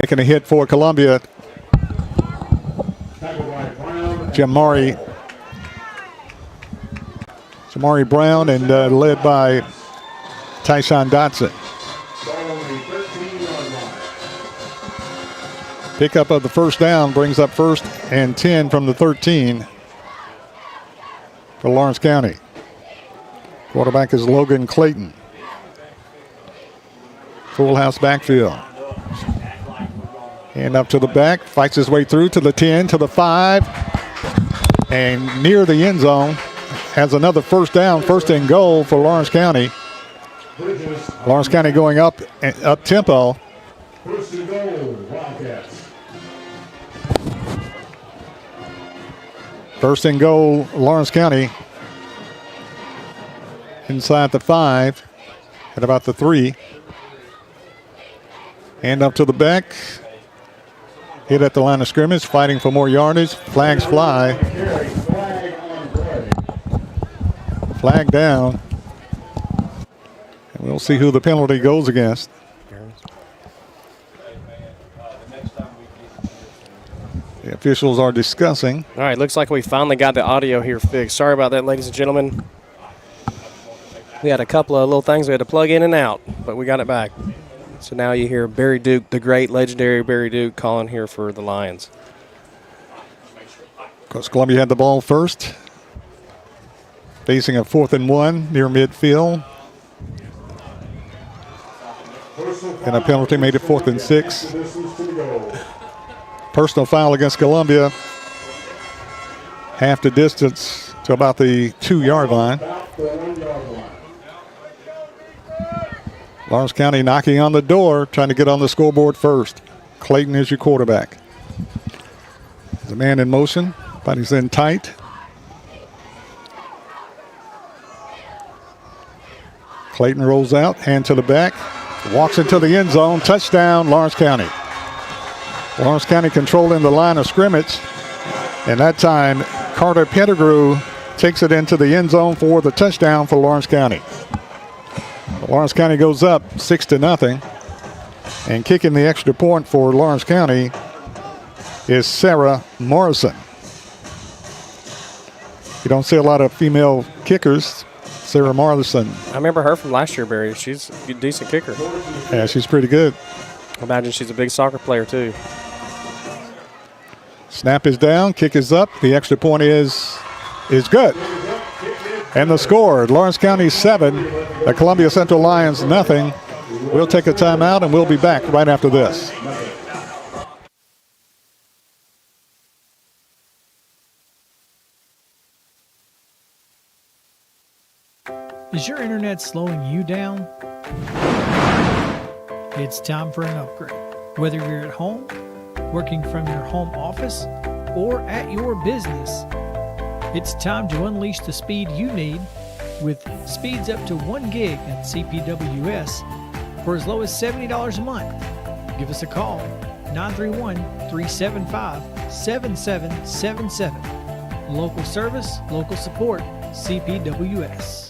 Making a hit for Columbia. Jamari Brown and led by Tyshawn Dotson. Pickup of the first down brings up 1st and 10 from the 13 for Lawrence County. Quarterback is Logan Clayton. Full house backfield. And up to the back, fights his way through to the 10, to the 5, and near the end zone. Has another first down, 1st and goal for Lawrence County. Lawrence County going up tempo. 1st and goal, Wildcats. 1st and goal, Lawrence County. Inside the 5, at about the 3. And up to the back. Hit at the line of scrimmage, fighting for more yardage. Flags fly. Flag down. And we'll see who the penalty goes against. The officials are discussing. All right, looks like we finally got the audio here fixed. Sorry about that, ladies and gentlemen. We had a couple of little things we had to plug in and out, but we got it back. So now you hear Barry Duke, the great legendary Barry Duke, calling here for the Lions. Because Columbia had the ball first. Facing a 4th and 1 near midfield. And a penalty made it 4th and 6. Personal foul against Columbia. Half the distance to about the 2-yard line. Lawrence County knocking on the door, trying to get on the scoreboard first. Clayton is your quarterback. There's a man in motion, but he's in tight. Clayton rolls out, hand to the back, walks into the end zone, touchdown, Lawrence County. Lawrence County controlling the line of scrimmage, and that time Carter Pettigrew takes it into the end zone for the touchdown for Lawrence County. Lawrence County goes up 6-0, and kicking the extra point for Lawrence County is Sarah Morrison. You don't see a lot of female kickers. Sarah Morrison. I remember her from last year, Barry. She's a decent kicker. Yeah, she's pretty good. I imagine she's a big soccer player, too. Snap is down, kick is up. The extra point is good. And the score, Lawrence County 7, the Columbia Central Lions nothing. We'll take a timeout and we'll be back right after this. Is your internet slowing you down? It's time for an upgrade. Whether you're at home, working from your home office, or at your business, it's time to unleash the speed you need with speeds up to 1 gig at CPWS for as low as $70 a month. Give us a call, 931-375-7777. Local service, local support, CPWS.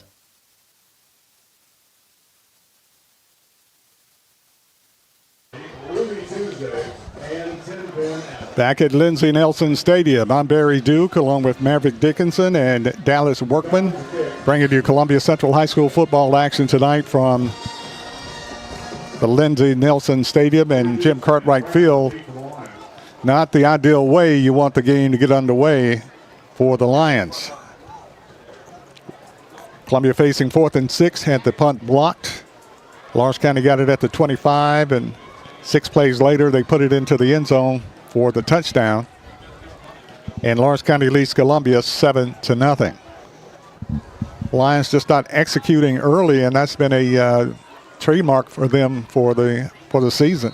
Back at Lindsey Nelson Stadium, I'm Barry Duke along with Maverick Dickinson and Dallas Workman, bringing you Columbia Central High School football action tonight from the Lindsey Nelson Stadium and Jim Cartwright Field. Not the ideal way you want the game to get underway for the Lions. Columbia facing 4th and 6, had the punt blocked. Lawrence County got it at the 25, and 6 plays later they put it into the end zone for the touchdown. And Lawrence County leads Columbia 7-0. Lions just not executing early, and that's been a trademark for them for the season.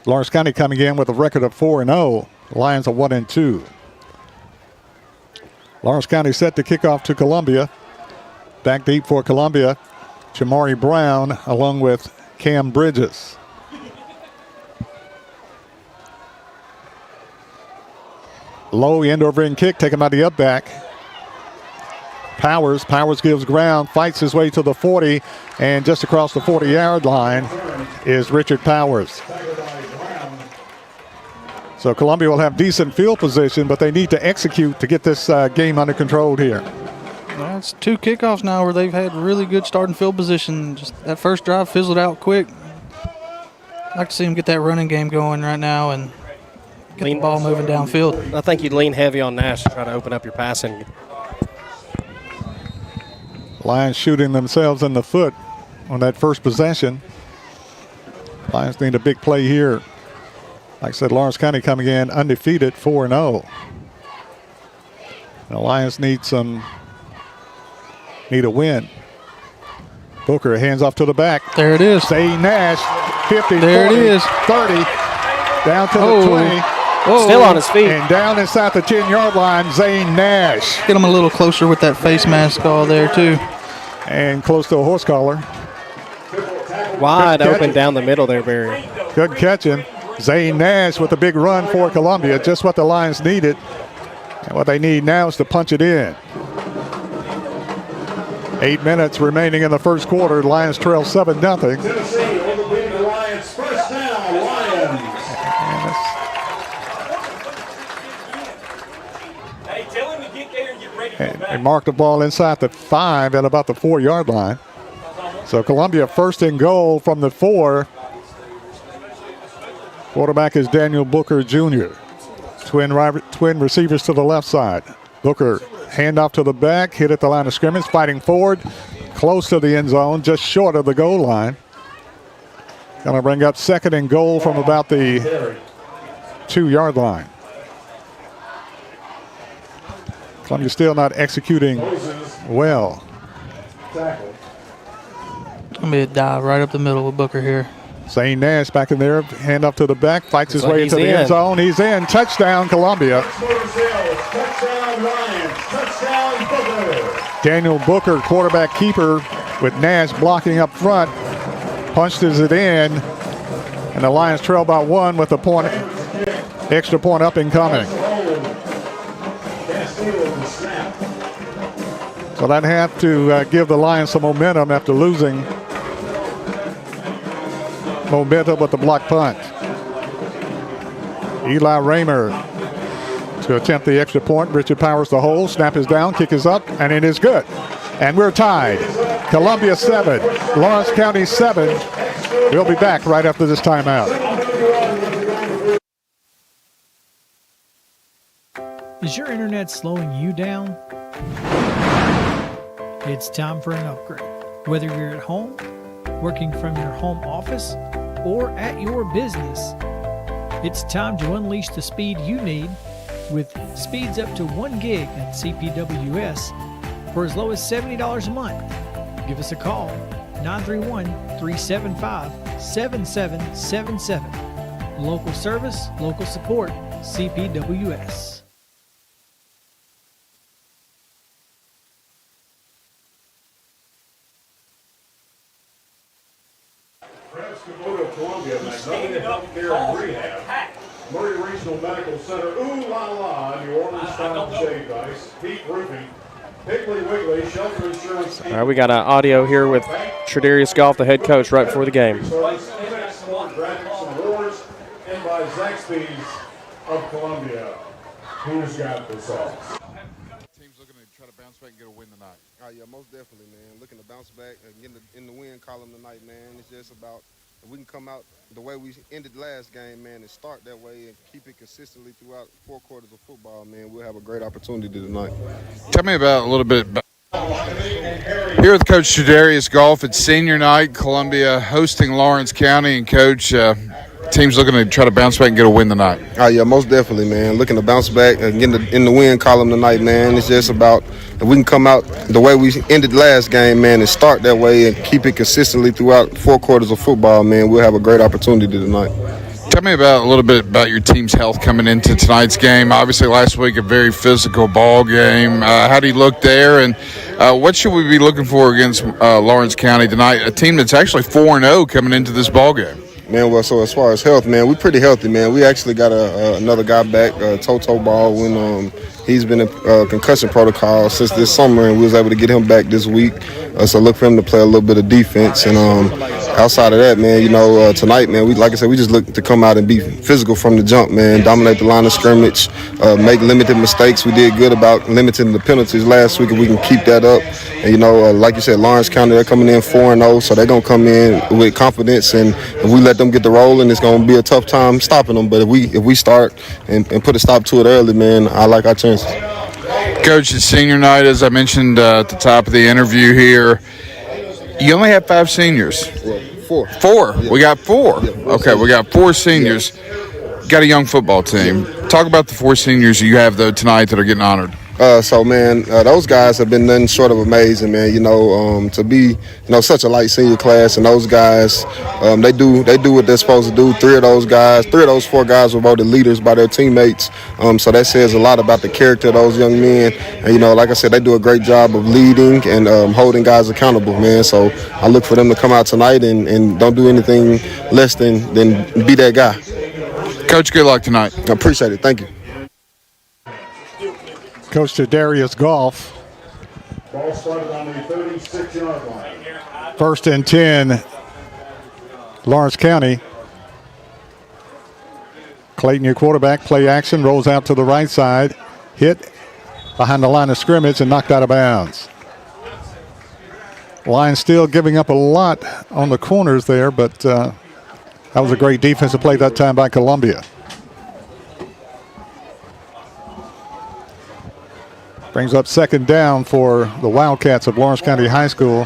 Lawrence County coming in with a record of 4-0. Lions are 1-2. Lawrence County set to kick off to Columbia. Back deep for Columbia, Jamari Brown along with Cam Bridges. Low end over end kick, taken by the up back. Powers gives ground, fights his way to the 40, and just across the 40-yard line is Richard Powers. So Columbia will have decent field position, but they need to execute to get this game under control here. That's 2 kickoffs now where they've had really good starting field position. Just that first drive fizzled out quick. I'd like to see them get that running game going right now and get the ball moving downfield. I think you'd lean heavy on Nash to try to open up your passing. Lions shooting themselves in the foot on that first possession. Lions need a big play here. Like I said, Lawrence County coming in undefeated 4-0. The Lions need a win. Booker hands off to the back. There it is. Zane Nash, 50, There 40, it is. 30, down to the 20. Whoa. Still on his feet. And down inside the 10-yard line, Zane Nash. Get him a little closer with that face mask all there, too. And close to a horse collar. Wide Good catch. open down the middle there, Barry. Good catching. Zane Nash with a big run for Columbia. Just what the Lions needed. And what they need now is to punch it in. 8 minutes remaining in the first quarter. Lions trail 7-0. Tennessee overbeating the Lions. First down, Lions. Hey, tell him to get there and get ready to go And back. they mark the ball inside the 5 at about the 4-yard line. So Columbia first and goal from the 4. Quarterback is Daniel Booker Jr. Twin receivers to the left side. Booker, handoff to the back, hit at the line of scrimmage, fighting forward, close to the end zone, just short of the goal line. Going to bring up second and goal from about the 2-yard line. Columbia still not executing well. I'm going to dive right up the middle with Booker here. Zane Nash back in there, hand up to the back, fights his Looks like way he's into the in. end zone. He's in. Touchdown, Columbia. Touchdown, Lions. Touchdown, Booker. Daniel Booker, quarterback keeper, with Nash blocking up front, punches it in, and the Lions trail by 1 with a point, extra point up and coming. So that have to give the Lions some momentum after losing momentum with the block punt. Eli Raymer to attempt the extra point. Richard Powers the hold. Snap is down, kick is up, and it is good. And we're tied. Columbia 7, Lawrence County 7. We'll be back right after this timeout. Is your internet slowing you down? It's time for an upgrade. Whether you're at home, working from your home office, or at your business, it's time to unleash the speed you need with speeds up to 1 gig at CPWS for as low as $70 a month. Give us a call, 931-375-7777. Local service, local support, CPWS. Columbia, Magnolia Healthcare and Rehab, Murray Regional Medical Center, Ooh La La, New Orleans Style Shade Ice, Pete Roofing, Piggly Wiggly, Shelter Insurance. All right, we got audio here with Tredarius Goff, the head coach, right before the game. Service, MX Sport Graphics and Awards, and by Zaxby's of Columbia. Who's got the sauce? Team's looking to try to bounce back and get a win tonight. Yeah, most definitely, man. Looking to bounce back and get in the win column tonight, man. It's just about if we can come out the way we ended last game, man, and start that way and keep it consistently throughout 4 quarters of football, man, we'll have a great opportunity tonight. Tell me about a little bit about here with Coach Tredarius Goff. It's senior night, Columbia hosting Lawrence County, and Coach, team's looking to try to bounce back and get a win tonight. Yeah, most definitely, man. Looking to bounce back and get in the win column tonight, man. It's just about if we can come out the way we ended last game, man, and start that way and keep it consistently throughout 4 quarters of football, man, we'll have a great opportunity tonight. Tell me about a little bit about your team's health coming into tonight's game. Obviously, last week a very physical ball game. How do you look there, and what should we be looking for against Lawrence County tonight? A team that's actually 4-0 coming into this ball game. Man, well, so as far as health, man, we're pretty healthy, man. We actually got another guy back, Toto Ball, when he's been in concussion protocol since this summer, and we was able to get him back this week. So look for him to play a little bit of defense. And outside of that, man, tonight, man, like I said, we just look to come out and be physical from the jump, man. Dominate the line of scrimmage, make limited mistakes. We did good about limiting the penalties last week, and we can keep that up. And like you said, Lawrence County, they're coming in 4-0, so they're gonna come in with confidence. And if we let them get the roll, and it's gonna be a tough time stopping them. But if we start and put a stop to it early, man, I like our chances. Coach, it's senior night, as I mentioned at the top of the interview here. You only have 5 seniors. Four. Yeah. We got 4. Okay, we got 4 seniors. Got a young football team. Talk about the 4 seniors you have, though, tonight that are getting honored. Those guys have been nothing short of amazing, man. To be, such a light senior class, and those guys, they do what they're supposed to do. 3 of those 4 guys were voted leaders by their teammates. So that says a lot about the character of those young men. And, like I said, they do a great job of leading and holding guys accountable, man. So I look for them to come out tonight and don't do anything less than be that guy. Coach, good luck tonight. I appreciate it. Thank you. Coach to Darius Goff. Ball started on the 36-yard line. 1st and 10, Lawrence County. Clayton, your quarterback, play action, rolls out to the right side. Hit behind the line of scrimmage and knocked out of bounds. Lions still giving up a lot on the corners there, but that was a great defensive play that time by Columbia. Brings up 2nd down for the Wildcats of Lawrence County High School,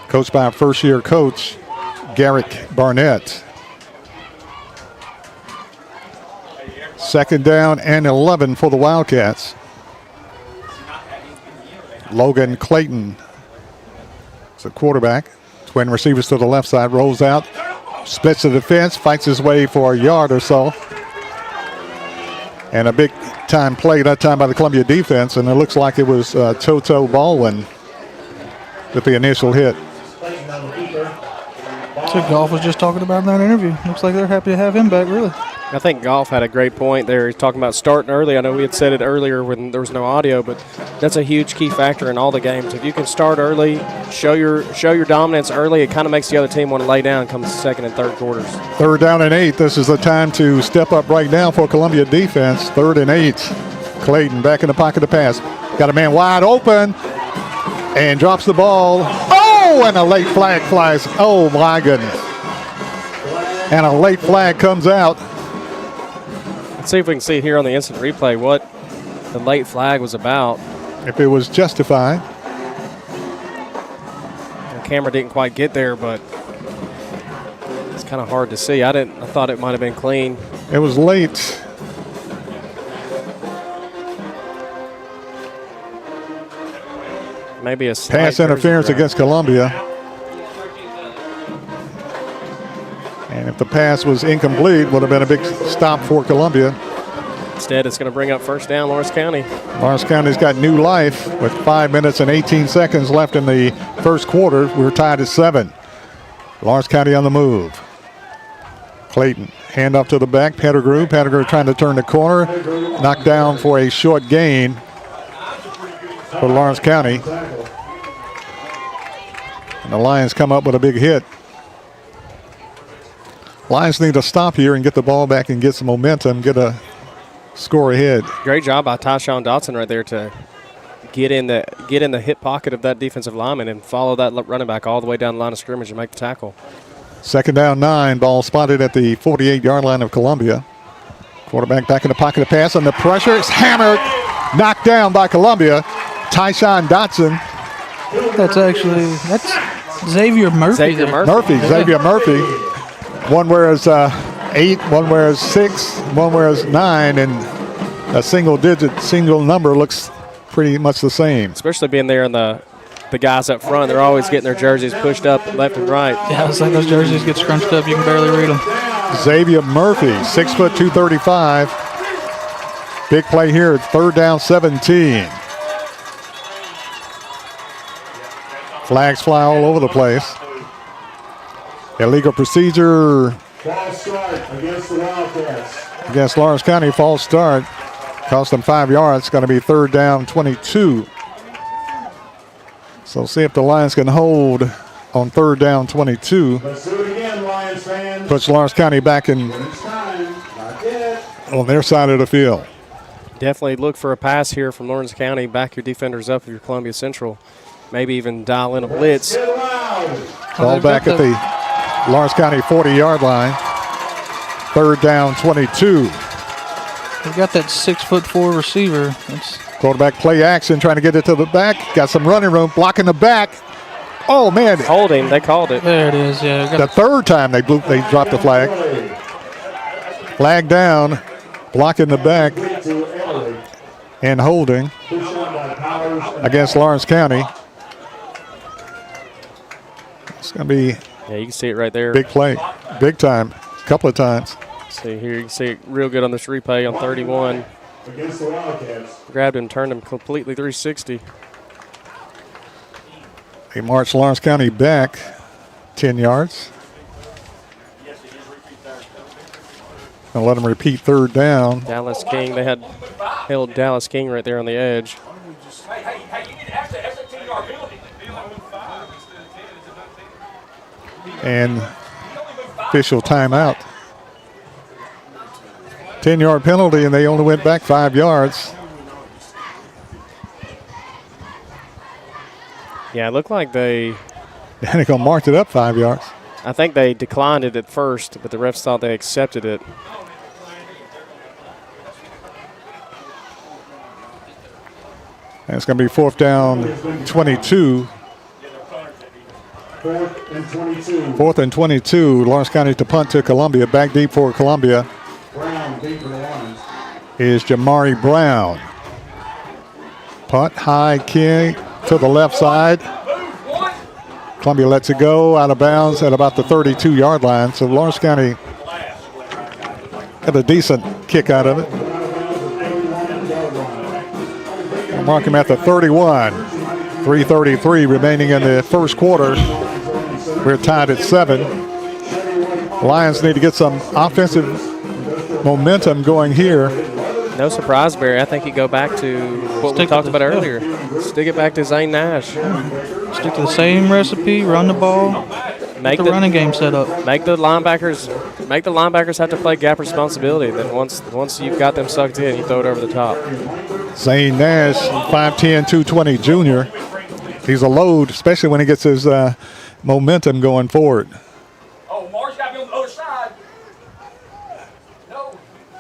coached by a first-year coach, Garrick Barnett. 2nd down and 11 for the Wildcats. Logan Clayton is the quarterback. Twin receivers to the left side, rolls out, splits the defense, fights his way for a yard or so. And a big time play that time by the Columbia defense, and it looks like it was Toto Baldwin with the initial hit. So Goff was just talking about in that interview. Looks like they're happy to have him back, really. I think Goff had a great point there. He's talking about starting early. I know we had said it earlier when there was no audio, but that's a huge key factor in all the games. If you can start early, show your dominance early, it kind of makes the other team want to lay down come 2nd and 3rd quarters. 3rd down and 8. This is the time to step up right now for Columbia defense. 3rd and 8. Clayton back in the pocket to pass. Got a man wide open and drops the ball. Oh, and a late flag flies. Oh, my goodness. And a late flag comes out. Let's see if we can see here on the instant replay what the late flag was about. If it was justified. The camera didn't quite get there, but it's kind of hard to see. I thought it might have been clean. It was late. Maybe a slight Pass interference against Columbia. And if the pass was incomplete, would have been a big stop for Columbia. Instead, it's going to bring up 1st down, Lawrence County. Lawrence County's got new life with 5 minutes and 18 seconds left in the 1st quarter. We're tied at 7. Lawrence County on the move. Clayton, hand off to the back. Pettigrew trying to turn the corner. Knocked down for a short gain for Lawrence County. And the Lions come up with a big hit. Lions need to stop here and get the ball back and get some momentum, get a score ahead. Great job by Tyshawn Dotson right there to get in the hip pocket of that defensive lineman and follow that running back all the way down the line of scrimmage and make the tackle. 2nd down 9, ball spotted at the 48-yard line of Columbia. Quarterback back in the pocket to pass, and the pressure is hammered, knocked down by Columbia. Tyshawn Dotson. That's Xavier Murphy. Xavier Murphy. One wears 8, one wears 6, one wears 9, and a single number looks pretty much the same. Especially being there in the guys up front, they're always getting their jerseys pushed up left and right. Yeah, it's like those jerseys get scrunched up, you can barely read them. Xavier Murphy, 6 foot 235. Big play here, 3rd down 17. Flags fly all over the place. Illegal procedure False start against the Wildcats. against Lawrence County. False start. Cost them 5 yards. It's going to be 3rd down 22. So see if the Lions can hold on 3rd down 22. Let's do it again, Lions fans. Puts Lawrence County back in It's time. Not yet. on their side of the field. Definitely look for a pass here from Lawrence County. Back your defenders up if you're Columbia Central. Maybe even dial in a blitz. Get loud. Ball back at the Lawrence County 40-yard line. 3rd down 22. They've got that 6'4" receiver. That's Quarterback play action, trying to get it to the back. Got some running room, blocking the back. Oh, man. Holding, they called it. there it is. Yeah, The 3rd time they dropped the flag. Flag down, blocking the back To Emily. and holding Push on by Powers. against Lawrence County. It's going to be Yeah, you can see it right there. big play, big time, a couple of times. See here, you can see it real good on this replay on 31. Against the Wildcats. Grabbed him, turned him completely 360. They march Lawrence County back 10 yards. And let them repeat 3rd down. Dallas King, they had held Dallas King right there on the edge. Hey, you need to ask that 10-yard penalty. And official timeout. 10-yard penalty, and they only went back 5 yards. Yeah, it looked like they, Danica marked it up 5 yards. I think they declined it at first, but the refs thought they accepted it. And it's going to be 4th down 22. 4th and 22. 4th and 22. Lawrence County to punt to Columbia. Back deep for Columbia Brown deep for the Lions. is Jamari Brown. Punt high kick to the left side. Columbia lets it go out of bounds at about the 32-yard line. So Lawrence County got a decent kick out of it. We'll mark him at the 31. 3:33 remaining in the first quarter. We're tied at 7. Lions need to get some offensive momentum going here. No surprise, Barry. I think you go back to what we talked about earlier. Stick it back to Zane Nash. stick to the same recipe, run the ball, Make the running game set up. Make the linebackers have to play gap responsibility. Then once you've got them sucked in, you throw it over the top. Zane Nash, 5'10", 220 junior. He's a load, especially when he gets his momentum going forward. Oh, Mark's got to be on the other side. No,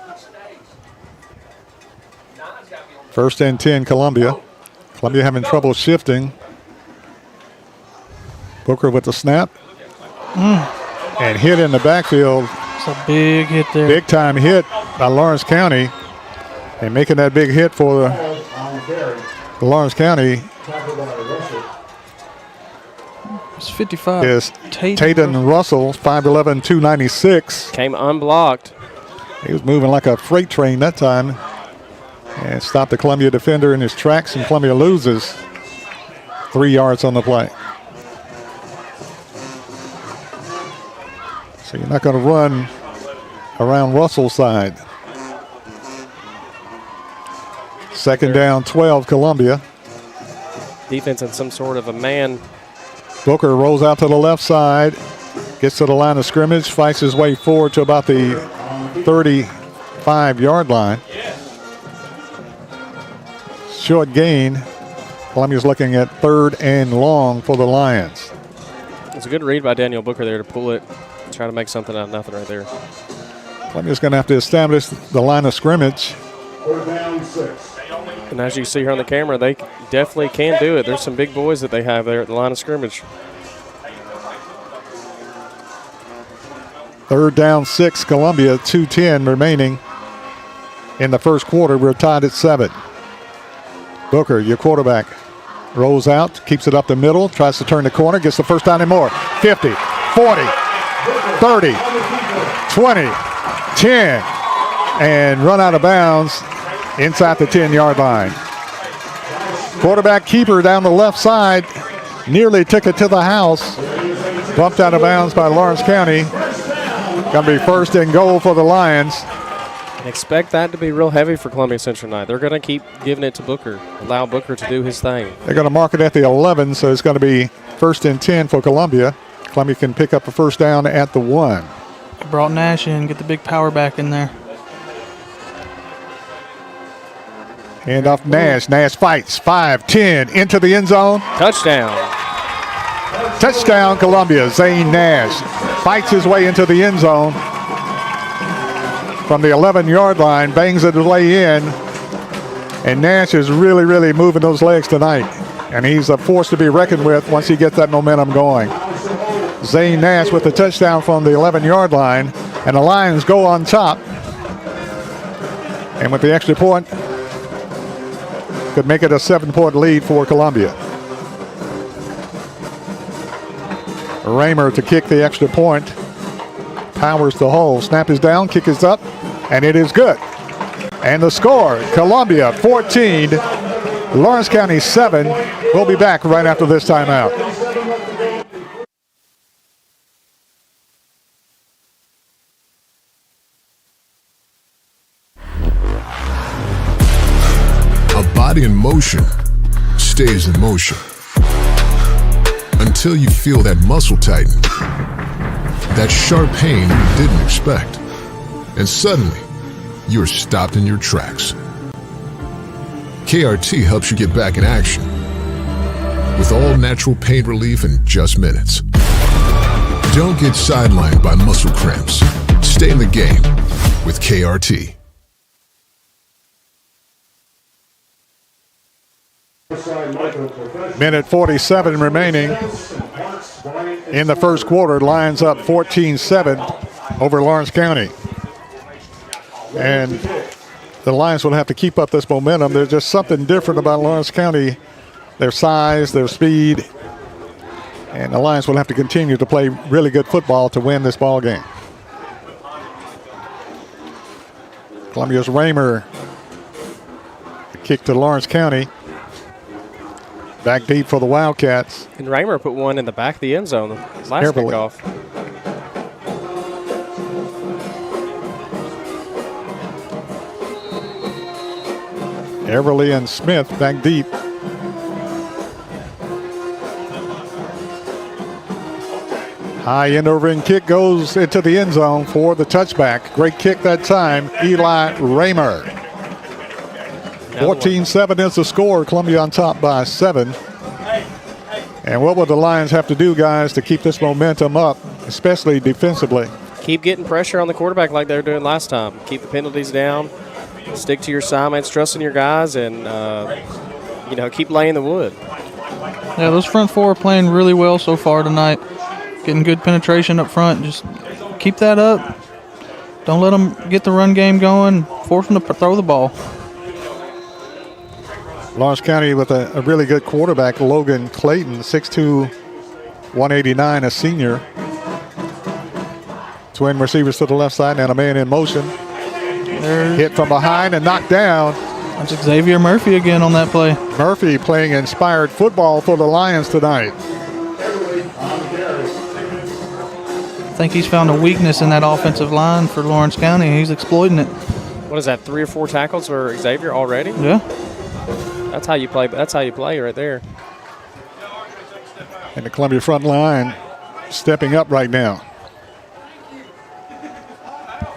he stays. 9's got to be on the 1st and 10, Columbia. Columbia having trouble shifting. Booker with the snap. And hit in the backfield. It's a big hit there. Big time hit by Lawrence County. And making that big hit for Lawrence County It's 55. is Tatum Tatum Russell, 5'11", 296. Came unblocked. He was moving like a freight train that time. And stopped the Columbia defender in his tracks, and Columbia loses 3 yards on the play. So you're not going to run around Russell's side. 2nd down, 12, Columbia. Defense in some sort of a man. Booker rolls out to the left side, gets to the line of scrimmage, fights his way forward to about the 35-yard line. Short gain. Columbia's looking at 3rd and long for the Lions. It's a good read by Daniel Booker there to pull it, try to make something out of nothing right there. Columbia's going to have to establish the line of scrimmage. 4th down 6. And as you see here on the camera, they definitely can do it. There's some big boys that they have there at the line of scrimmage. 3rd down 6, Columbia, 2:10 remaining in the first quarter. We're tied at 7. Booker, your quarterback, rolls out, keeps it up the middle, tries to turn the corner, gets the first down and more. 50, 40, 30, 20, 10, and run out of bounds inside the 10-yard line. Quarterback keeper down the left side nearly took it to the house. Bumped out of bounds by Lawrence County. Going to be 1st and goal for the Lions. And expect that to be real heavy for Columbia Central tonight. They're going to keep giving it to Booker, allow Booker to do his thing. They're going to mark it at the 11, so it's going to be First and 10 for Columbia. Columbia can pick up a first down at the 1. Brought Nash in, get the big power back in there. Hand off Nash. Nash fights. 5-10 into the end zone. Touchdown. Touchdown, Columbia. Zane Nash fights his way into the end zone from the 11-yard line, bangs it way in. And Nash is really, really moving those legs tonight. And he's a force to be reckoned with once he gets that momentum going. Zane Nash with the touchdown from the 11-yard line. And the Lions go on top. And with the extra point, could make it a 7-point lead for Columbia. Raymer to kick the extra point. Powers the hole. Snap is down, kick is up, and it is good. And the score, Columbia 14, Lawrence County 7. We'll be back right after this timeout. A body in motion stays in motion until you feel that muscle tighten, that sharp pain you didn't expect, and suddenly you're stopped in your tracks. KRT helps you get back in action with all natural pain relief in just minutes. Don't get sidelined by muscle cramps. Stay in the game with KRT. Minute 47 remaining in the first quarter. Lions up 14-7 over Lawrence County. And the Lions will have to keep up this momentum. There's just something different about Lawrence County, their size, their speed. And the Lions will have to continue to play really good football to win this ball game. Columbia's Raymer, kick to Lawrence County. Back deep for the Wildcats. And Raymer put one in the back of the end zone last kickoff. Everly and Smith back deep. High end over end kick goes into the end zone for the touchback. Great kick that time, Eli Raymer. 14-7 is the score. Columbia on top by 7. And what will the Lions have to do, guys, to keep this momentum up, especially defensively? Keep getting pressure on the quarterback like they were doing last time. Keep the penalties down. Stick to your assignments, trust in your guys, and keep laying the wood. Yeah, those front four are playing really well so far tonight. Getting good penetration up front. Just keep that up. Don't let them get the run game going. Force them to throw the ball. Lawrence County with a really good quarterback, Logan Clayton, 6'2", 189, a senior. Twin receivers to the left side and a man in motion. Hit from behind and knocked down. That's Xavier Murphy again on that play. Murphy playing inspired football for the Lions tonight. I think he's found a weakness in that offensive line for Lawrence County. He's exploiting it. What is that, 3 or 4 tackles for Xavier already? Yeah. That's how you play. That's how you play right there. And the Columbia front line stepping up right now.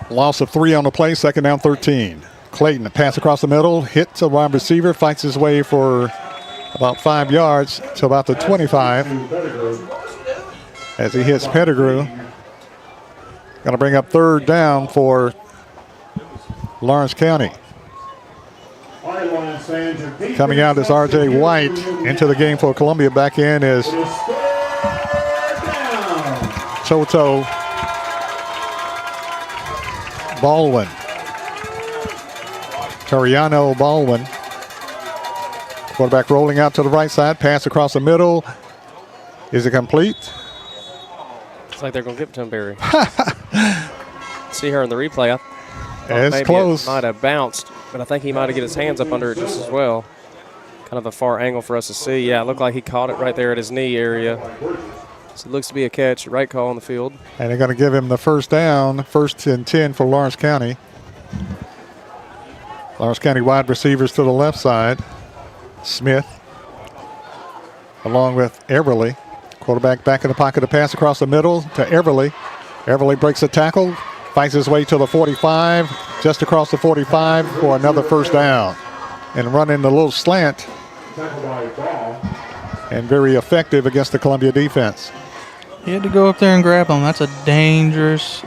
Loss of 3 on the play, second down 13. Clayton, a pass across the middle, hits a wide receiver, fights his way for about 5 yards to about the 25. As he hits Pettigrew. Going to bring up third down for Lawrence County. Coming out is R.J. White into the game for Columbia. Back in is Toto Baldwin. Toriano Baldwin. Quarterback rolling out to the right side. Pass across the middle. Is it complete? It's like they're going to give it to him, Barry. See her in the replay. It's close. It might have bounced, but I think he might have get his hands up under it just as well. Kind of a far angle for us to see. Yeah, it looked like he caught it right there at his knee area. So it looks to be a catch. Right call on the field. And they're going to give him the first down. First and 10 for Lawrence County. Lawrence County wide receivers to the left side. Smith along with Everly. Quarterback back in the pocket to pass across the middle to Everly. Everly breaks a tackle, fights his way to the 45, just across the 45 for another first down. And running the little slant. And very effective against the Columbia defense. He had to go up there and grab him. That's a dangerous.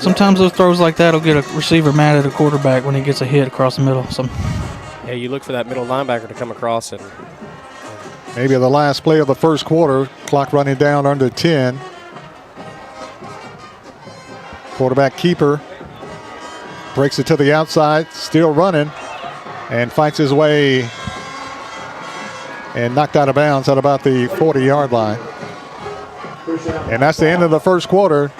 Sometimes those throws like that will get a receiver mad at a quarterback when he gets a hit across the middle. Yeah, you look for that middle linebacker to come across and maybe the last play of the first quarter. Clock running down under 10. Quarterback keeper breaks it to the outside, still running, and fights his way and knocked out of bounds at about the 40-yard line. And that's the end of the first quarter.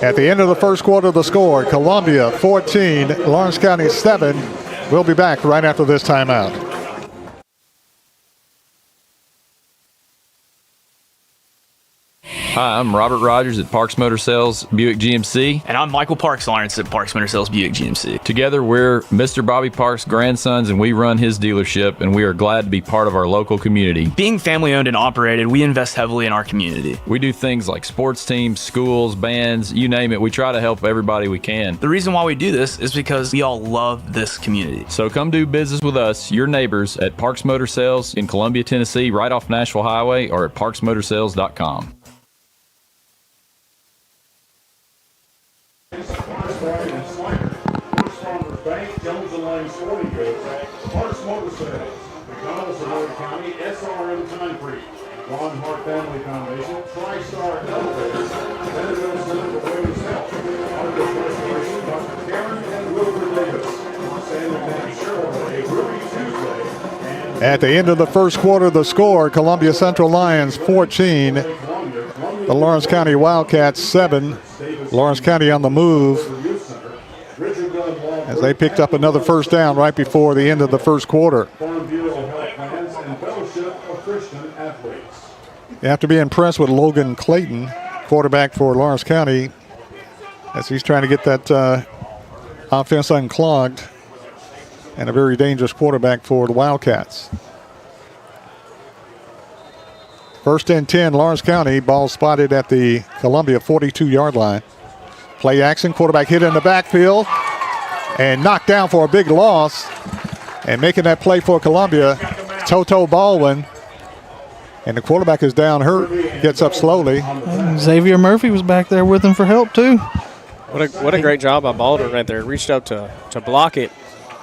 At the end of the first quarter, the score, Columbia 14, Lawrence County 7. We'll be back right after this timeout. Hi, I'm Robert Rogers at Parks Motor Sales Buick GMC. And I'm Michael Parks Lawrence at Parks Motor Sales Buick GMC. Together, we're Mr. Bobby Parks' grandsons, and we run his dealership, and we are glad to be part of our local community. Being family owned and operated, we invest heavily in our community. We do things like sports teams, schools, bands, you name it. We try to help everybody we can. The reason why we do this is because we all love this community. So come do business with us, your neighbors, at Parks Motor Sales in Columbia, Tennessee, right off Nashville Highway, or at parksmotorsales.com. Bank, Jones and Lang Sporting Goods, Parks Motor Sales, McDonald's of Ward County, SRM Concrete, Ron Hart Family Foundation, TriStar Elevators, Bentonville Center for Women's Health, Arcus Restoration, Dr. Karen and Wilbur Davis, San Antonio Chevrolet, Ruby Tuesday, and at the end of the first quarter, the score, Columbia Central Lions 14, the Lawrence County Wildcats 7. Lawrence County on the move as they picked up another first down right before the end of the first quarter. You have to be impressed with Logan Clayton, quarterback for Lawrence County, as he's trying to get that offense unclogged, and a very dangerous quarterback for the Wildcats. First and 10, Lawrence County, ball spotted at the Columbia 42-yard line. Play action, quarterback hit in the backfield and knocked down for a big loss. And making that play for Columbia, Toto Baldwin. And the quarterback is down hurt, gets up slowly. And Xavier Murphy was back there with him for help too. What a great job by Baldwin right there. Reached up to block it,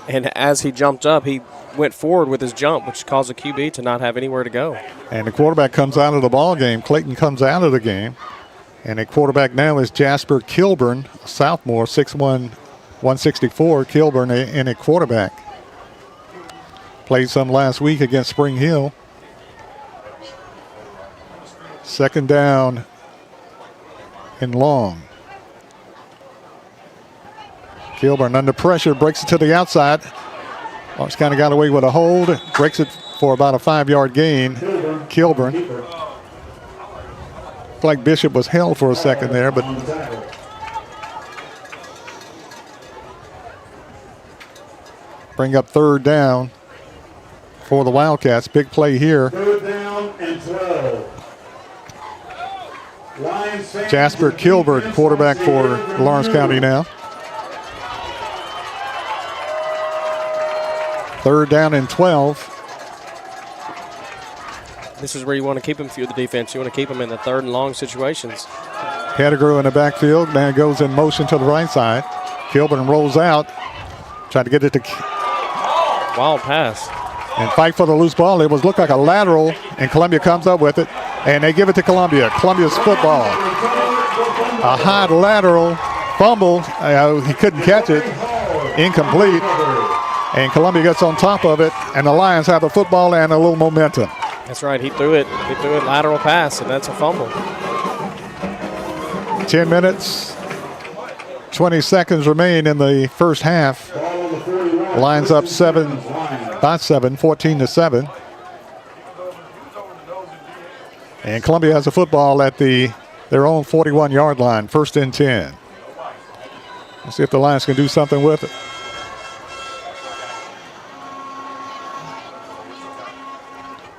and as he jumped up, he went forward with his jump, which caused the QB to not have anywhere to go. And the quarterback comes out of the ball game. Clayton comes out of the game. And the quarterback now is Jasper Kilburn, a sophomore, 6'1", 164. Kilburn in a quarterback. Played some last week against Spring Hill. Second down and long. Kilburn under pressure, breaks it to the outside. Lawrence County got away with a hold, breaks it for about a 5-yard gain. Kilburn. Looked like Bishop was held for a second there, but bring up third down for the Wildcats. Big play here. third down and 12. Jasper Kilburn, quarterback for Lawrence County now. Third down and 12. This is where you want to keep him through the defense. You want to keep him in the third and long situations. Pettigrew in the backfield. Man goes in motion to the right side. Kilburn rolls out. Trying to get it to... Wild pass. And fight for the loose ball. It looked like a lateral, and Columbia comes up with it. And they give it to Columbia. Columbia's football. A high lateral fumble. He couldn't catch it. Incomplete. And Columbia gets on top of it. And the Lions have the football and a little momentum. That's right. He threw it. He threw it lateral pass, and that's a fumble. 10 minutes, 20 seconds remain in the first half. Lions up 14-7. And Columbia has a football at their own 41-yard line, first and 10. Let's see if the Lions can do something with it.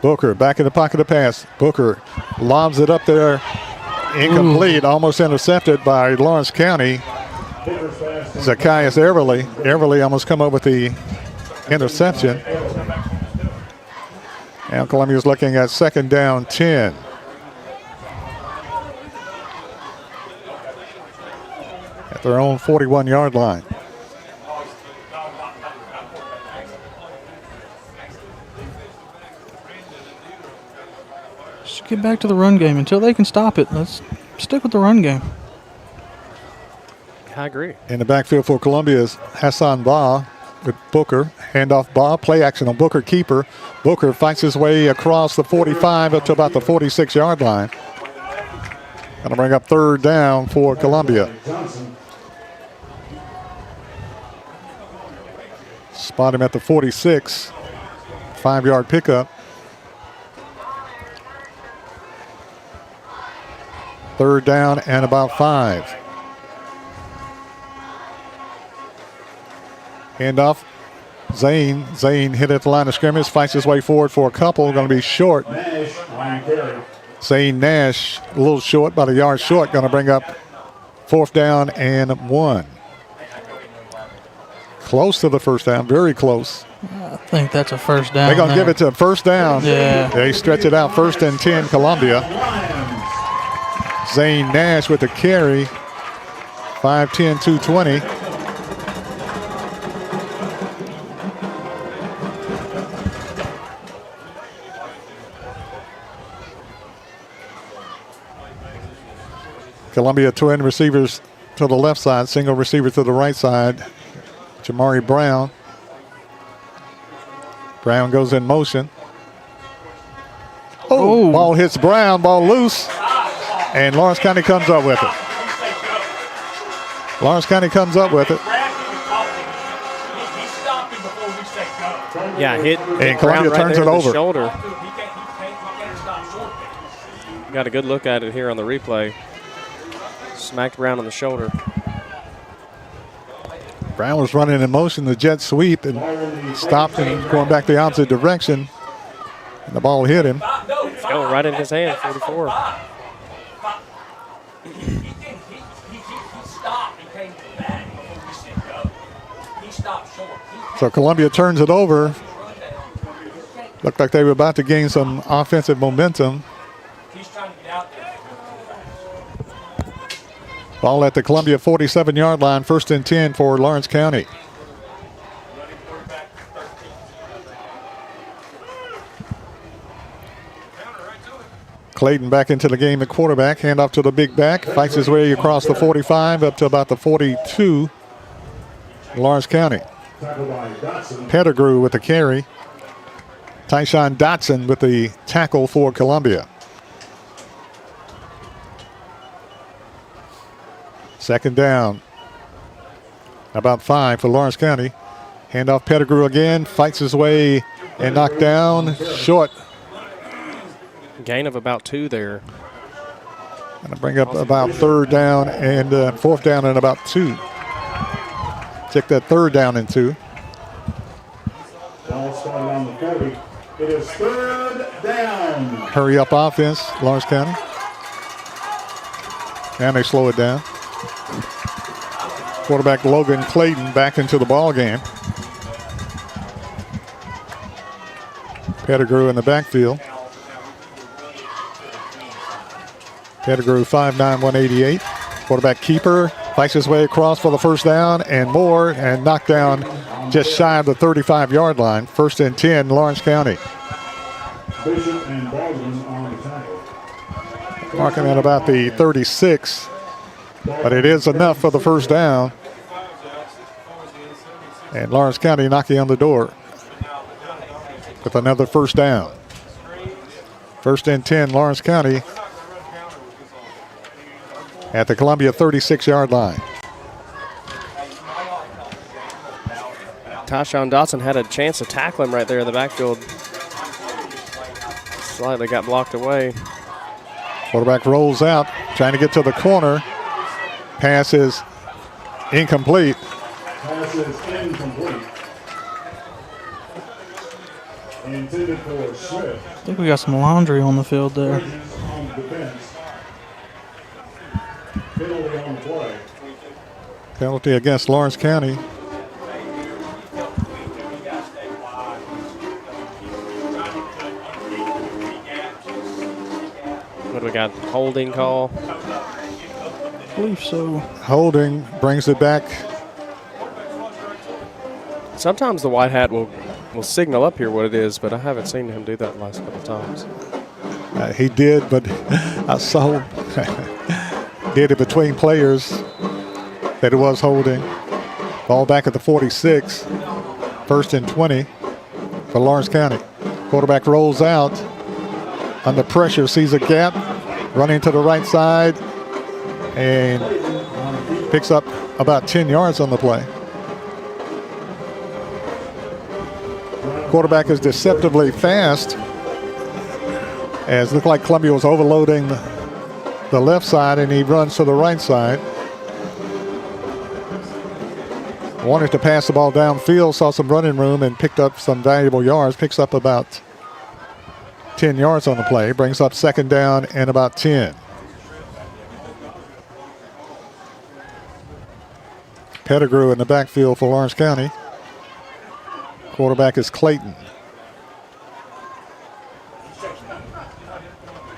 Booker back in the pocket to pass. Booker lobs it up there. Incomplete, almost intercepted by Lawrence County. Zacchaeus Everly. Everly almost come up with the interception. And Columbia's looking at 2nd down 10. At their own 41-yard line. Just get back to the run game until they can stop it. Let's stick with the run game. I agree. In the backfield for Columbia is Hassan Ba with Booker. Handoff Ba, play action on Booker, keeper. Booker fights his way across the 45 up to about the 46-yard line. Going to bring up 3rd down for Columbia. Spot him at the 46. 5-yard pickup. 3rd down and about 5. Handoff. Zane hit at the line of scrimmage, fights his way forward for a couple. Going to be short. Zane Nash, a little short, about a yard short. Going to bring up 4th down and 1. Close to the 1st down, very close. I think that's a 1st down. They're going to give it to 1st down. Yeah. They stretch it out, 1st and 10, Columbia. Zane Nash with the carry. 5'10", 220. Columbia twin receivers to the left side, single receiver to the right side. Jamari Brown. Brown goes in motion. Oh, ball hits Brown, ball loose. And Lawrence County comes up with it. Lawrence County comes up with it. Yeah, hit. And Columbia Brown right turns there it at the over. Shoulder. Got a good look at it here on the replay. Smacked Brown on the shoulder. Brown was running in motion, the jet sweep, and stopped and going back the opposite direction. And the ball hit him. It's going right in his hand, 44. He stopped and came back before we said go. He stopped short. So Columbia turns it over. Looked like they were about to gain some offensive momentum. He's trying to get out there. Ball at the Columbia 47-yard line, 1st and 10 for Lawrence County. Clayton back into the game at quarterback. Hand off to the big back. Fights his way across the 45 up to about the 42. Lawrence County. Pettigrew with the carry. Tyshawn Dotson with the tackle for Columbia. 2nd down. About 5 for Lawrence County. Hand off Pettigrew again. Fights his way and knocked down. Short. Gain of about 2 there. Going to bring up about 3rd down and 4th down and about 2. Check that 3rd down and 2. Ball started on the 40. It is 3rd down. Hurry up offense, Lawrence County. And they slow it down. Quarterback Logan Clayton back into the ball game. Pettigrew in the backfield. Pettigrew 5'9", 188. Quarterback keeper fights his way across for the 1st down and more, and knocked down just shy of the 35-yard line. 1st and 10, Lawrence County. Bishop and Baldwin on the tackle. Marking at about the 36, but it is enough for the 1st down. And Lawrence County knocking on the door with another 1st down. 1st and 10, Lawrence County at the Columbia 36-yard line. Tyshawn Dotson had a chance to tackle him right there in the backfield. Slightly got blocked away. Quarterback rolls out, trying to get to the corner. Pass is incomplete. Pass is incomplete. intended for Smith. I think we got some laundry on the field there. Bridges on defense. Penalty on the play. Penalty against Lawrence County. What do we got? Holding call. I believe so. Holding brings it back. Sometimes the white hat will signal up here what it is, but I haven't seen him do that the last couple of times. He did, but I saw did it between players that it was holding. Ball back at the 46. 1st and 20 for Lawrence County. Quarterback rolls out. Under pressure, sees a gap. Running to the right side. And picks up about 10 yards on the play. Quarterback is deceptively fast, as it looked like Columbia was overloading the left side, and he runs to the right side. Wanted to pass the ball downfield, saw some running room, and picked up some valuable yards. Picks up about 10 yards on the play. Brings up 2nd down and about 10. Pettigrew in the backfield for Lawrence County. Quarterback is Clayton.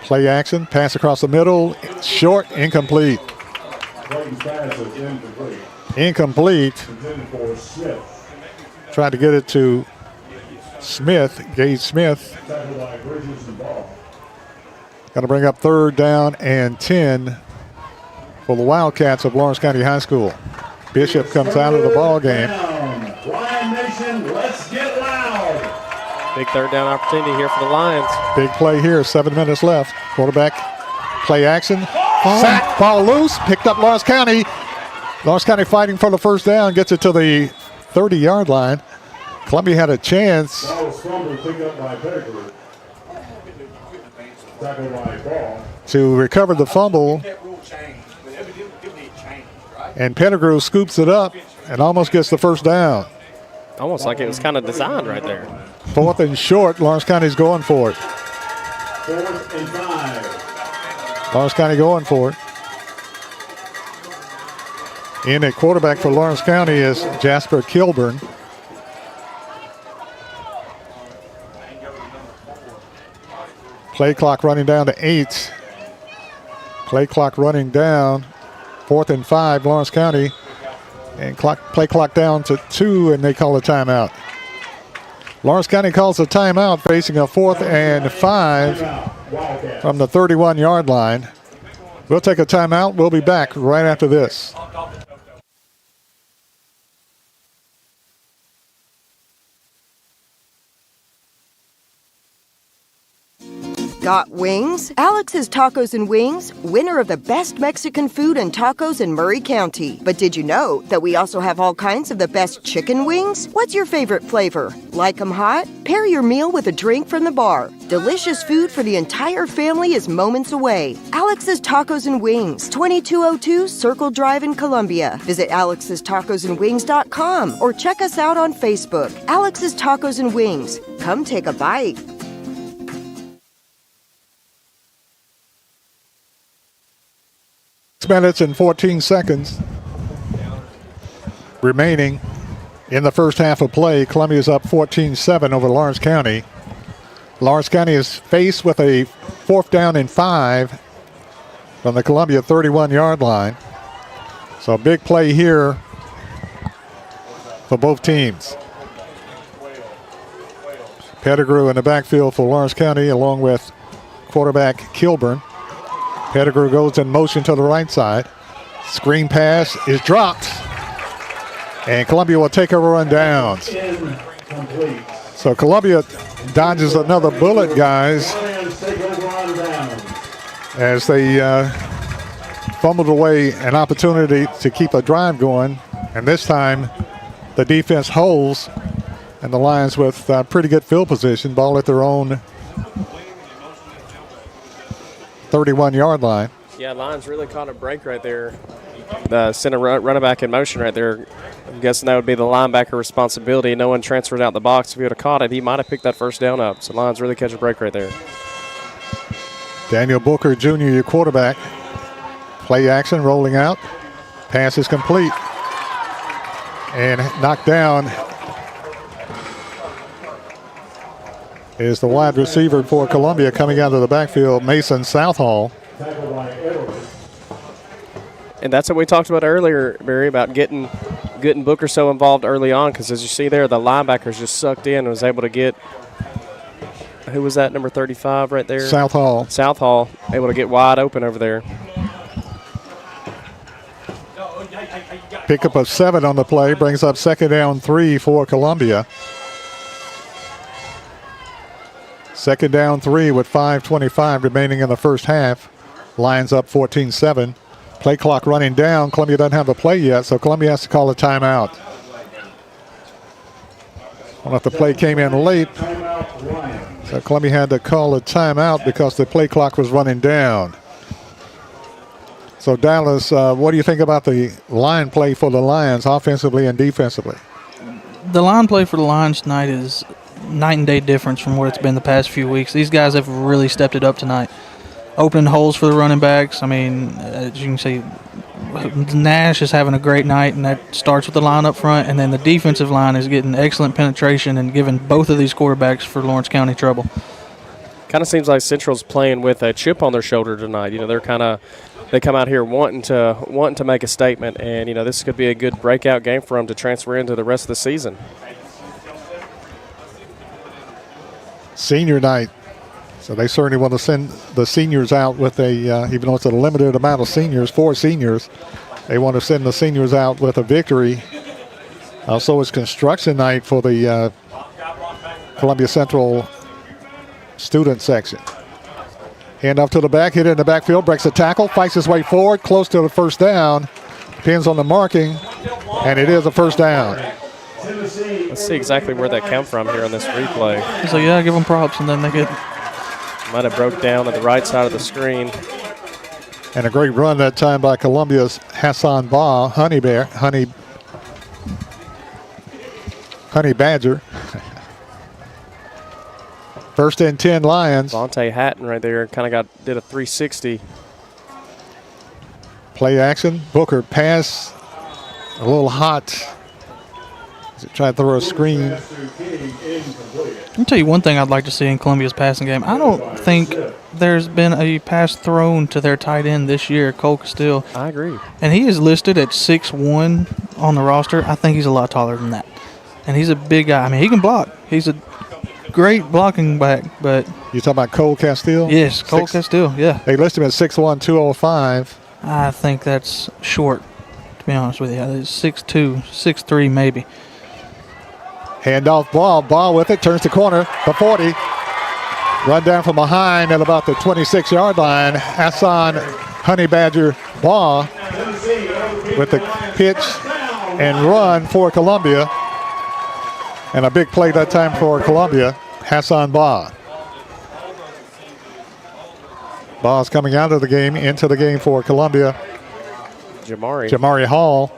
Play action, pass across the middle, short, incomplete. Clayton's pass is incomplete. Incomplete. Intended for Smith. Tried to get it to Smith, Gage Smith. Tackled by Bridges and ball. Got to bring up 3rd down and 10 for the Wildcats of Lawrence County High School. Bishop comes out of the ball game. Lion Nation, let's get loud. Big 3rd down opportunity here for the Lions. Big play here, 7 minutes left. Quarterback, play action. Sack, ball loose, picked up Lawrence County. Lawrence County fighting for the 1st down, gets it to the 30-yard line. Columbia had a chance. Ball was fumbled, picked up by Pettigrew. Tackled by Ball. To recover the fumble. And Pettigrew scoops it up and almost gets the 1st down. Almost like it was kind of designed right there. 4th and short, Lawrence County's going for it. 4th and 5. Lawrence County going for it. In at quarterback for Lawrence County is Jasper Kilburn. Play clock running down to 8. Play clock running down. 4th and 5, Lawrence County. And play clock down to 2, and they call a timeout. Lawrence County calls a timeout, facing a 4th and 5 from the 31-yard line. We'll take a timeout. We'll be back right after this. Got wings? Alex's Tacos and Wings, winner of the best Mexican food and tacos in Murray County. But did you know that we also have all kinds of the best chicken wings? What's your favorite flavor? Like 'em hot? Pair your meal with a drink from the bar. Delicious food for the entire family is moments away. Alex's Tacos and Wings, 2202 Circle Drive in Columbia. Visit alexstacosandwings.com or check us out on Facebook. Alex's Tacos and Wings. Come take a bite. 6 minutes and 14 seconds remaining in the first half of play. Columbia's up 14-7 over Lawrence County. Lawrence County is faced with a 4th down and 5 from the Columbia 31-yard line. So a big play here for both teams. Pettigrew in the backfield for Lawrence County along with quarterback Kilburn. Pettigrew goes in motion to the right side. Screen pass is dropped. And Columbia will take over on downs. Incomplete. So Columbia dodges another bullet, guys, Lions take over on downs. as they fumbled away an opportunity to keep a drive going. And this time the defense holds, and the Lions with pretty good field position, ball at their own 31-yard line. Yeah, Lions really caught a break right there. sent a running back in motion right there. I'm guessing that would be the linebacker responsibility. No one transferred out the box. If he would have caught it, he might have picked that first down up. So Lions really catch a break right there. Daniel Booker Jr., your quarterback. Play action, rolling out. Pass is complete. And knocked down is the wide receiver for Columbia coming out of the backfield, Mason Southall. And that's what we talked about earlier, Barry, about getting Booker so involved early on, because as you see there, the linebackers just sucked in and was able to get, who was that, number 35 right there? Southall. Southall, able to get wide open over there. Pickup of 7 on the play, brings up 2nd down 3 for Columbia. 2nd down 3 with 5:25 remaining in the first half. Lions up 14-7. Play clock running down. Columbia doesn't have the play yet, so Columbia has to call a timeout. I don't know if the play came in late. So Columbia had to call a timeout because the play clock was running down. So Dallas, what do you think about the line play for the Lions offensively and defensively? The line play for the Lions tonight is night and day difference from what it's been the past few weeks. These guys have really stepped it up tonight. Opening holes for the running backs. I mean, as you can see, Nash is having a great night, and that starts with the line up front, and then the defensive line is getting excellent penetration and giving both of these quarterbacks for Lawrence County trouble. Kind of seems like Central's playing with a chip on their shoulder tonight. You know, they come out here wanting to make a statement, and you know this could be a good breakout game for them to transfer into the rest of the season. Senior night. So they certainly want to send the seniors out with a, even though it's a limited amount of seniors, 4 seniors, they want to send the seniors out with a victory. Also, it's construction night for the Columbia Central student section. Hand off to the back, hit it in the backfield, breaks a tackle, fights his way forward, close to the first down. Depends on the marking, and it is a first down. Let's see exactly where that came from here on this replay. So yeah, give them props, and then they get. Might have broke down at the right side of the screen. And a great run that time by Columbia's Hassan Ba, Honey Badger. 1st and 10 Lions. Vontae Hatton right there kind of did a 360. Play action. Booker pass. A little hot. Try to throw a screen. I'll tell you one thing I'd like to see in Columbia's passing game. I don't think there's been a pass thrown to their tight end this year, Cole Castile. I agree. And he is listed at 6'1" on the roster. I think he's a lot taller than that. And he's a big guy. I mean, he can block. He's a great blocking back, but... You talking about Cole Castile? Yes, Cole Castile, yeah. They list him at 6'1", 205. I think that's short, to be honest with you. It's 6'2", 6'3", maybe. Handoff ball with it, turns the corner, the 40. Run down from behind at about the 26-yard line. Hassan Honey Badger Ba with the pitch and run for Columbia. And a big play that time for Columbia, Hassan Ba. Ba's coming out of the game, into the game for Columbia. Jamari Hall.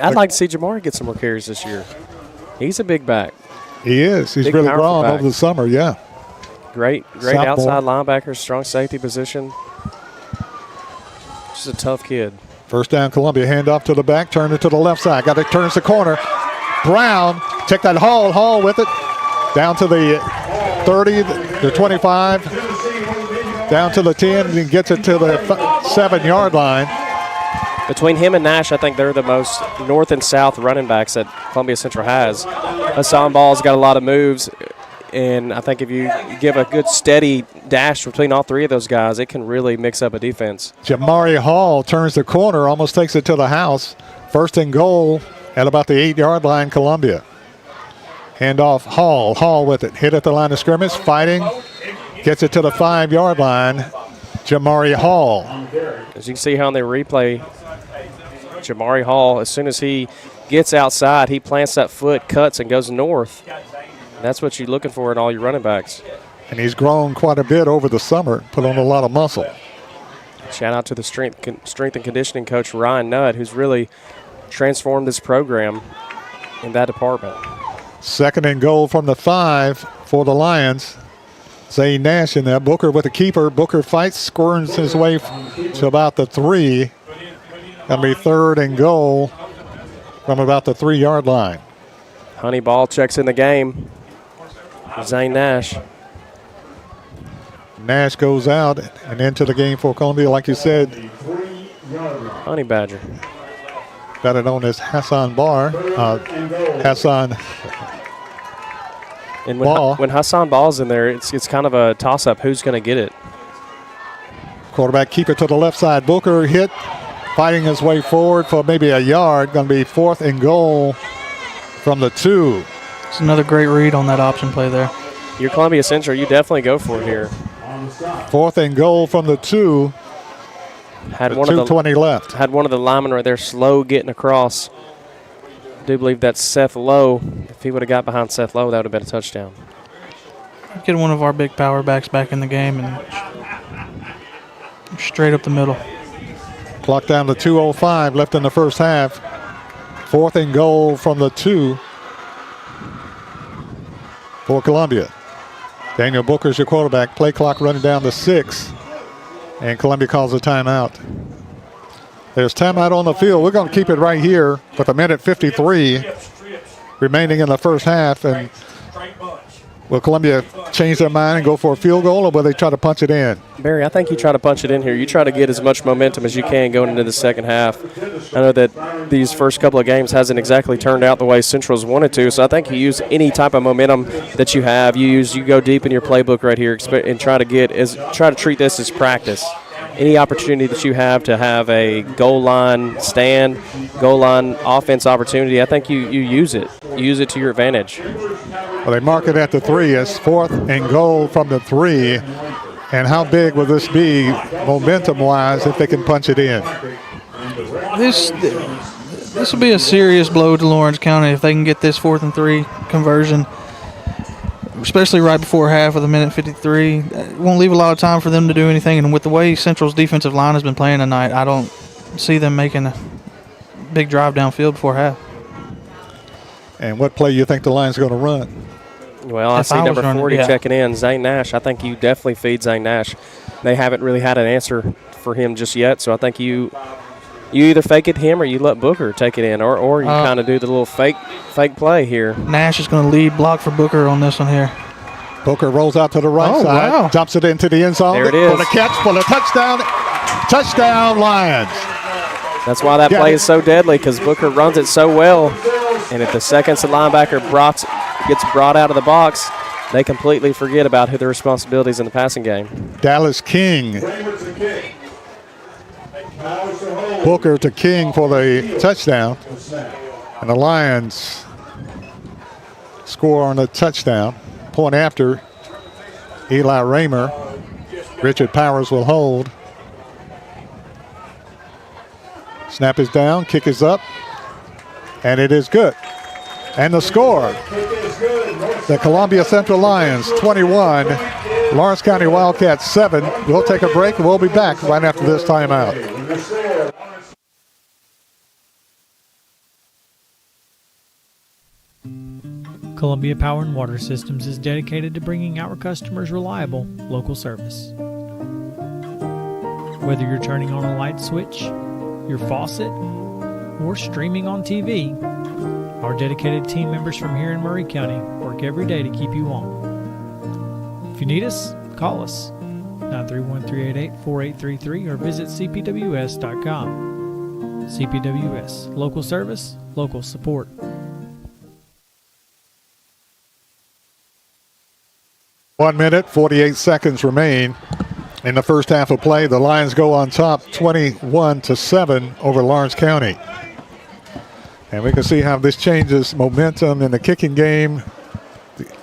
I'd like to see Jamari get some more carries this year. He's a big back. He is. He's big, really grown over the summer, yeah. Great outside linebacker, strong safety position. Just a tough kid. First down, Columbia. Hand off to the back, turn it to the left side. Got it, turns the corner. Brown, take that Hall with it. Down to the 30, the 25. Down to the 10, and gets it to the 7-yard line. Between him and Nash, I think they're the most north and south running backs that Columbia Central has. Hassan Ball's got a lot of moves, and I think if you give a good steady dash between all 3 of those guys, it can really mix up a defense. Jamari Hall turns the corner, almost takes it to the house. 1st and goal at about the 8-yard line, Columbia. Hand off Hall with it. Hit at the line of scrimmage, fighting. Gets it to the 5-yard line. Jamari Hall. As you can see how on the replay, Jamari Hall, as soon as he gets outside, he plants that foot, cuts, and goes north. And that's what you're looking for in all your running backs. And he's grown quite a bit over the summer, put on a lot of muscle. Shout out to the strength and conditioning coach, Ryan Nutt, who's really transformed this program in that department. 2nd and goal from the 5 for the Lions. Zane Nash in there. Booker with the keeper. Booker fights, squirms his way to about the 3. Going to be 3rd and goal from about the 3-yard line. Honey Ball checks in the game. Zane Nash. Nash goes out and into the game for Columbia, like you said. Honey Badger. Better known as Hassan Barr. Hassan And Ball. when Hassan Ball's in there, it's kind of a toss-up. Who's going to get it? Quarterback keeper to the left side. Booker hit, fighting his way forward for maybe a yard. Going to be 4th and goal from the 2. It's another great read on that option play there. You're Columbia Central. You definitely go for it here. 4th and goal from the 2. Had one 2:20 left. Had one of the linemen right there slow getting across. I do believe that's Seth Lowe. If he would have got behind Seth Lowe, that would have been a touchdown. Get one of our big power backs back in the game and straight up the middle. Clock down to 2:05 left in the first half. 4th and goal from the 2 for Columbia. Daniel Booker's your quarterback. Play clock running down to 6. And Columbia calls a timeout. There's timeout on the field. We're going to keep it right here with 1:53 remaining in the first half. And will Columbia change their mind and go for a field goal, or will they try to punch it in? Barry, I think you try to punch it in here. You try to get as much momentum as you can going into the second half. I know that these first couple of games hasn't exactly turned out the way Central's wanted to, so I think you use any type of momentum that you have. You go deep in your playbook right here and try to treat this as practice. Any opportunity that you have to have a goal line stand, goal line offense opportunity, I think you use it. You use it to your advantage. Well, they mark it at the 3 as 4th and goal from the 3. And how big will this be momentum-wise if they can punch it in? This will be a serious blow to Lawrence County if they can get this 4th and 3 conversion, especially right before half of the 1:53. It won't leave a lot of time for them to do anything. And with the way Central's defensive line has been playing tonight, I don't see them making a big drive downfield before half. And what play you think the Lions are going to run? Well, I see number 40 checking in, Zane Nash. I think you definitely feed Zane Nash. They haven't really had an answer for him just yet, so I think you either fake it to him or you let Booker take it in, or you kind of do the little fake play here. Nash is going to lead block for Booker on this one here. Booker rolls out to the right side, wow. Dumps it into the end zone. There it is. For the catch, for the touchdown. Touchdown, Lions. That's why that play is so deadly, because Booker runs it so well. And if the second linebacker gets brought out of the box, they completely forget about who their responsibilities in the passing game. Dallas King. Booker to King for the touchdown. And the Lions score on a touchdown. Point after, Eli Raymer. Richard Powers will hold. Snap is down, kick is up, and it is good. And the score, the Columbia Central Lions 21, Lawrence County Wildcats 7. We'll take a break and we'll be back right after this timeout. Columbia Power and Water Systems is dedicated to bringing our customers reliable, local service. Whether you're turning on a light switch, your faucet, or streaming on TV, our dedicated team members from here in Murray County work every day to keep you on. If you need us, call us 931-388-4833 or visit cpws.com. CPWS, local service, local support. One minute, 48 seconds remain in the first half of play. The Lions go on top 21-7 over Lawrence County. And we can see how this changes momentum in the kicking game,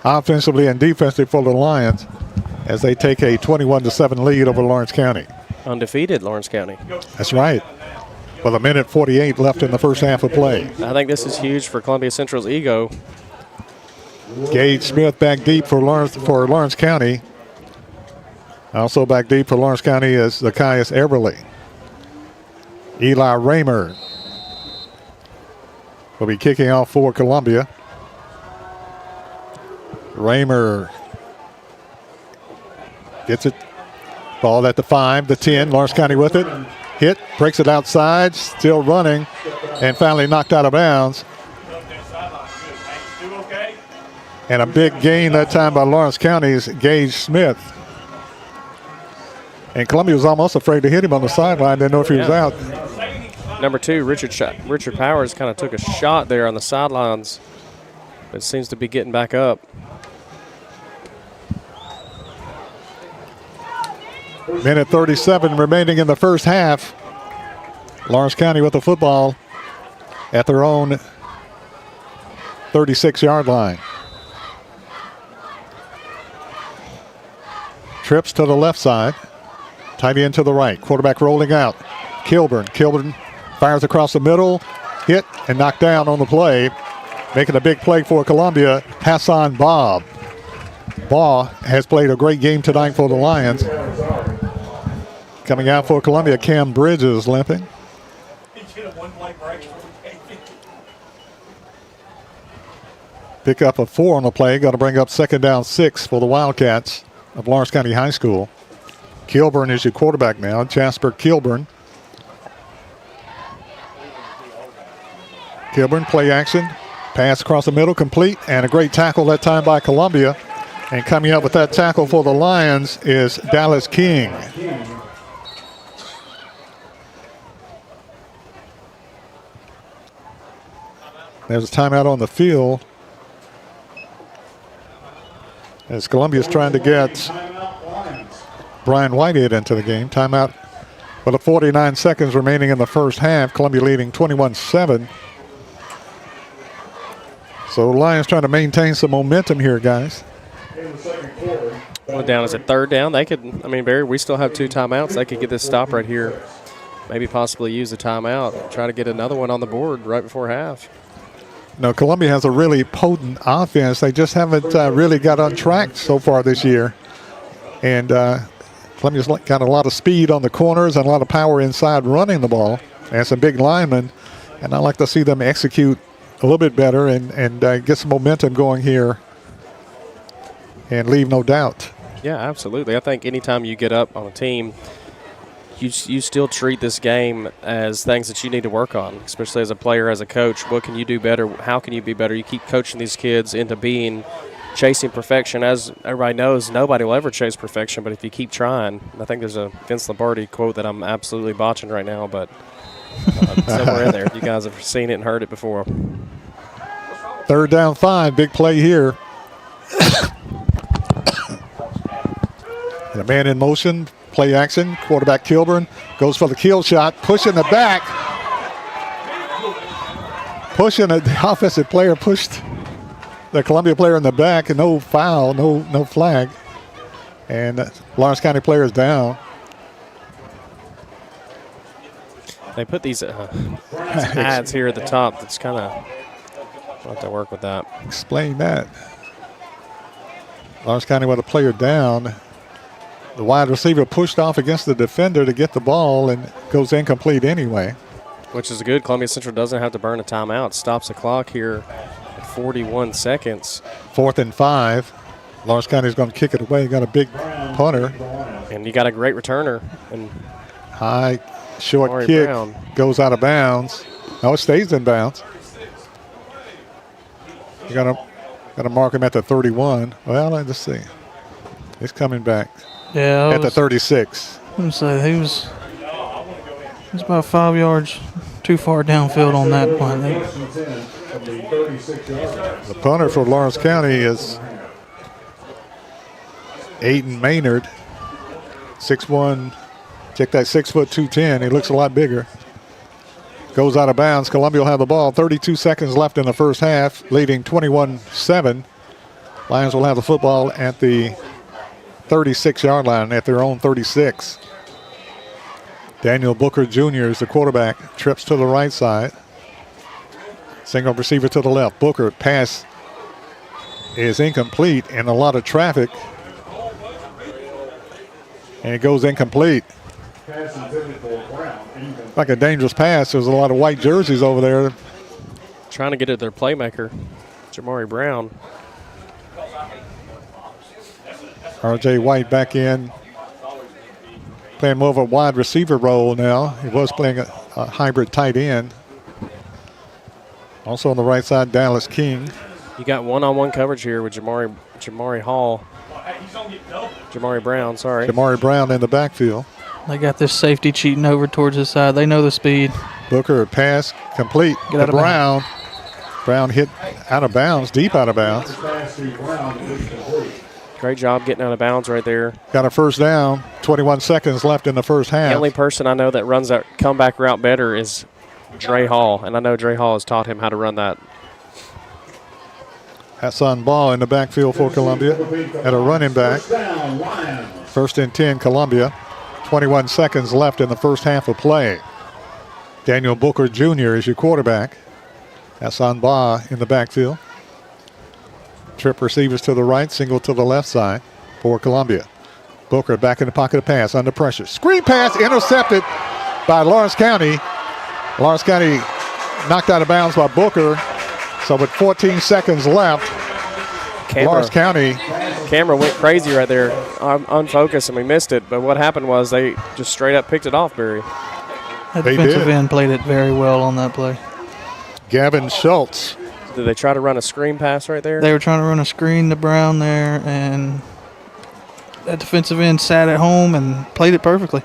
offensively and defensively for the Lions, as they take a 21-7 lead over Lawrence County. Undefeated Lawrence County. That's right. With a minute 48 left in the first half of play. I think this is huge for Columbia Central's ego. Gage Smith back deep for Lawrence County. Also back deep for Lawrence County is Zacchaeus Everly. Eli Raymer will be kicking off for Columbia. Raymer gets it. Ball at the 5, the 10. Lawrence County with it. Hit, breaks it outside, still running, and finally knocked out of bounds. And a big gain that time by Lawrence County's Gage Smith. And Columbia was almost afraid to hit him on the sideline. Didn't know if he was out. Number 2, Richard Powers kind of took a shot there on the sidelines, but seems to be getting back up. Minute 37 remaining in the first half. Lawrence County with the football at their own 36-yard line. Trips to the left side. Tight end to the right. Quarterback rolling out. Kilburn. Kilburn fires across the middle. Hit and knocked down on the play. Making a big play for Columbia, Hassan Bob. Baugh has played a great game tonight for the Lions. Coming out for Columbia, Cam Bridges limping. Pick up a 4 on the play. Going to bring up 2nd down 6 for the Wildcats of Lawrence County High School. Kilburn is your quarterback now. Jasper Kilburn. Kilburn, play action. Pass across the middle, complete. And a great tackle that time by Columbia. And coming up with that tackle for the Lions is Dallas King. There's a timeout on the field as Columbia's trying to get Brian Whitehead into the game. Timeout with the 49 seconds remaining in the first half. Columbia leading 21-7. So the Lions trying to maintain some momentum here, guys. Well, down is it 3rd down? They could, Barry, we still have 2 timeouts. They could get this stop right here. Maybe possibly use the timeout. Try to get another one on the board right before half. No, Columbia has a really potent offense. They just haven't really got on track so far this year. And Columbia's got a lot of speed on the corners and a lot of power inside running the ball. And some big linemen. And I like to see them execute a little bit better and get some momentum going here and leave no doubt. Yeah, absolutely. I think anytime you get up on a team, you still treat this game as things that you need to work on, especially as a player, as a coach. What can you do better? How can you be better? You keep coaching these kids into chasing perfection. As everybody knows, nobody will ever chase perfection, but if you keep trying, I think there's a Vince Lombardi quote that I'm absolutely botching right now, but somewhere in there. You guys have seen it and heard it before. 3rd down 5, big play here. And a man in motion. Play action, quarterback Kilburn goes for the kill shot, pushing the back. Pushing it, the offensive player pushed the Columbia player in the back, and no foul, no flag. And Lawrence County player is down. They put these ads here at the top that's kind of, I'll have to work with that. Explain that. Lawrence County with a player down. The wide receiver pushed off against the defender to get the ball and goes incomplete anyway. Which is good. Columbia Central doesn't have to burn a timeout. Stops the clock here at 41 seconds. 4th and 5. Lawrence County is going to kick it away. Got a big punter. And you got a great returner. And high, short Maury kick Brown goes out of bounds. Oh, it stays in bounds. You got to mark him at the 31. Well, let's see. He's coming back. Yeah, at the 36. I'm say he was about 5 yards too far downfield on that punt. The punter for Lawrence County is Aiden Maynard, 6'1". Check that, 6 foot 210. He looks a lot bigger. Goes out of bounds. Columbia will have the ball. 32 seconds left in the first half, leading 21-7. Lions will have the football at the 36-yard line at their own 36. Daniel Booker Jr. is the quarterback. Trips to the right side. Single receiver to the left. Booker, pass is incomplete and a lot of traffic. And it goes incomplete. Pass intended for Brown. Incomplete. Like a dangerous pass. There's a lot of white jerseys over there. Trying to get at their playmaker, Jamari Brown. R.J. White back in, playing more of a wide receiver role now. He was playing a hybrid tight end. Also on the right side, Dallas King. You got one-on-one coverage here with Jamari Hall. Jamari Brown, sorry. Jamari Brown in the backfield. They got this safety cheating over towards his side. They know the speed. Booker pass complete Get out to of Brown. Brown hit out of bounds, deep out of bounds. Pass to Brown is complete. Great job getting out of bounds right there. Got a first down. 21 seconds left in the first half. The only person I know that runs that comeback route better is Dre Hall, and I know Dre Hall has taught him how to run that. Hassan Ball in the backfield for Columbia at a running back. First down, Lions. First and 10, Columbia. 21 seconds left in the first half of play. Daniel Booker Jr. is your quarterback. Hassan Ba in the backfield. Trip receivers to the right, single to the left side for Columbia. Booker back in the pocket of pass, under pressure. Screen pass intercepted by Lawrence County. Lawrence County knocked out of bounds by Booker. So with 14 seconds left, Lawrence County. Camera went crazy right there, unfocused, and we missed it. But what happened was they just straight up picked it off, Barry. That They defensive did. end played it very well on that play. Gavin Schultz. Did they try to run a screen pass right there? They were trying to run a screen to Brown there, and that defensive end sat at home and played it perfectly.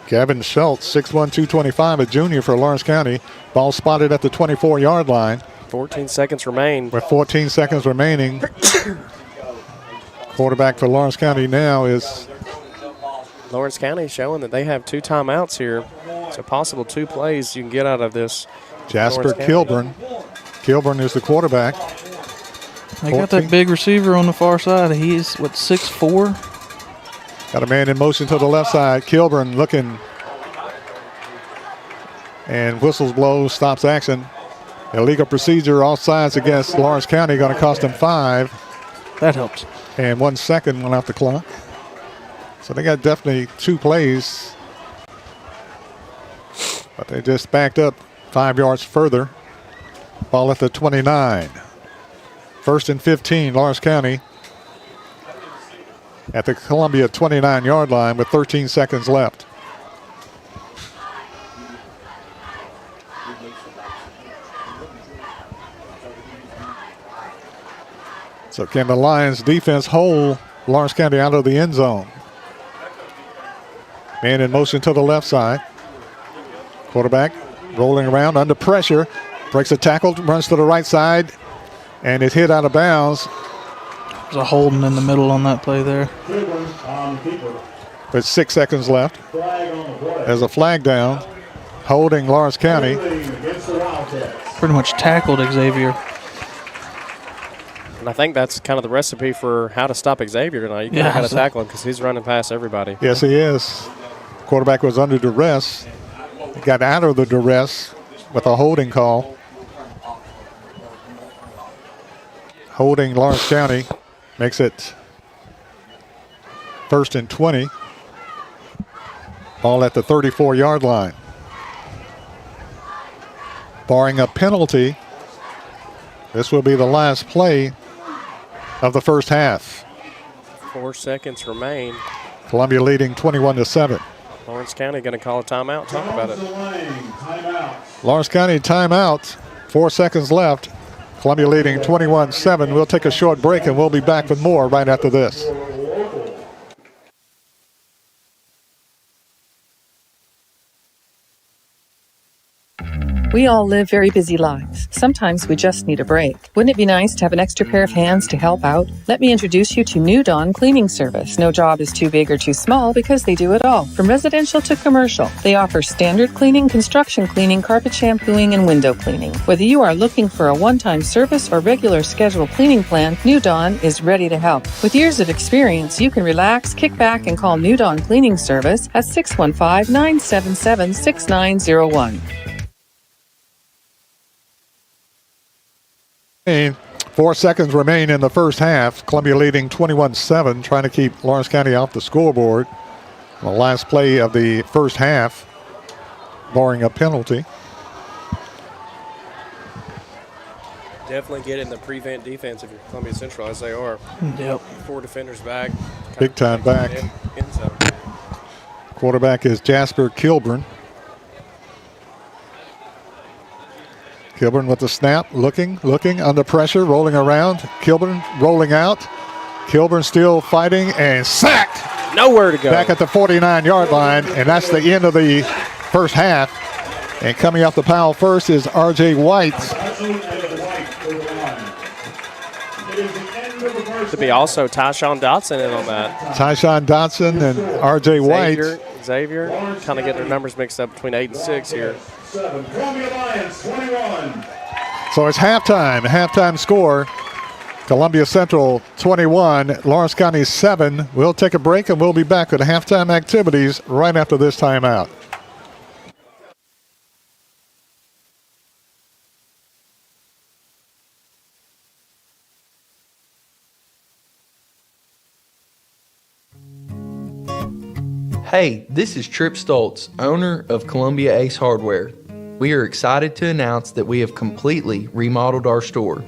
Gavin Schultz, 6'1", 225, a junior for Lawrence County. Ball spotted at the 24-yard line. 14 seconds remain. With 14 seconds remaining, quarterback for Lawrence County now is Lawrence County showing that they have 2 timeouts here. So possible 2 plays you can get out of this. Jasper Lawrence County. Kilburn. Kilburn is the quarterback. They got that big receiver on the far side. He's, 6'4"? Got a man in motion to the left side. Kilburn looking. And whistles blows, stops action. Illegal procedure, offsides against Lawrence County, going to cost them 5. That helps. And 1 second went off the clock. So they got definitely 2 plays. But they just backed up 5 yards further. Ball at the 29. First and 15, Lawrence County at the Columbia 29-yard line with 13 seconds left. So can the Lions defense hold Lawrence County out of the end zone? Man in motion to the left side. Quarterback rolling around under pressure. Breaks a tackle, runs to the right side, and is hit out of bounds. There's a holding in the middle on that play there. Kilburn on keeper. With 6 seconds left. Flag on the play. There's a flag down, holding Lawrence County. Against the Wildcats. Pretty much tackled Xavier. And I think that's kind of the recipe for how to stop Xavier tonight. You kind of got to tackle him because he's running past everybody. Yes, he is. Quarterback was under duress. He got out of the duress with a holding call. Holding Lawrence County makes it first and 20. Ball at the 34-yard line. Barring a penalty, this will be the last play of the first half. 4 seconds remain. Columbia leading 21-7. Lawrence County going to call a timeout. Talk about it. Lawrence County timeout. 4 seconds left. Columbia leading 21-7. We'll take a short break and we'll be back with more right after this. We all live very busy lives. Sometimes we just need a break. Wouldn't it be nice to have an extra pair of hands to help out? Let me introduce you to New Dawn Cleaning Service. No job is too big or too small because they do it all. From residential to commercial, they offer standard cleaning, construction cleaning, carpet shampooing, and window cleaning. Whether you are looking for a one-time service or regular scheduled cleaning plan, New Dawn is ready to help. With years of experience, you can relax, kick back, and call New Dawn Cleaning Service at 615-977-6901. 4 seconds remain in the first half. Columbia leading 21-7, trying to keep Lawrence County off the scoreboard. The last play of the first half, barring a penalty. Definitely get in the prevent defense if you're Columbia Central, as they are. Yep. 4 defenders back. Big time back. End zone. Quarterback is Jasper Kilburn. Kilburn with the snap, looking under pressure, rolling around. Kilburn rolling out. Kilburn still fighting and sacked. Nowhere to go. Back at the 49-yard line, and that's the end of the first half. And coming off the pile first is R.J. White. Could be also Tyshawn Dotson in on that. Tyshawn Dotson and R.J. White. Xavier kind of getting their numbers mixed up between 8 and 6 here. Columbia Lions 21. So it's halftime. Halftime score. Columbia Central 21, Lawrence County 7. We'll take a break and we'll be back with halftime activities right after this timeout. Hey, this is Trip Stoltz, owner of Columbia Ace Hardware. We are excited to announce that we have completely remodeled our store.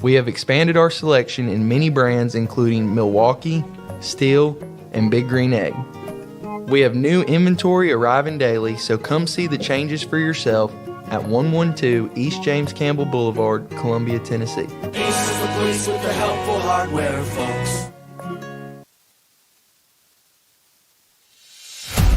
We have expanded our selection in many brands including Milwaukee, Steel, and Big Green Egg. We have new inventory arriving daily, so come see the changes for yourself at 112 East James Campbell Boulevard, Columbia, Tennessee. Ace is the place with the helpful hardware, folks.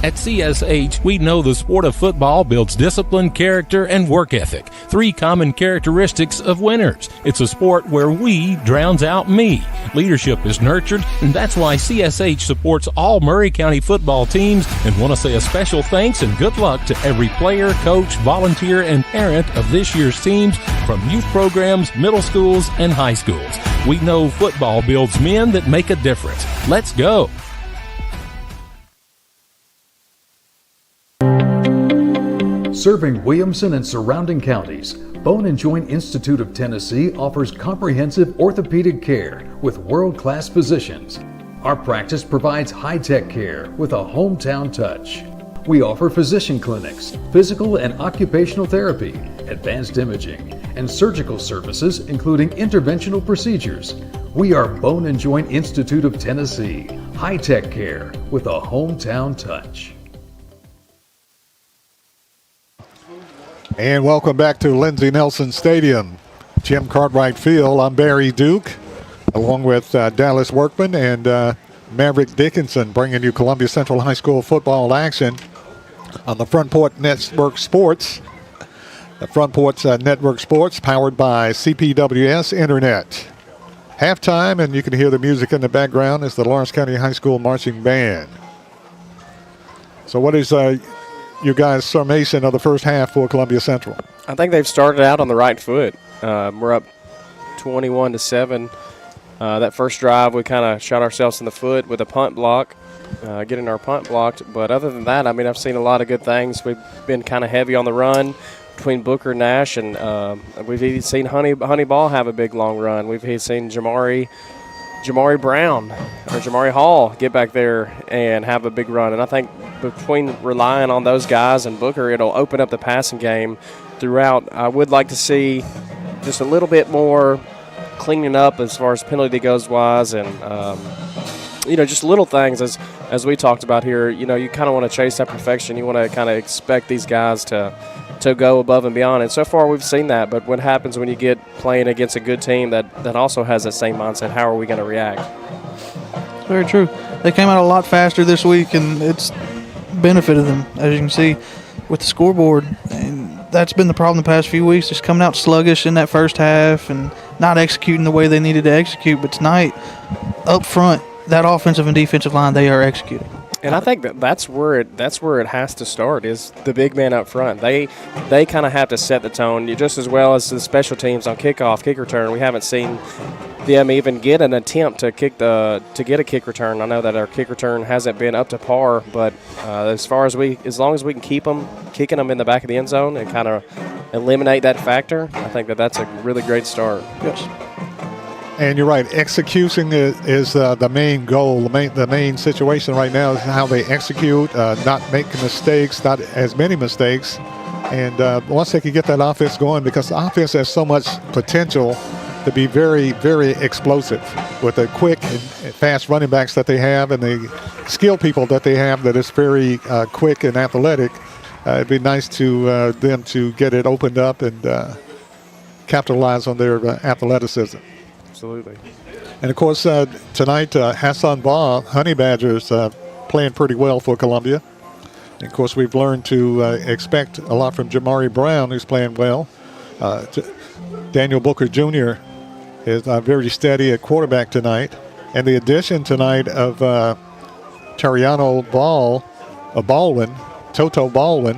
At CSH, we know the sport of football builds discipline, character, and work ethic, 3 common characteristics of winners. It's a sport where we drowns out me. Leadership is nurtured, and that's why CSH supports all Murray County football teams, and want to say a special thanks and good luck to every player, coach, volunteer, and parent of this year's teams, from youth programs, middle schools, and high schools. We know football builds men that make a difference. Let's go. Serving Williamson and surrounding counties, Bone and Joint Institute of Tennessee offers comprehensive orthopedic care with world-class physicians. Our practice provides high-tech care with a hometown touch. We offer physician clinics, physical and occupational therapy, advanced imaging, and surgical services including interventional procedures. We are Bone and Joint Institute of Tennessee, high-tech care with a hometown touch. And welcome back to Lindsey Nelson Stadium, Jim Cartwright Field. I'm Barry Duke, along with Dallas Workman and Maverick Dickinson, bringing you Columbia Central High School football action on the Front Porch Network Sports. The Front Porch Network Sports, powered by CPWS Internet. Halftime, and you can hear the music in the background, is the Lawrence County High School Marching Band. So what is you guys' summation of the first half for Columbia Central? I think they've started out on the right foot. We're up 21-7. That first drive, we kind of shot ourselves in the foot with a punt block, getting our punt blocked. But other than that, I mean, I've seen a lot of good things. We've been kind of heavy on the run between Booker and Nash, and we've even seen Honey Ball have a big long run. We've seen Jamari Brown or Jamari Hall get back there and have a big run. And I think between relying on those guys and Booker, it'll open up the passing game throughout. I would like to see just a little bit more cleaning up as far as penalty goes wise, and just little things as we talked about here. You kind of want to chase that perfection. You want to kind of expect these guys to go above and beyond, and so far we've seen that. But what happens when you get playing against a good team that also has that same mindset? How are we going to react? Very true. They came out a lot faster this week, and it's benefited them, as you can see, with the scoreboard. And that's been the problem the past few weeks, just coming out sluggish in that first half and not executing the way they needed to execute. But tonight, up front, that offensive and defensive line, they are executing. And I think that's where it has to start, is the big man up front. They kind of have to set the tone just as well as the special teams on kickoff, kick return. We haven't seen them even get an attempt to get a kick return. I know that our kick return hasn't been up to par, but as long as we can keep them kicking them in the back of the end zone and kind of eliminate that factor, I think that's a really great start. Yes. And you're right. Execution is the main goal. The main situation right now is how they execute, not making mistakes, not as many mistakes. And once they can get that offense going, because the offense has so much potential to be very, very explosive with the quick and fast running backs that they have and the skilled people that they have that is very quick and athletic. It'd be nice to them to get it opened up and capitalize on their athleticism. Absolutely. And, of course, tonight, Hassan Baugh, Honey Badgers, playing pretty well for Columbia. And, of course, we've learned to expect a lot from Jamari Brown, who's playing well. Daniel Booker Jr. is very steady at quarterback tonight. And the addition tonight of Tariano Baldwin, Toto Baldwin.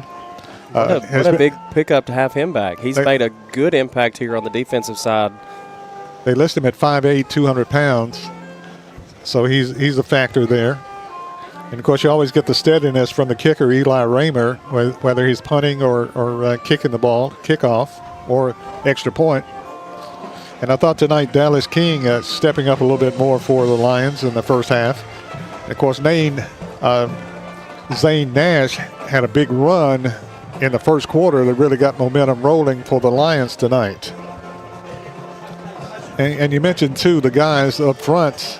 What a big pickup to have him back. He's made a good impact here on the defensive side. They list him at 5'8", 200 pounds. So he's a factor there. And, of course, you always get the steadiness from the kicker, Eli Raymer, whether he's punting or kicking the ball, kickoff, or extra point. And I thought tonight Dallas King stepping up a little bit more for the Lions in the first half. And, of course, Zane Nash had a big run in the first quarter that really got momentum rolling for the Lions tonight. And you mentioned, too, the guys up front,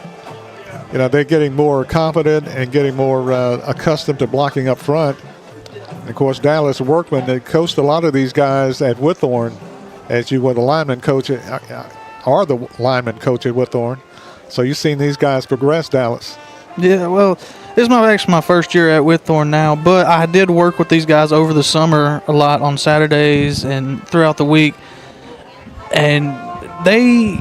they're getting more confident and getting more accustomed to blocking up front. And, of course, Dallas Workman, they coached a lot of these guys at Whitthorne, as you were the lineman coach, are the lineman coach at Whitthorne. So you've seen these guys progress, Dallas. Yeah, well, this is actually my first year at Whitthorne now, but I did work with these guys over the summer a lot on Saturdays and throughout the week. And they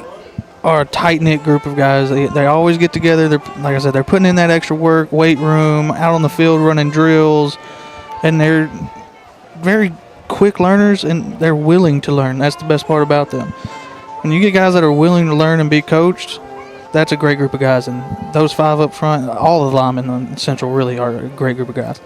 are a tight-knit group of guys. They always get together. Like I said, they're putting in that extra work, weight room, out on the field running drills, and they're very quick learners, and they're willing to learn. That's the best part about them. When you get guys that are willing to learn and be coached, that's a great group of guys. And those five up front, all the linemen on Central really are a great group of guys.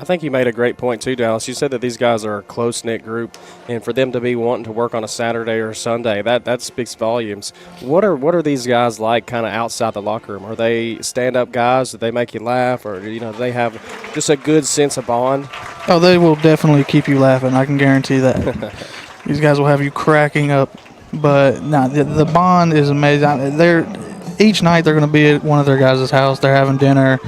I think you made a great point, too, Dallas. You said that these guys are a close-knit group, and for them to be wanting to work on a Saturday or Sunday, that speaks volumes. What are these guys like kind of outside the locker room? Are they stand-up guys? Do they make you laugh? Or, do they have just a good sense of bond? Oh, they will definitely keep you laughing. I can guarantee that. These guys will have you cracking up. But, no, the bond is amazing. Each night they're going to be at one of their guys' house. They're having dinner.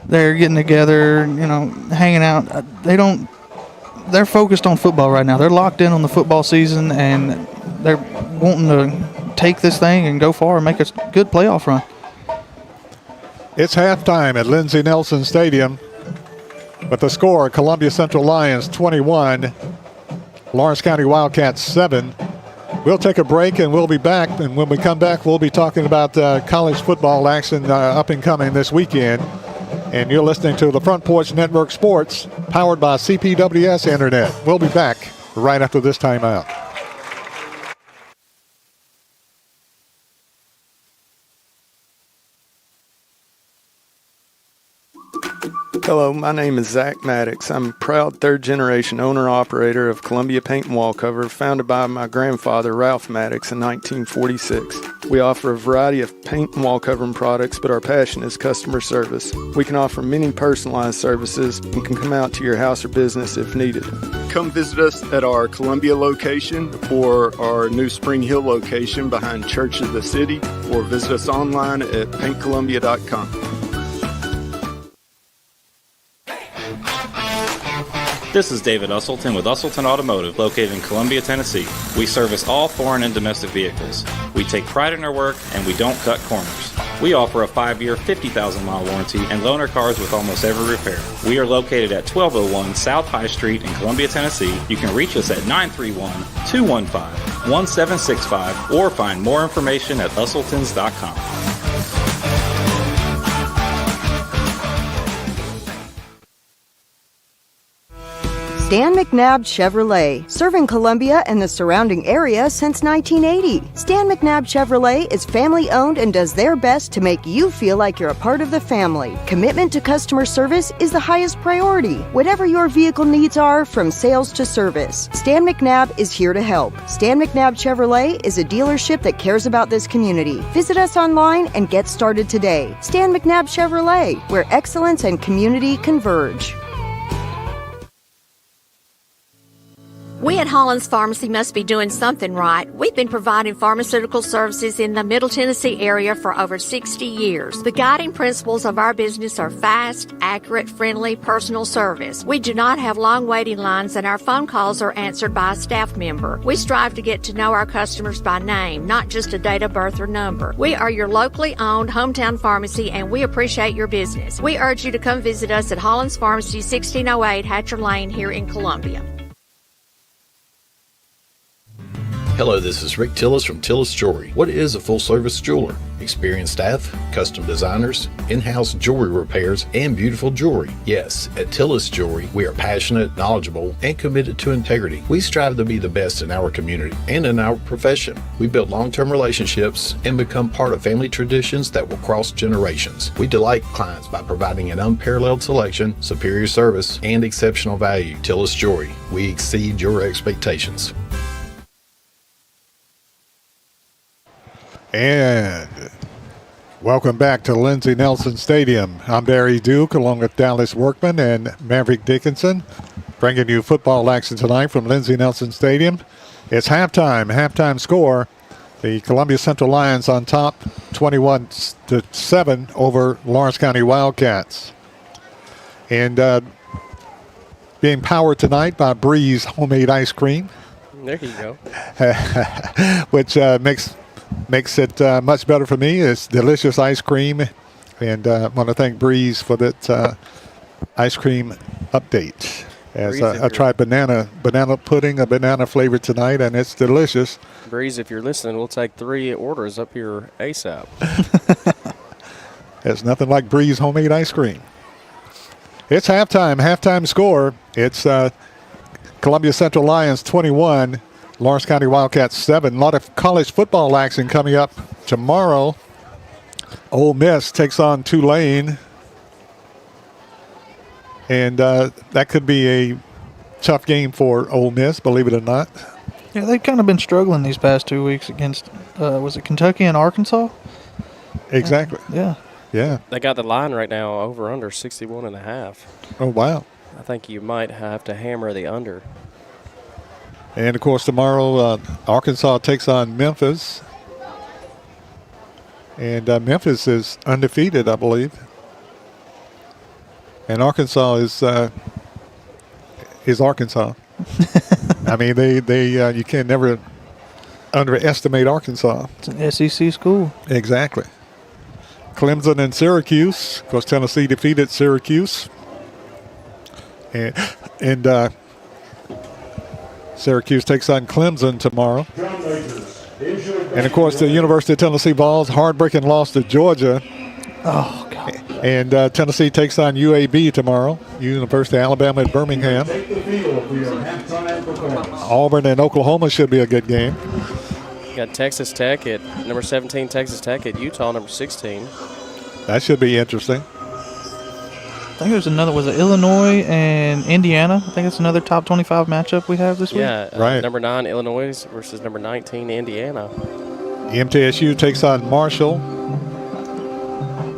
They're getting together, hanging out. They're focused on football right now. They're locked in on the football season, and they're wanting to take this thing and go far and make a good playoff run. It's halftime at Lindsey Nelson Stadium. But the score, Columbia Central Lions 21, Lawrence County Wildcats 7. We'll take a break, and we'll be back. And when we come back, we'll be talking about college football action up and coming this weekend. And you're listening to the Front Porch Network Sports, powered by CPWS Internet. We'll be back right after this timeout. Hello, my name is Zach Maddox. I'm a proud third-generation owner-operator of Columbia Paint and Wall Cover, founded by my grandfather, Ralph Maddox, in 1946. We offer a variety of paint and wall covering products, but our passion is customer service. We can offer many personalized services and can come out to your house or business if needed. Come visit us at our Columbia location or our new Spring Hill location behind Church of the City, or visit us online at paintcolumbia.com. This is David Usselton with Usselton Automotive, located in Columbia, Tennessee. We service all foreign and domestic vehicles. We take pride in our work, and we don't cut corners. We offer a 5-year, 50,000-mile warranty and loan our cars with almost every repair. We are located at 1201 South High Street in Columbia, Tennessee. You can reach us at 931-215-1765 or find more information at usseltons.com. Stan McNabb Chevrolet, serving Columbia and the surrounding area since 1980. Stan McNabb Chevrolet is family-owned and does their best to make you feel like you're a part of the family. Commitment to customer service is the highest priority. Whatever your vehicle needs are, from sales to service, Stan McNabb is here to help. Stan McNabb Chevrolet is a dealership that cares about this community. Visit us online and get started today. Stan McNabb Chevrolet, where excellence and community converge. We at Hollins Pharmacy must be doing something right. We've been providing pharmaceutical services in the Middle Tennessee area for over 60 years. The guiding principles of our business are fast, accurate, friendly, personal service. We do not have long waiting lines, and our phone calls are answered by a staff member. We strive to get to know our customers by name, not just a date of birth or number. We are your locally owned hometown pharmacy, and we appreciate your business. We urge you to come visit us at Hollins Pharmacy, 1608 Hatcher Lane here in Columbia. Hello, this is Rick Tillis from Tillis Jewelry. What is a full-service jeweler? Experienced staff, custom designers, in-house jewelry repairs, and beautiful jewelry. Yes, at Tillis Jewelry, we are passionate, knowledgeable, and committed to integrity. We strive to be the best in our community and in our profession. We build long-term relationships and become part of family traditions that will cross generations. We delight clients by providing an unparalleled selection, superior service, and exceptional value. Tillis Jewelry, we exceed your expectations. And welcome back to Lindsey Nelson Stadium. I'm Barry Duke along with Dallas Workman and Maverick Dickinson, bringing you football action tonight from Lindsey Nelson Stadium. It's halftime score. The Columbia Central Lions on top 21-7 over Lawrence County Wildcats. And being powered tonight by Breeze Homemade Ice Cream. There you go. Which makes it much better for me. It's delicious ice cream, and I want to thank Breeze for that ice cream update. As I tried banana pudding, a banana flavor tonight, and it's delicious. Breeze, if you're listening, we'll take 3 orders up here ASAP. There's nothing like Breeze homemade ice cream. It's halftime score. It's Columbia Central Lions 21, Lawrence County Wildcats 7. A lot of college football action coming up tomorrow. Ole Miss takes on Tulane. And that could be a tough game for Ole Miss, believe it or not. Yeah, they've kind of been struggling these past 2 weeks against, was it Kentucky and Arkansas? Exactly. Yeah. They got the line right now over under 61.5. Oh, wow. I think you might have to hammer the under. And, of course, tomorrow Arkansas takes on Memphis. And Memphis is undefeated, I believe. And Arkansas is Arkansas. I mean, they you can never underestimate Arkansas. It's an SEC school. Exactly. Clemson and Syracuse. Of course, Tennessee defeated Syracuse. And Syracuse takes on Clemson tomorrow. And, of course, the University of Tennessee Vols, heartbreaking loss to Georgia. Oh, God. And Tennessee takes on UAB tomorrow. University of Alabama at Birmingham. Auburn and Oklahoma should be a good game. Got Texas Tech at number 17, Texas Tech at Utah, number 16. That should be interesting. I think there's another, was it Illinois and Indiana? I think it's another top 25 matchup we have this week. Yeah, right. Number 9, Illinois versus number 19, Indiana. MTSU takes on Marshall.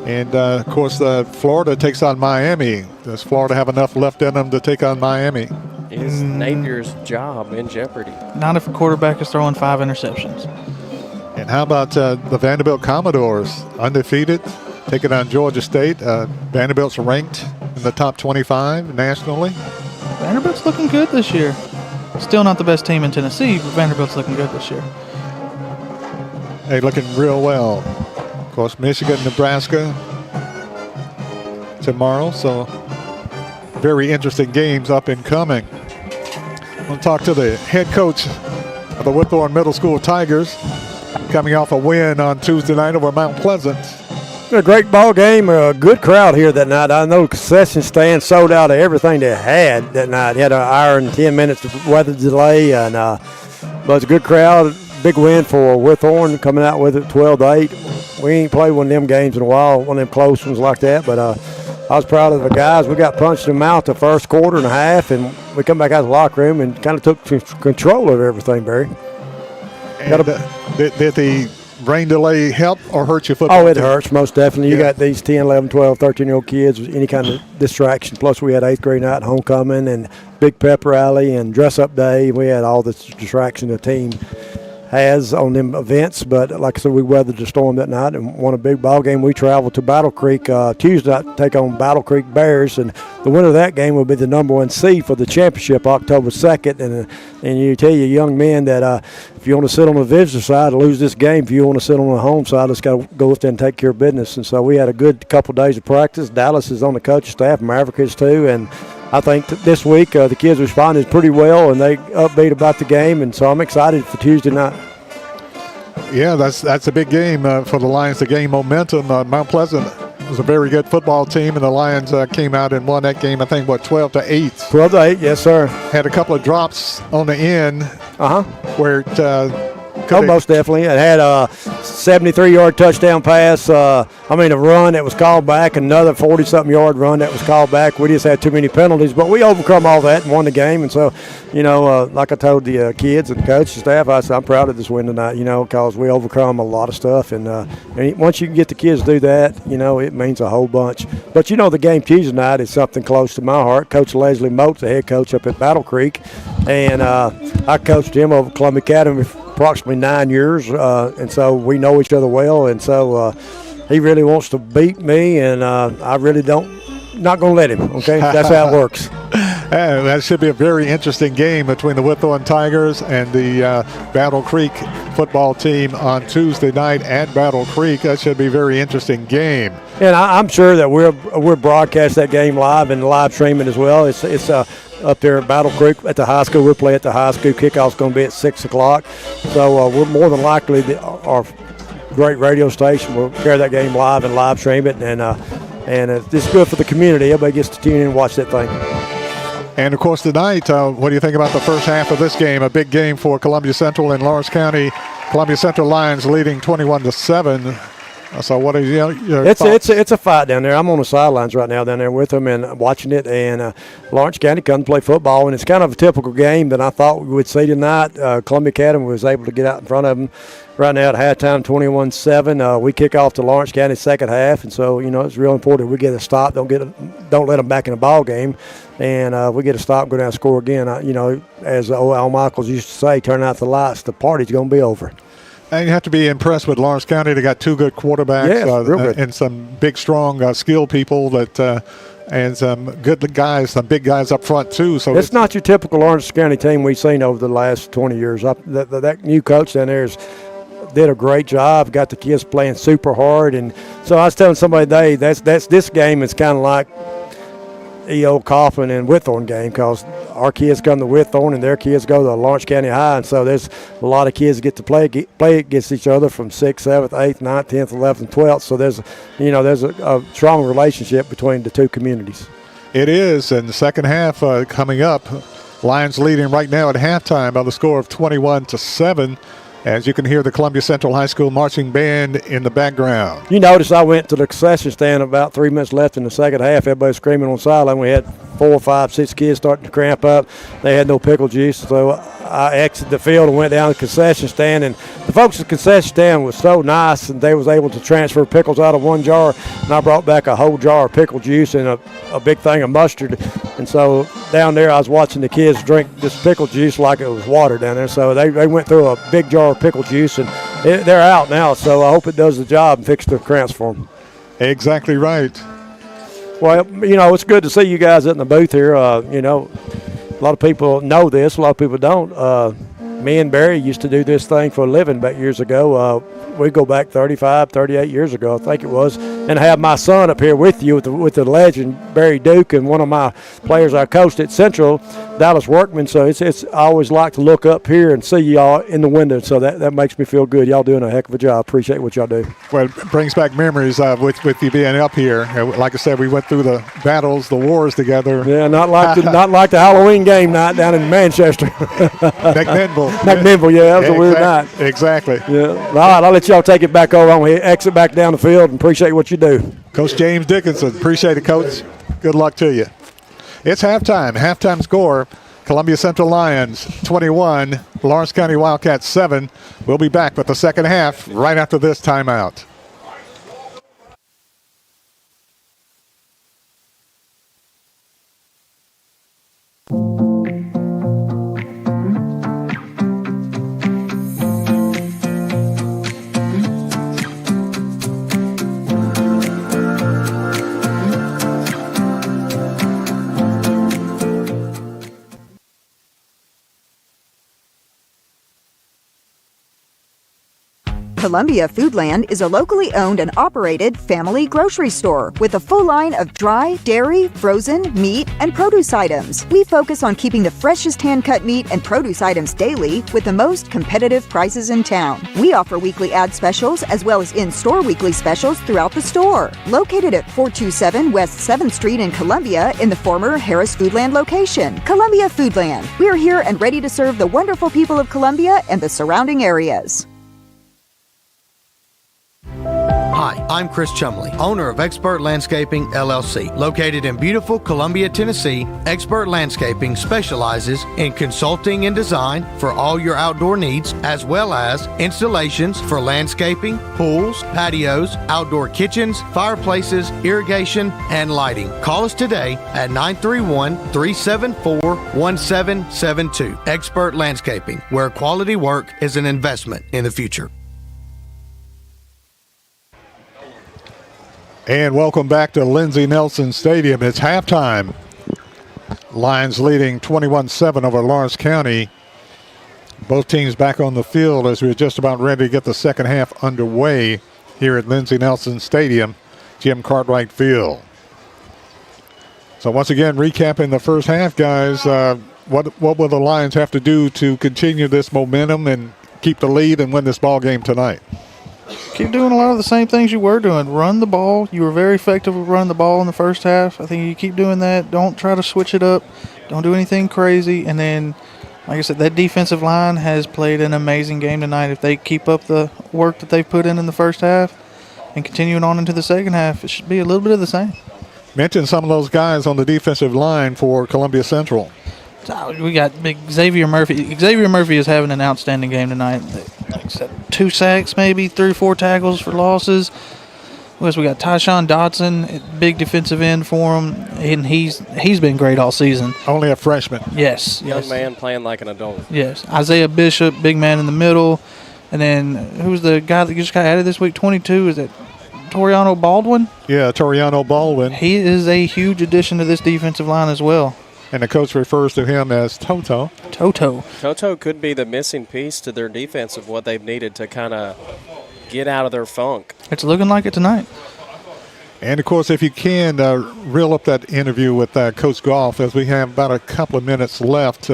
And, of course, Florida takes on Miami. Does Florida have enough left in them to take on Miami? Is Napier's job in jeopardy? Not if a quarterback is throwing 5 interceptions. And how about the Vanderbilt Commodores? Undefeated, taking on Georgia State. Vanderbilt's ranked in the top 25 nationally. Vanderbilt's looking good this year. Still not the best team in Tennessee, but Vanderbilt's looking good this year. Hey, looking real well. Of course, Michigan, Nebraska tomorrow. So very interesting games up and coming. We'll talk to the head coach of the Whitthorne Middle School Tigers, coming off a win on Tuesday night over Mount Pleasant. A great ball game, a good crowd here that night. I know the concession stand sold out of everything they had that night. Had an hour and 10 minutes of weather delay, and but it's a good crowd. Big win for Withorn coming out with it 12-8. We ain't played one of them games in a while, one of them close ones like that, but I was proud of the guys. We got punched in the mouth the first quarter and a half, and we come back out of the locker room and kind of took control of everything, Barry. And, did the rain delay help or hurt your football? Oh, it hurts, most definitely. You got these 10, 11, 12, 13-year-old kids with any kind of distraction. Plus, we had 8th grade night homecoming and big pep rally and dress-up day. We had all this distraction the team has on them events, but like I said, we weathered the storm that night and won a big ball game. We traveled to Battle Creek Tuesday night to take on Battle Creek Bears, and the winner of that game will be the number 1 seed for the championship October 2nd. And you tell your young men that if you want to sit on the visitor side, lose this game. If you want to sit on the home side, let's got to go up there and take care of business. And so we had a good couple of days of practice. Dallas is on the coaching staff, Maverick is too, and I think this week the kids responded pretty well, and they upbeat about the game, and so I'm excited for Tuesday night. Yeah, that's a big game for the Lions to gain momentum. Mount Pleasant was a very good football team, and the Lions came out and won that game, I think, 12-8? 12-8, yes, sir. Had a couple of drops on the end where it most definitely. It had a 73-yard touchdown pass. A run that was called back, another 40-something yard run that was called back. We just had too many penalties, but we overcome all that and won the game. And so, like I told the kids and the coaching staff, I said I'm proud of this win tonight, because we overcome a lot of stuff. And once you can get the kids to do that, it means a whole bunch. But, the game Tuesday night is something close to my heart. Coach Leslie Moats, the head coach up at Battle Creek, and I coached him over Columbia Academy approximately 9 years, and so we know each other well, and so he really wants to beat me, and I really not going to let him, okay? That's how it works. That should be a very interesting game between the Withorn Tigers and the Battle Creek football team on Tuesday night at Battle Creek. That should be a very interesting game. And I'm sure that we'll broadcast that game live and live streaming as well. It's up there at Battle Creek at the high school. We'll play at the high school. Kickoff's going to be at 6 o'clock. So we're more than likely our great radio station will carry that game live and live stream it. And it's good for the community. Everybody gets to tune in and watch that thing. And, of course, tonight, what do you think about the first half of this game? A big game for Columbia Central in Lawrence County. Columbia Central Lions leading 21-7. So what are your thoughts? It's a fight down there. I'm on the sidelines right now down there with them and watching it. And Lawrence County come to play football, and it's kind of a typical game that I thought we would see tonight. Columbia Academy was able to get out in front of them right now at halftime, 21-7. We kick off to Lawrence County second half, and so it's real important we get a stop. Don't let them back in the ball game, and we get a stop, go down and score again. As old Al Michaels used to say, turn out the lights. The party's going to be over. And you have to be impressed with Lawrence County. They got 2 good quarterbacks real good. And some big, strong, skilled people and some good guys, some big guys up front too. So it's not your typical Lawrence County team we've seen over the last 20 years. That new coach down there did a great job. Got the kids playing super hard, and so I was telling somebody today this game is kind of like E.O. Coffin and Withorn game, because our kids come to Withorn and their kids go to Lawrence County High, and so there's a lot of kids get to play against each other from 6th, 7th, 8th, 9th, 10th, 11th, and 12th. So there's a strong relationship between the two communities. It is, and the second half coming up. Lions leading right now at halftime by the score of 21-7. As you can hear the Columbia Central High School marching band in the background. You notice I went to the concession stand about 3 minutes left in the second half. Everybody screaming on the sideline. We had 4, 5, 6 kids starting to cramp up. They had no pickle juice, so I exited the field and went down to the concession stand. And the folks at the concession stand was so nice, and they was able to transfer pickles out of one jar. And I brought back a whole jar of pickle juice and a big thing of mustard. And so down there I was watching the kids drink this pickle juice like it was water down there. So they went through a big jar of pickle juice, and they're out now. So I hope it does the job and fix the cramps for them. Exactly right. Well, it's good to see you guys in the booth here. A lot of people know this. A lot of people don't. Me and Barry used to do this thing for a living back years ago. we go back 35, 38 years ago, I think it was, and have my son up here with you with the legend Barry Duke and one of my players I coached at Central, Dallas Workman. So it's I always like to look up here and see y'all in the window. So that makes me feel good. Y'all doing a heck of a job. Appreciate what y'all do. Well, it brings back memories with you being up here. Like I said, we went through the battles, the wars together. Yeah, not like the Halloween game night down in Manchester. McMinnville, yeah, that was a weird night. Exactly. Yeah. All right, I'll let y'all take it back over. I'm going to exit back down the field and appreciate what you do. Coach James Dickinson, appreciate it, Coach. Good luck to you. It's halftime. Halftime score, Columbia Central Lions 21, Lawrence County Wildcats 7. We'll be back with the second half right after this timeout. Columbia Foodland is a locally owned and operated family grocery store with a full line of dry, dairy, frozen, meat, and produce items. We focus on keeping the freshest hand-cut meat and produce items daily with the most competitive prices in town. We offer weekly ad specials as well as in-store weekly specials throughout the store. Located at 427 West 7th Street in Columbia in the former Harris Foodland location. Columbia Foodland. We are here and ready to serve the wonderful people of Columbia and the surrounding areas. Hi, I'm Chris Chumley, owner of Expert Landscaping, LLC. Located in beautiful Columbia, Tennessee, Expert Landscaping specializes in consulting and design for all your outdoor needs, as well as installations for landscaping, pools, patios, outdoor kitchens, fireplaces, irrigation, and lighting. Call us today at 931-374-1772. Expert Landscaping, where quality work is an investment in the future. And welcome back to Lindsey Nelson Stadium. It's halftime. Lions leading 21-7 over Lawrence County. Both teams back on the field as we're just about ready to get the second half underway here at Lindsey Nelson Stadium, Jim Cartwright Field. So once again, recapping the first half, guys, what will the Lions have to do to continue this momentum and keep the lead and win this ball game tonight? Keep doing a lot of the same things you were doing. Run the ball. You were very effective with running the ball in the first half. I think you keep doing that. Don't try to switch it up. Don't do anything crazy. And then, like I said, that defensive line has played an amazing game tonight. If they keep up the work that they've put in the first half and continuing on into the second half, it should be a little bit of the same. Mention some of those guys on the defensive line for Columbia Central. We got big Xavier Murphy. Xavier Murphy is having an outstanding game tonight. Like I said, 2 sacks, maybe 3 or 4 tackles for losses. We got Tyshawn Dodson, big defensive end for him, and he's been great all season. Only a freshman. Yes. Young man playing like an adult. Yes. Isaiah Bishop, big man in the middle. And then who's the guy that just got added this week, 22? Is it Toriano Baldwin? Yeah, Toriano Baldwin. He is a huge addition to this defensive line as well. And the coach refers to him as Toto. Toto could be the missing piece to their defense of what they've needed to kind of get out of their funk. It's looking like it tonight. And, of course, if you can, reel up that interview with Coach Goff as we have about a couple of minutes left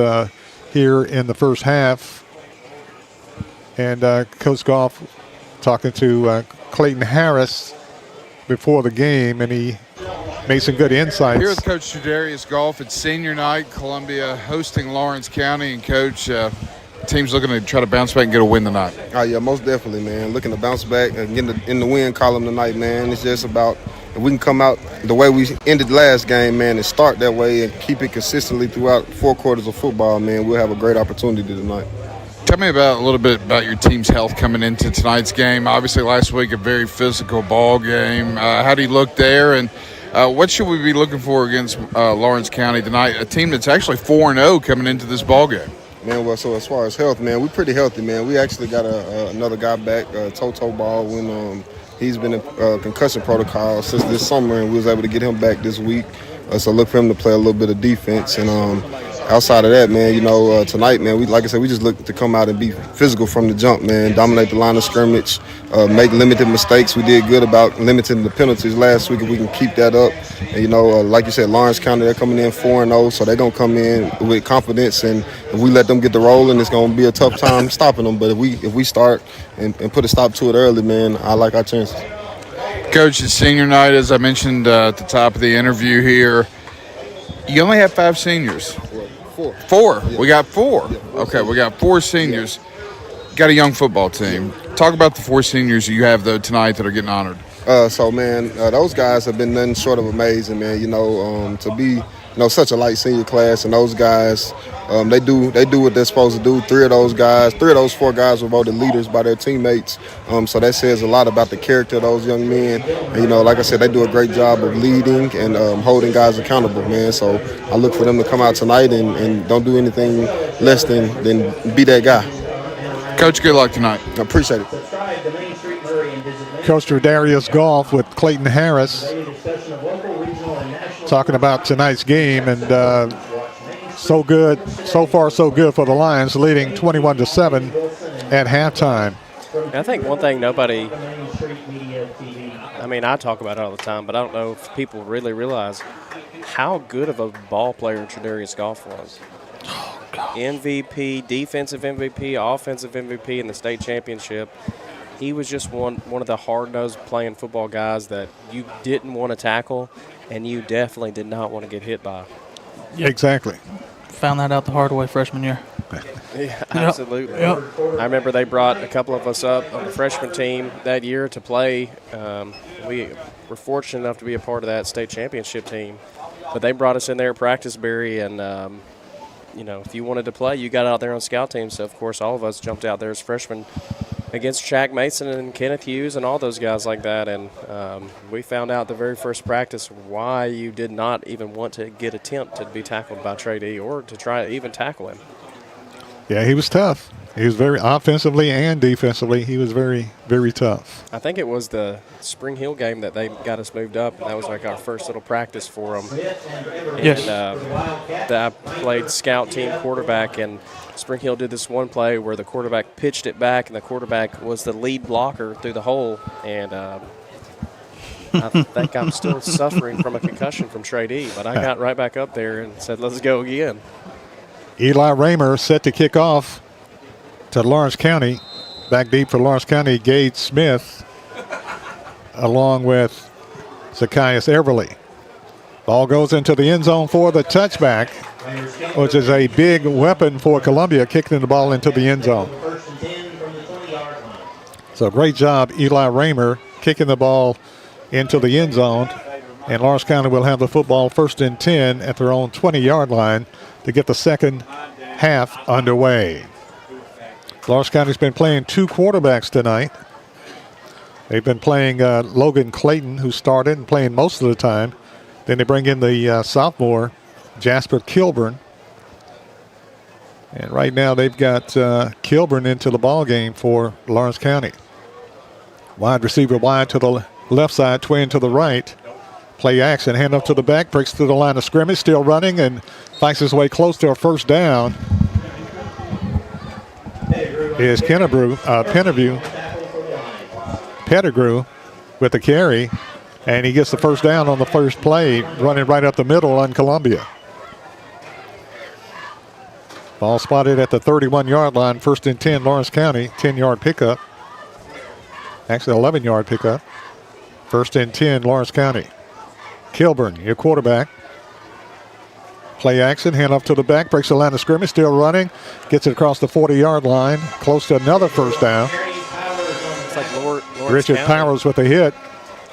here in the first half. And Coach Goff talking to Clayton Harris before the game, and he made some good insights. Here with Coach Jadarius Goff. It's senior night, Columbia hosting Lawrence County, and Coach, team's looking to try to bounce back and get a win tonight. Oh, yeah, most definitely, man. Looking to bounce back and get in the win column tonight, man. It's just about if we can come out the way we ended the last game, man, and start that way and keep it consistently throughout 4 quarters of football, man, we'll have a great opportunity tonight. Tell me a little bit about your team's health coming into tonight's game. Obviously, last week a very physical ball game. How do you look there? And what should we be looking for against Lawrence County tonight, a team that's actually 4-0 coming into this ball game? Man, well, so as far as health, man, we're pretty healthy, man. We actually got another guy back, Toto Baldwin. He's been in concussion protocol since this summer, and we was able to get him back this week. So look for him to play a little bit of defense. And outside of that, man, tonight, man, like I said, we just look to come out and be physical from the jump, man, dominate the line of scrimmage, make limited mistakes. We did good about limiting the penalties last week, if we can keep that up. And, like you said, Lawrence County, they're coming in 4-0, so they're going to come in with confidence, and if we let them get the rolling, it's going to be a tough time stopping them. But if we start and put a stop to it early, man, I like our chances. Coach, it's senior night, as I mentioned at the top of the interview here. You only have 5 seniors. Four. Yeah. We got 4. Yeah, okay, we got 4 seniors. Yeah. Got a young football team. Talk about the 4 seniors you have, though, tonight that are getting honored. Those guys have been nothing short of amazing, man. To be, such a light senior class, and those guys, they do what they're supposed to do. 3 of those 4 guys were voted leaders by their teammates. So that says a lot about the character of those young men. And, like I said, they do a great job of leading and holding guys accountable, man. So I look for them to come out tonight and don't do anything less than be that guy. Coach, good luck tonight. I appreciate it. Coach Darius Goff with Clayton Harris talking about tonight's game, and so far so good for the Lions, leading 21-7 at halftime. I think one thing I talk about it all the time, but I don't know if people really realize how good of a ball player Darius Goff was. MVP, defensive MVP, offensive MVP in the state championship. He was just one of the hard-nosed playing football guys that you didn't want to tackle, and you definitely did not want to get hit by. Yep. Exactly. Found that out the hard way freshman year. Yeah, absolutely. Yep. I remember they brought a couple of us up on the freshman team that year to play. We were fortunate enough to be a part of that state championship team, but they brought us in there at practice, Barry, and if you wanted to play, you got out there on scout team. So, of course, all of us jumped out there as freshmen against Shaq Mason and Kenneth Hughes and all those guys like that. And we found out the very first practice why you did not even want to attempt to be tackled by Trey D or to try to even tackle him. Yeah, he was tough. He was very offensively and defensively. He was very, very tough. I think it was the Spring Hill game that they got us moved up, and that was like our first little practice for them. Yes. And I played scout team quarterback, and Spring Hill did this one play where the quarterback pitched it back, and the quarterback was the lead blocker through the hole. And I think I'm still suffering from a concussion from Trey D, but I got right back up there and said, let's go again. Eli Raymer set to kick off to Lawrence County. Back deep for Lawrence County, Gage Smith, along with Zacchaeus Everly. Ball goes into the end zone for the touchback, which is a big weapon for Columbia, kicking the ball into the end zone. So great job, Eli Raymer, kicking the ball into the end zone. And Lawrence County will have the football 1st and 10 at their own 20-yard line to get the second half underway. Lawrence County's been playing 2 quarterbacks tonight. They've been playing Logan Clayton, who started and playing most of the time. Then they bring in the sophomore, Jasper Kilburn. And right now they've got Kilburn into the ball game for Lawrence County. Wide receiver wide to the left side, twin to the right. Play action, hand up to the back, breaks through the line of scrimmage, still running, and finds his way close to a first down. Is Pettigrew with the carry, and he gets the first down on the first play, running right up the middle on Columbia. Ball spotted at the 31-yard line, 1st and 10, Lawrence County, 10-yard pickup. Actually, 11-yard pickup. 1st and 10, Lawrence County. Kilburn, your quarterback. Play action, hand off to the back, breaks the line of scrimmage, still running, gets it across the 40-yard line, close to another first down. It's like Lawrence Richard County. Powers with a hit.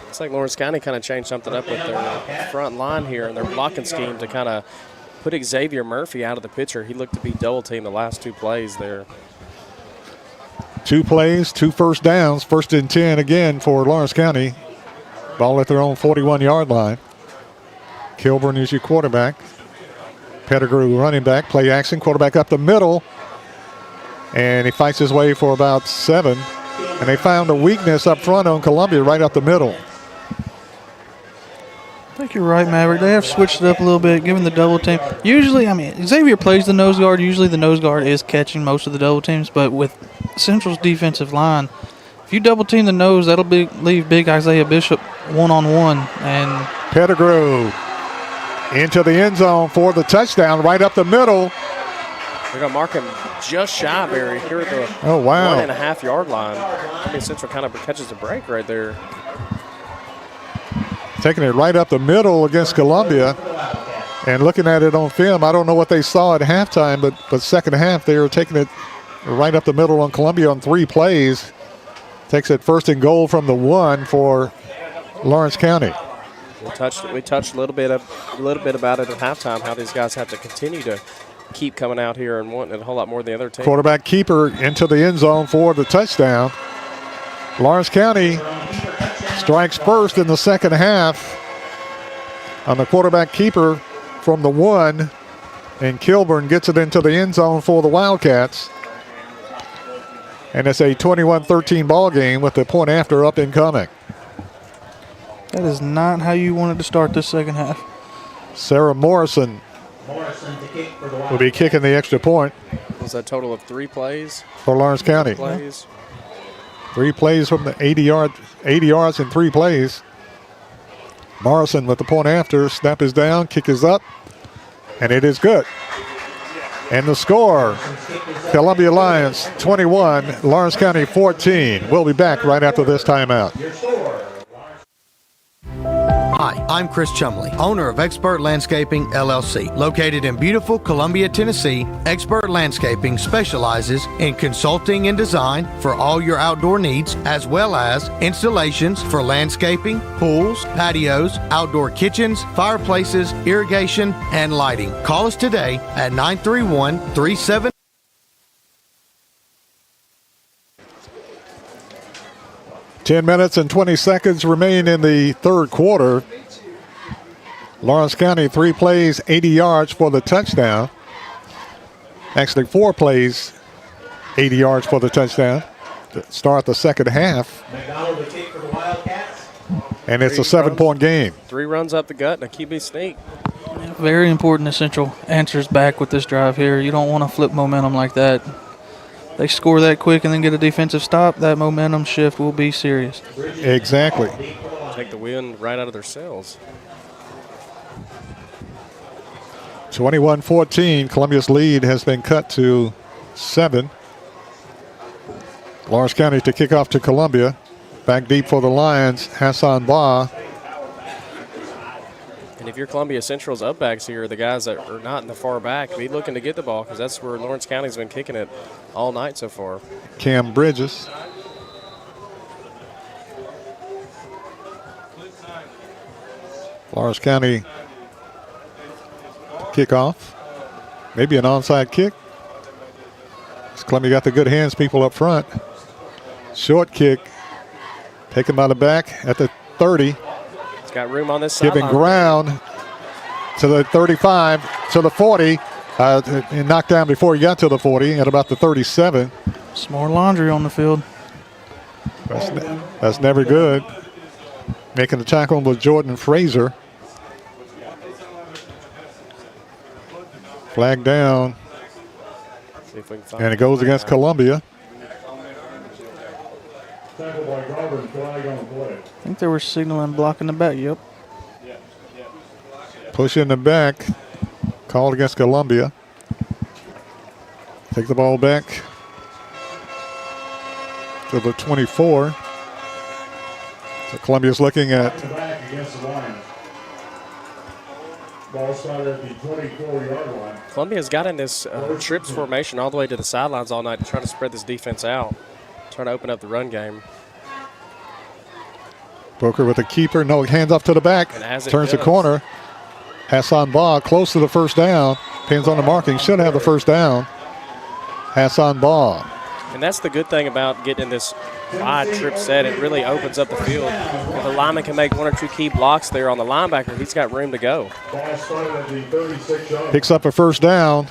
It's like Lawrence County kind of changed something up with their front line here and their blocking scheme to kind of put Xavier Murphy out of the picture. He looked to be double teamed the last 2 plays there. 2 plays, 2 first downs, 1st and 10 again for Lawrence County. Ball at their own 41-yard line. Kilburn is your quarterback. Pettigrew running back, play action, quarterback up the middle. And he fights his way for about 7. And they found a weakness up front on Columbia right up the middle. think you're right, Maverick. They have switched it up a little bit, given the double team. Usually, Xavier plays the nose guard. Usually the nose guard is catching most of the double teams, but with Central's defensive line, if you double team the nose, that'll leave big Isaiah Bishop one-on-one. And Pettigrew into the end zone for the touchdown, right up the middle. They're going to mark him just shy, Barry, here at the 1.5 yard line. Central kind of catches a break right there. Taking it right up the middle against Columbia. And looking at it on film, I don't know what they saw at halftime, but second half they were taking it right up the middle on Columbia on 3 plays. Takes it first and goal from the 1 for Lawrence County. We touched a little bit about it at halftime, how these guys have to continue to keep coming out here and wanting a whole lot more than the other team. Quarterback keeper into the end zone for the touchdown. Lawrence County strikes first in the second half on the quarterback keeper from the 1, and Kilburn gets it into the end zone for the Wildcats. And it's a 21-13 ball game with the point after up and coming. that is not how you wanted to start this second half. Sarah Morrison will be kicking the extra point. Was that a total of 3 plays? For Lawrence County. 3 plays from the 80 yards in 3 plays. Morrison with the point after. Snap is down, kick is up, and it is good. And the score, Columbia Lions 21, Lawrence County 14. We'll be back right after this timeout. Hi, I'm Chris Chumley, owner of Expert Landscaping, LLC. Located in beautiful Columbia, Tennessee, Expert Landscaping specializes in consulting and design for all your outdoor needs, as well as installations for landscaping, pools, patios, outdoor kitchens, fireplaces, irrigation, and lighting. Call us today at 931-37. Ten minutes and 20 seconds remain in the third quarter. Lawrence County 3 plays, 80 yards for the touchdown. Actually 4 plays, 80 yards for the touchdown to start the second half. And it's a 7-point game. 3 runs up the gut and a QB sneak. Very important that Central answers back with this drive here. You don't want to flip momentum like that. They score that quick and then get a defensive stop, that momentum shift will be serious. Exactly. Take the wind right out of their sails. 21-14, Columbia's lead has been cut to 7. Lawrence County to kick off to Columbia. Back deep for the Lions, Hassan Ba. And if you're Columbia Central's up backs here, the guys that are not in the far back, be looking to get the ball because that's where Lawrence County's been kicking it all night so far. Cam Bridges. Lawrence County kickoff. Maybe an onside kick. Columbia got the good hands people up front. Short kick. Taken by the back at the 30. It's got room on this side. Giving ground to the 35, to the 40. And knocked down before he got to the 40 at about the 37. Some more laundry on the field. That's never good. Making the tackle with Jordan Fraser. Flag down. And it goes against Columbia. I think they were signaling blocking the back, yep. Push in the back. Called against Columbia. Take the ball back to the 24. So Columbia's looking at Ball started at the 24-yard line. Columbia's got in this trips formation all the way to the sidelines all night to try to spread this defense out, trying to open up the run game. Booker with the keeper. No, hands off to the back. Turns the corner. Hassan Ba close to the first down. Pins on the marking. Should have the first down. Hassan Ba. And that's the good thing about getting in this wide trip set. It really opens up the field. If the lineman can make 1 or 2 key blocks there on the linebacker, he's got room to go. Ball started at the 36-yard line. Picks up a first down.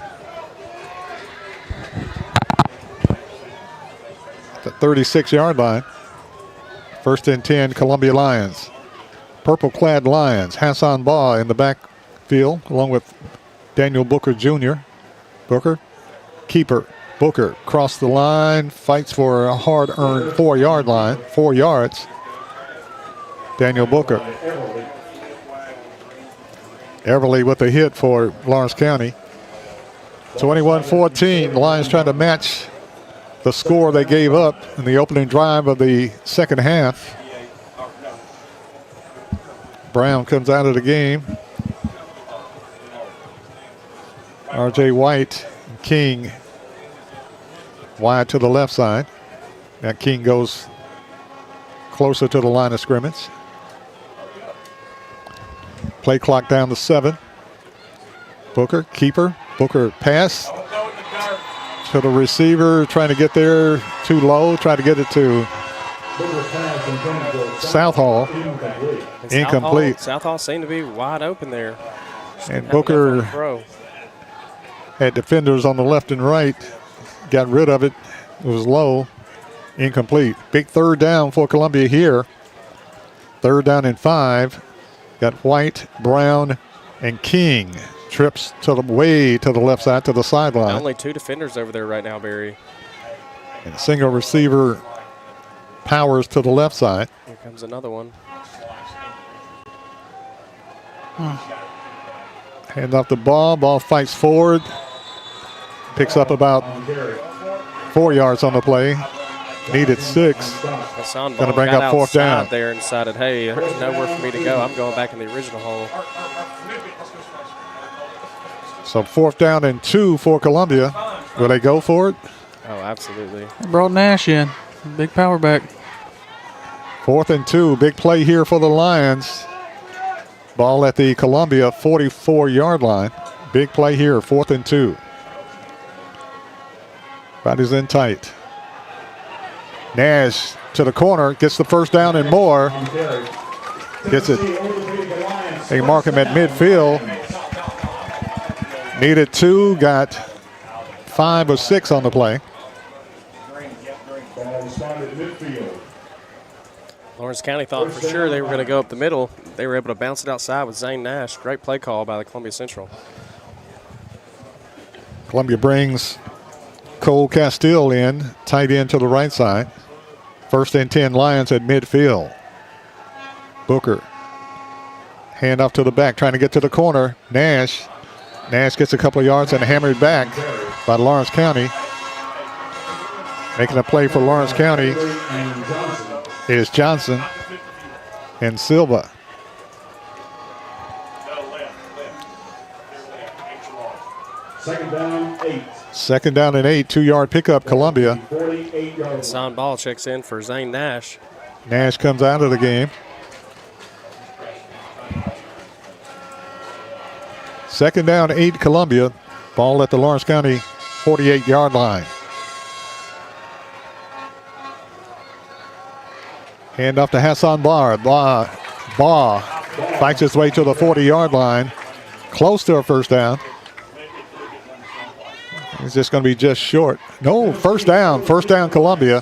The 36-yard line. First and 10, Columbia Lions. purple-clad Lions. Hassan Baugh in the backfield along with Daniel Booker Jr. Booker, keeper. Booker crossed the line, fights for a hard-earned 4-yard line, 4 yards. Daniel Booker. Everly with a hit for Lawrence County. 21-14. The Lions trying to match the score they gave up in the opening drive of the second half. Brown comes out of the game. R.J. White, King wide to the left side. Now King goes closer to the line of scrimmage. Play clock down to 7. Booker, keeper. Booker pass to the receiver, trying to get there too low, trying to get it to Southall. Incomplete. Southall seemed to be wide open there. And Booker had defenders on the left and right. Got rid of it. It was low. Incomplete. Big third down for Columbia here. 3rd down and 5. Got White, Brown, and King. Trips to the way to the left side to the sideline. Only 2 defenders over there right now, Barry. And single receiver Powers to the left side. Here comes another one. Hand off the ball. Ball fights forward. Picks up about 4 yards on the play. Needed 6. Going to bring up 4th down. There and decided, hey, there's nowhere for me to go. I'm going back in the original hole. So 4th down and 2 for Columbia. Will they go for it? Oh, absolutely. They brought Nash in. Big power back. 4th and 2. Big play here for the Lions. Ball at the Columbia 44-yard line. Big play here, 4th and 2. Bodies in tight. Nash to the corner, gets the first down and more. Gets it. They mark him at midfield. Needed 2, got 5 or 6 on the play. Lawrence County thought for sure they were going to go up the middle. They were able to bounce it outside with Zane Nash. Great play call by the Columbia Central. Columbia brings Cole Castile in, tight end to the right side. 1st and 10 Lions at midfield. Booker. Hand off to the back, trying to get to the corner. Nash. Nash gets a couple of yards and hammered back by Lawrence County. Making a play for Lawrence County is Johnson and Silva. Second down and 8, 2-yard pickup, Columbia. Hassan Ball checks in for Zane Nash. Nash comes out of the game. 2nd down, 8, Columbia. Ball at the Lawrence County 48-yard line. Hand off to Hassan Baugh. Baugh fights his way to the 40-yard line. Close to a first down. It's just going to be just short. No, first down. First down, Columbia.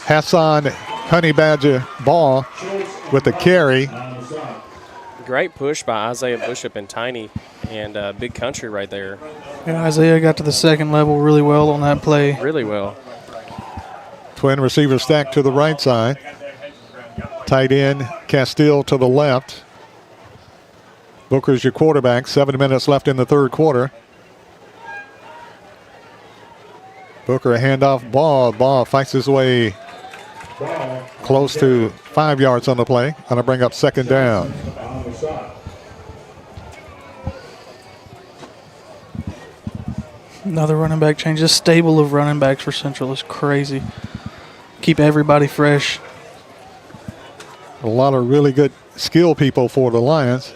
Hassan Honey Badger Baugh with the carry. Great push by Isaiah Bishop and Tiny and Big Country right there. Yeah, Isaiah got to the second level really well on that play. Really well. Twin receiver stacked to the right side. Tight end Castile to the left. Booker's your quarterback. 7 minutes left in the 3rd quarter. Booker a handoff ball. Ball fights his way close to 5 yards on the play. Going to bring up 2nd down. Another running back change. This stable of running backs for Central is crazy. Keep everybody fresh. A lot of really good skill people for the Lions.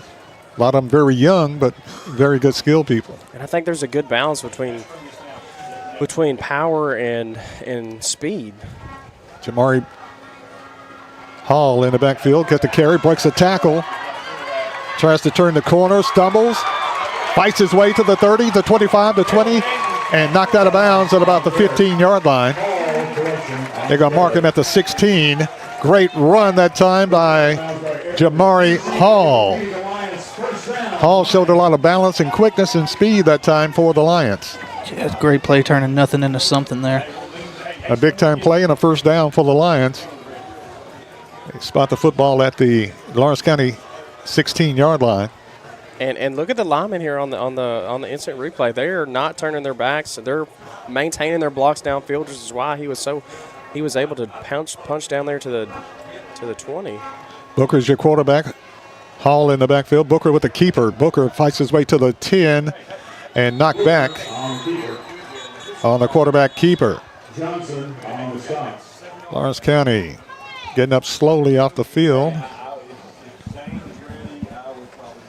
A lot of them very young, but very good skill people. And I think there's a good balance between power and speed. Jamari Hall in the backfield, gets the carry, breaks a tackle, tries to turn the corner, stumbles, fights his way to the 30, the 25, the 20, and knocked out of bounds at about the 15-yard line. They're going to mark him at the 16. Great run that time by Jamari Hall. Hall showed a lot of balance and quickness and speed that time for the Lions. Yeah, great play, turning nothing into something there. A big-time play and a first down for the Lions. They spot the football at the Lawrence County 16-yard line. And look at the linemen here on the instant replay. They are not turning their backs. They're maintaining their blocks downfield, which is why he was able to punch down there to the 20. Booker's your quarterback. Hall in the backfield. Booker with the keeper. Booker fights his way to the 10 and knocked back on the quarterback keeper. Johnson on the stop. Lawrence County getting up slowly off the field.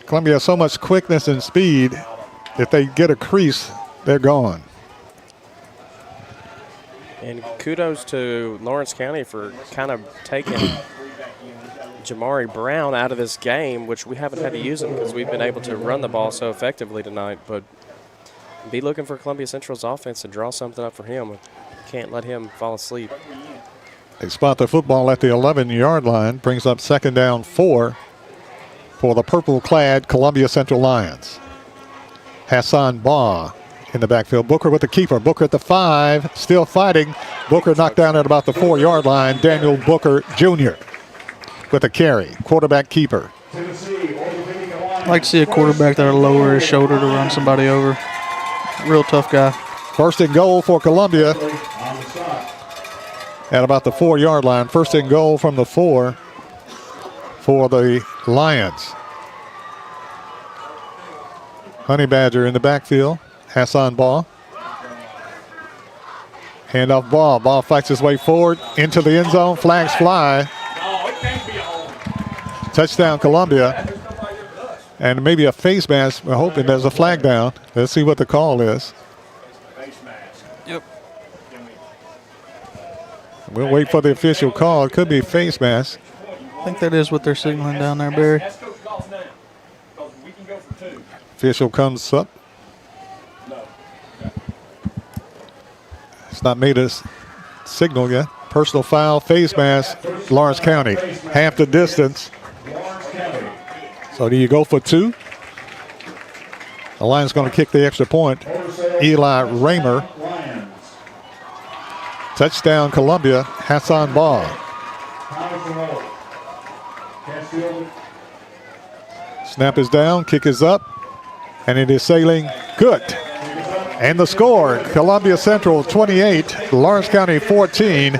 Columbia has so much quickness and speed. If they get a crease, they're gone. And kudos to Lawrence County for kind of taking Jamari Brown out of this game, which we haven't had to use him because we've been able to run the ball so effectively tonight. But be looking for Columbia Central's offense to draw something up for him. Can't let him fall asleep. They spot the football at the 11-yard line. Brings up second down 4 for the purple-clad Columbia Central Lions. Hassan Baugh in the backfield. Booker with the keeper. Booker at the 5, still fighting. Booker knocked down at about the 4-yard line. Daniel Booker Jr. with a carry. Quarterback keeper. I'd like to see a quarterback that'll lower his shoulder to run somebody over. Real tough guy. First and goal for Columbia at about the 4-yard line. First and goal from the 4 for the Lions. Honey Badger in the backfield. Hassan Baugh. Handoff ball. Ball fights his way forward into the end zone. Flags fly. Touchdown Columbia. And maybe a face mask. We're hoping there's a flag down. Let's see what the call is. Yep. We'll wait for the official call. It could be face mask. I think that is what they're signaling down there, Barry. Official comes up. It's not made a signal yet. Personal foul, face mask, Lawrence County. Half the distance. So do you go for 2? The Lions going to kick the extra point. Eli Raymer. Touchdown Columbia. Hassan Baugh. Snap is down, kick is up, and it is sailing good. And the score, Columbia Central 28, Lawrence County 14.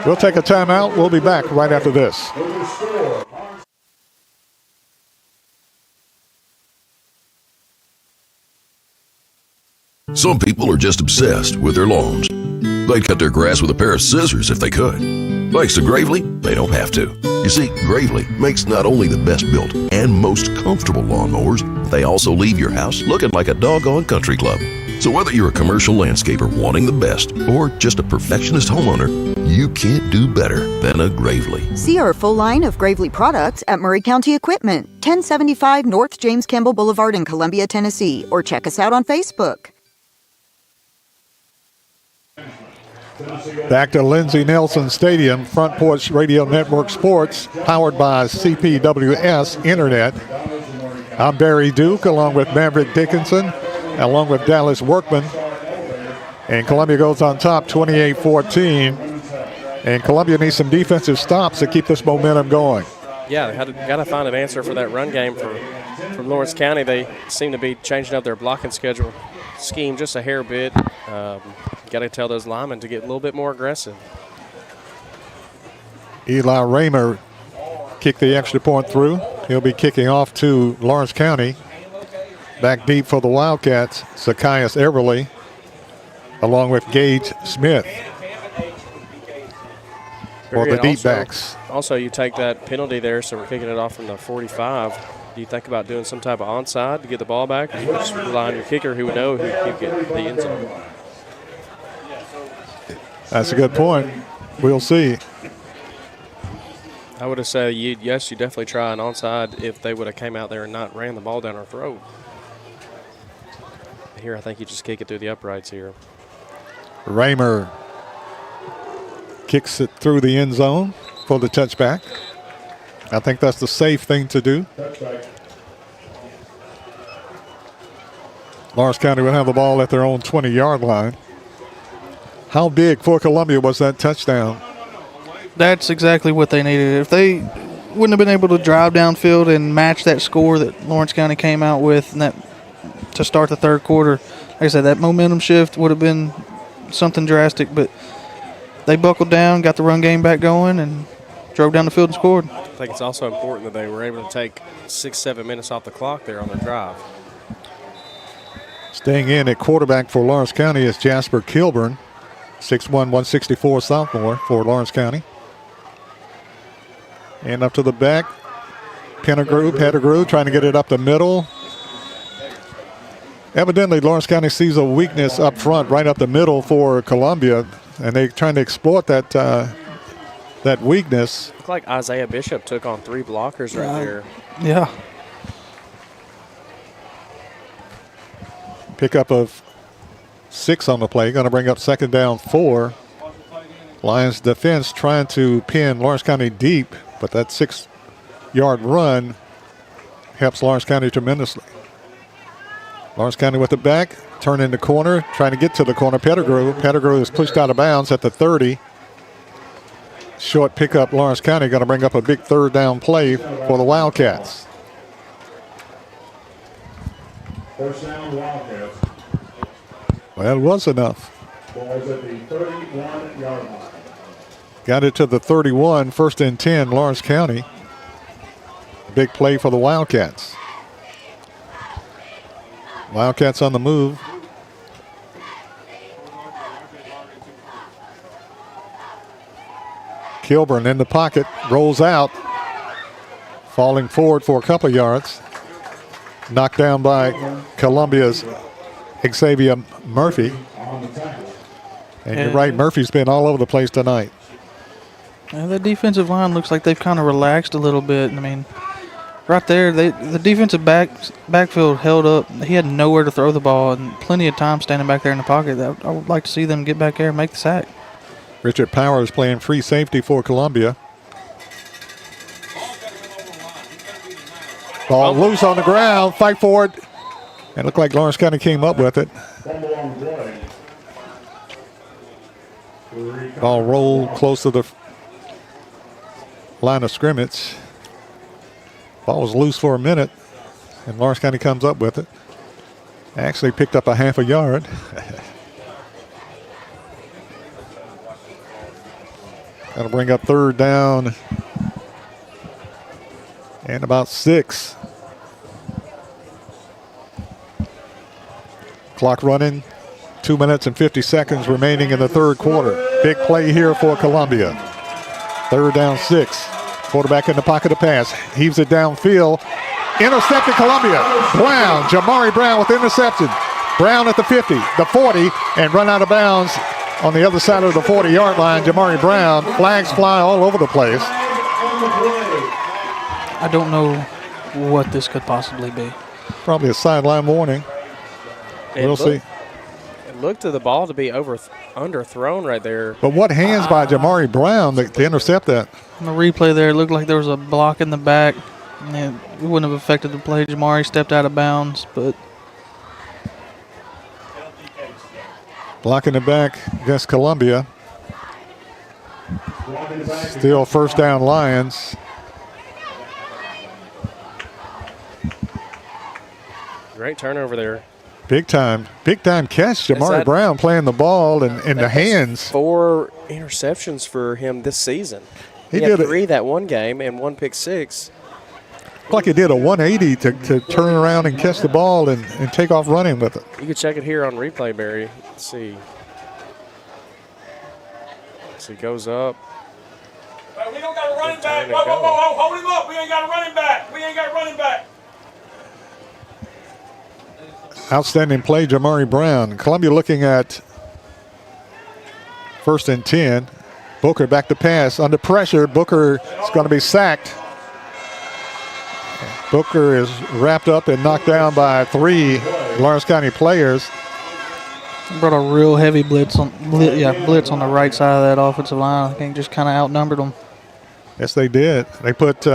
We'll take a timeout. We'll be back right after this. Some people are just obsessed with their lawns. They'd cut their grass with a pair of scissors if they could. Thanks to Gravely, they don't have to. You see, Gravely makes not only the best built and most comfortable lawnmowers, they also leave your house looking like a doggone country club. So whether you're a commercial landscaper wanting the best or just a perfectionist homeowner, you can't do better than a Gravely. See our full line of Gravely products at Murray County Equipment, 1075 North James Campbell Boulevard in Columbia, Tennessee, or check us out on Facebook. Back to Lindsey Nelson Stadium, Front Porch Radio Network Sports, powered by CPWS Internet. I'm Barry Duke, along with Maverick Dickinson, along with Dallas Workman. And Columbia goes on top 28-14. And Columbia needs some defensive stops to keep this momentum going. Yeah, they got to find an answer for that run game from Lawrence County. They seem to be changing up their blocking scheme just a hair bit. Got to tell those linemen to get a little bit more aggressive. Eli Raymer kicked the extra point through. He'll be kicking off to Lawrence County. Back deep for the Wildcats, Zacchaeus Everly, along with Gage Smith for the deep backs. Also, you take that penalty there, so we're kicking it off from the 45. Do you think about doing some type of onside to get the ball back, or you just rely on your kicker who would know who can get the end zone? That's a good point. We'll see. I would have said, yes, you definitely try an onside if they would have came out there and not ran the ball down our throat. Here, I think you just kick it through the uprights here. Raymer kicks it through the end zone for the touchback. I think that's the safe thing to do. Lawrence County will have the ball at their own 20-yard line. How big for Columbia was that touchdown? That's exactly what they needed. If they wouldn't have been able to drive downfield and match that score that Lawrence County came out with and that to start the third quarter, like I said, that momentum shift would have been something drastic, but they buckled down, got the run game back going, and drove down the field and scored. I think it's also important that they were able to take 6-7 minutes off the clock there on their drive. Staying in at quarterback for Lawrence County is Jasper Kilburn, 6'1", 164 sophomore for Lawrence County. And up to the back, Pettigrew trying to get it up the middle. Evidently, Lawrence County sees a weakness up front, right up the middle for Columbia, and they're trying to exploit that that weakness. Looked like Isaiah Bishop took on 3 blockers right there. Yeah. Pickup of 6 on the play. Going to bring up second down 4. Lions defense trying to pin Lawrence County deep, but that 6-yard run helps Lawrence County tremendously. Lawrence County with the back, turn in the corner, trying to get to the corner. Pettigrew is pushed out of bounds at the 30. Short pickup, Lawrence County going to bring up a big third down play for the Wildcats. First down, Wildcats. Well, it was enough. Ball's at the 31-yard line. Got it to the 31, first and 10, Lawrence County. Big play for the Wildcats. Wildcats on the move. Kilburn in the pocket, rolls out, falling forward for a couple yards. Knocked down by Columbia's Xavier Murphy. And you're right, Murphy's been all over the place tonight. The defensive line looks like they've kind of relaxed a little bit. I mean, right there, the defensive backfield held up. He had nowhere to throw the ball and plenty of time standing back there in the pocket. I would like to see them get back there and make the sack. Richard Powers playing free safety for Columbia. Ball loose on the ground, fight for it. And looked like Lawrence County came up with it. Ball rolled close to the line of scrimmage. Ball was loose for a minute, and Lawrence County comes up with it. Actually picked up a half a yard. That'll bring up third down and about 6. Clock running, 2 minutes and 50 seconds remaining in the third quarter. Big play here for Columbia. Third down 6. Quarterback in the pocket to pass. Heaves it downfield. Intercepted Columbia. Brown, Jamari Brown with interception. Brown at the 50, the 40, and run out of bounds on the other side of the 40-yard line. Jamari Brown. Flags fly all over the place. I don't know what this could possibly be. Probably a sideline warning. We'll see. It looked to the ball to be underthrown right there. But what hands by Jamari Brown to intercept that? On the replay there, it looked like there was a block in the back. And it wouldn't have affected the play. Jamari stepped out of bounds, but blocking the back against Columbia. Still first down Lions. Great turnover there. Big time catch. Jamari Brown playing the ball in the hands. 4 interceptions for him this season. He had 3 that one game and 1 pick 6. Like he did a 180 to turn around and catch the ball and take off running with it. You can check it here on replay, Barry. Let's see. So he goes up. We don't got a running back. Whoa, hold him up. We ain't got a running back. Outstanding play, Jamari Brown. Columbia looking at first and 10. Booker back to pass. Under pressure, Booker is going to be sacked. Booker is wrapped up and knocked down by 3 Lawrence County players. brought a real heavy blitz on the right side of that offensive line. I think just kind of outnumbered them. Yes, they did. They put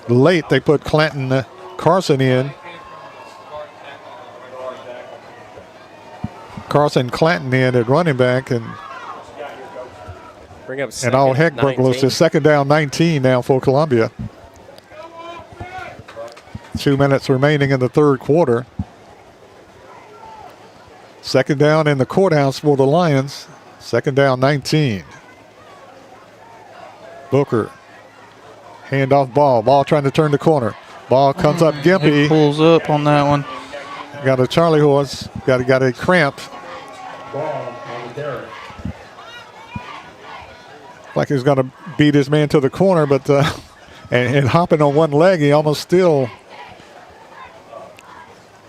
late. They put Clanton Carson in. Carson Clanton in at running back, and Bring up all heck broke loose. 19. It's second down 19 now for Columbia. 2 minutes remaining in the third quarter. Second down in the courthouse for the Lions. Second down 19. Booker. Handoff ball. Ball trying to turn the corner. Ball comes up gimpy. He pulls up on that one. Got a Charlie horse. Got a cramp. Like he's going to beat his man to the corner, but and hopping on one leg, he almost still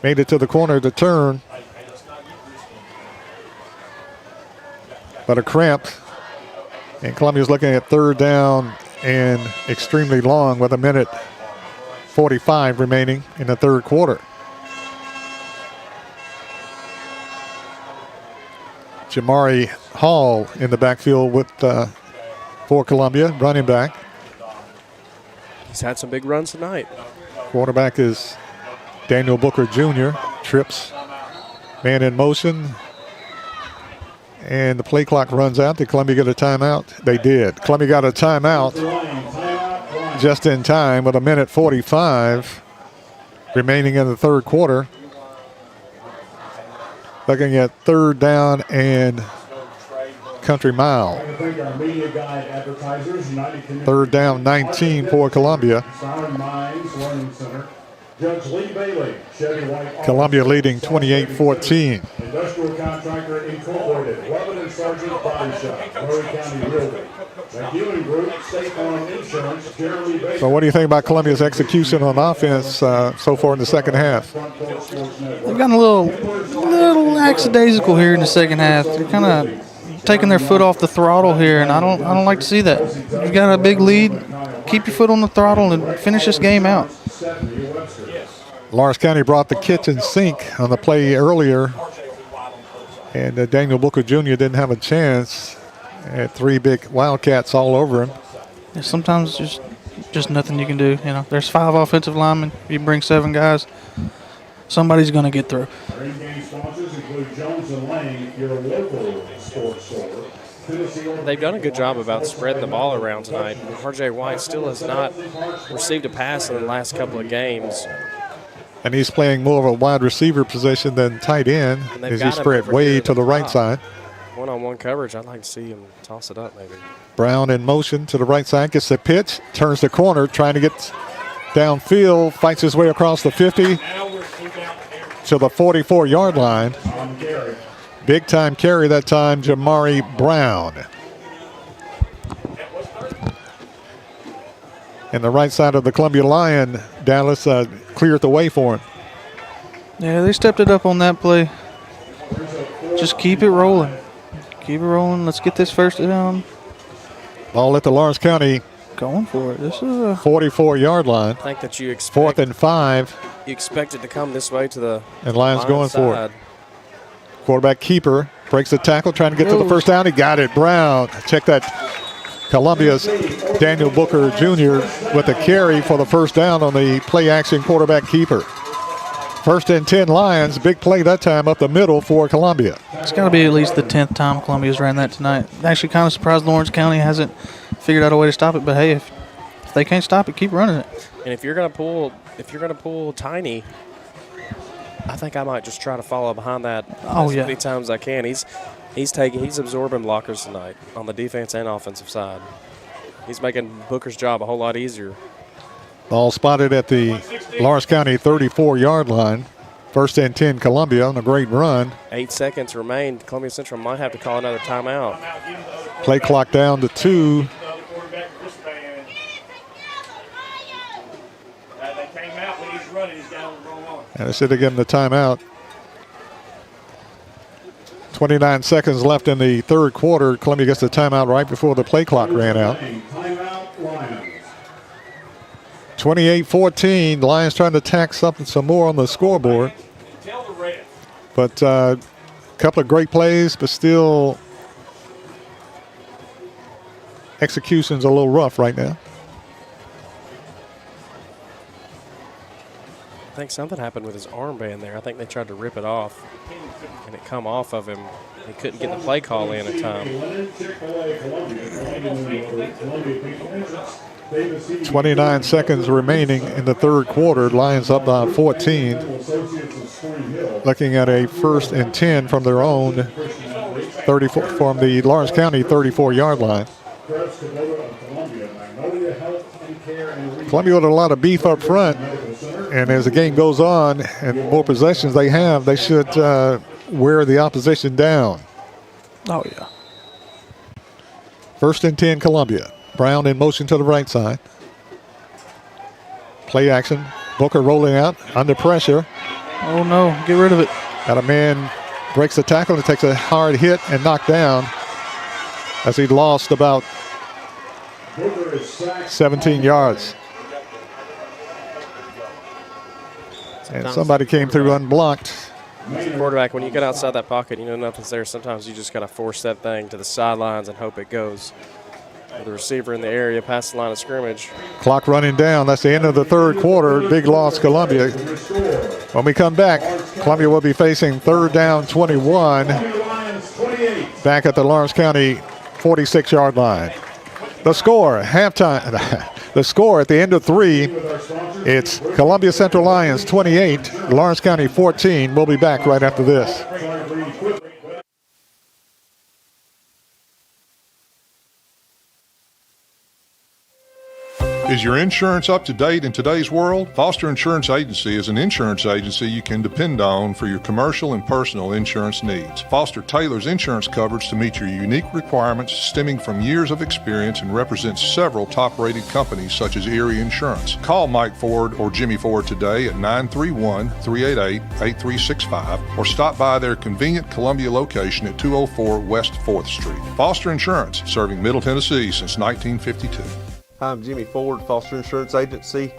made it to the corner to turn. But a cramp. And Columbia's looking at third down and extremely long with 1:45 remaining in the third quarter. Jamari Hall in the backfield with for Columbia, running back. He's had some big runs tonight. Quarterback is Daniel Booker Jr. Trips. Man in motion. And the play clock runs out. Did Columbia get a timeout? They did. Columbia got a timeout just in time with 1:45 remaining in the third quarter. Looking at third down and Country Mile. Third down 19 for Columbia. Columbia leading 28-14. Industrial Contractor Incorporated, Lebanon Sergeant Body Shop, Murray County Realty. The Healing Group, State Farm Insurance, Jeremy Baker. So what do you think about Columbia's execution on offense so far in the second half? They've gotten a little lackadaisical here in the second half. They're kind of taking their foot off the throttle here, and I don't like to see that. You've got a big lead. Keep your foot on the throttle and finish this game out. Lawrence County brought the kitchen sink on the play earlier, and Daniel Booker Jr. didn't have a chance. Had three big Wildcats all over him. Yeah, sometimes just nothing you can do. You know, there's 5 offensive linemen. You bring 7 guys, somebody's going to get through. Our in-game sponsors include Jones & Lang, your local sports store. They've done a good job about spreading the ball around tonight. RJ White still has not received a pass in the last couple of games. And he's playing more of a wide receiver position than tight end as he spread way to the right side. One-on-one coverage, I'd like to see him toss it up maybe. Brown in motion to the right side, gets the pitch, turns the corner, trying to get downfield, fights his way across the 50 to the 44-yard line. Big time carry that time, Jamari Brown. And the right side of the Columbia Lion, Dallas cleared the way for him. Yeah, they stepped it up on that play. Just keep it rolling. Keep it rolling. Let's get this first down. Ball at the Lawrence County. Going for it. This is a 44-yard line. I think that you expect. 4th and 5. You expect it to come this way to the And Lions going for side. it. Quarterback keeper breaks the tackle, trying to get to the first down. He got it. Brown. Check that. Columbia's Daniel Booker Jr. with a carry for the first down on the play-action quarterback keeper. 1st and 10 Lions. Big play that time up the middle for Columbia. It's got to be at least the 10th time Columbia's ran that tonight. Actually, kind of surprised Lawrence County hasn't figured out a way to stop it. But hey, if they can't stop it, keep running it. And if you're gonna pull Tiny, I think I might just try to follow behind that as many times as I can. He's absorbing blockers tonight on the defense and offensive side. He's making Booker's job a whole lot easier. Ball spotted at the Lawrence County 34-yard line. 1st and 10 Columbia on a great run. 8 seconds remain. Columbia Central might have to call another timeout. Play clock down to 2. And they said to give him the timeout. 29 seconds left in the third quarter. Columbia gets the timeout right before the play clock ran out. 28-14. Lions trying to tack some more on the scoreboard. But a couple of great plays, but still execution's a little rough right now. I think something happened with his armband there. I think they tried to rip it off, and it come off of him. He couldn't get the play call in in time. 29 seconds remaining in the third quarter. Lions up by 14. Looking at a 1st and 10 from their own 34 from the Lawrence County 34-yard line. Columbia with a lot of beef up front, and as the game goes on and more possessions they have, they should wear the opposition down. Oh, yeah. 1st and 10, Columbia. Brown in motion to the right side. Play action. Booker rolling out under pressure. Oh, no. Get rid of it. Got a man, breaks the tackle and takes a hard hit and knocked down as he lost about 17 yards. And somebody came through unblocked. As a quarterback, when you get outside that pocket, you know nothing's there. Sometimes you just got to force that thing to the sidelines and hope it goes. With the receiver in the area past the line of scrimmage. Clock running down. That's the end of the third quarter. Big loss, Columbia. When we come back, Columbia will be facing 3rd down 21 back at the Lawrence County 46-yard line. The score, halftime. The score at the end of 3, it's Columbia Central Lions 28, Lawrence County 14. We'll be back right after this. Is your insurance up to date in today's world? Foster Insurance Agency is an insurance agency you can depend on for your commercial and personal insurance needs. Foster tailors insurance coverage to meet your unique requirements stemming from years of experience and represents several top-rated companies such as Erie Insurance. Call Mike Ford or Jimmy Ford today at 931-388-8365 or stop by their convenient Columbia location at 204 West 4th Street. Foster Insurance, serving Middle Tennessee since 1952. I'm Jimmy Ford, Foster Insurance Agency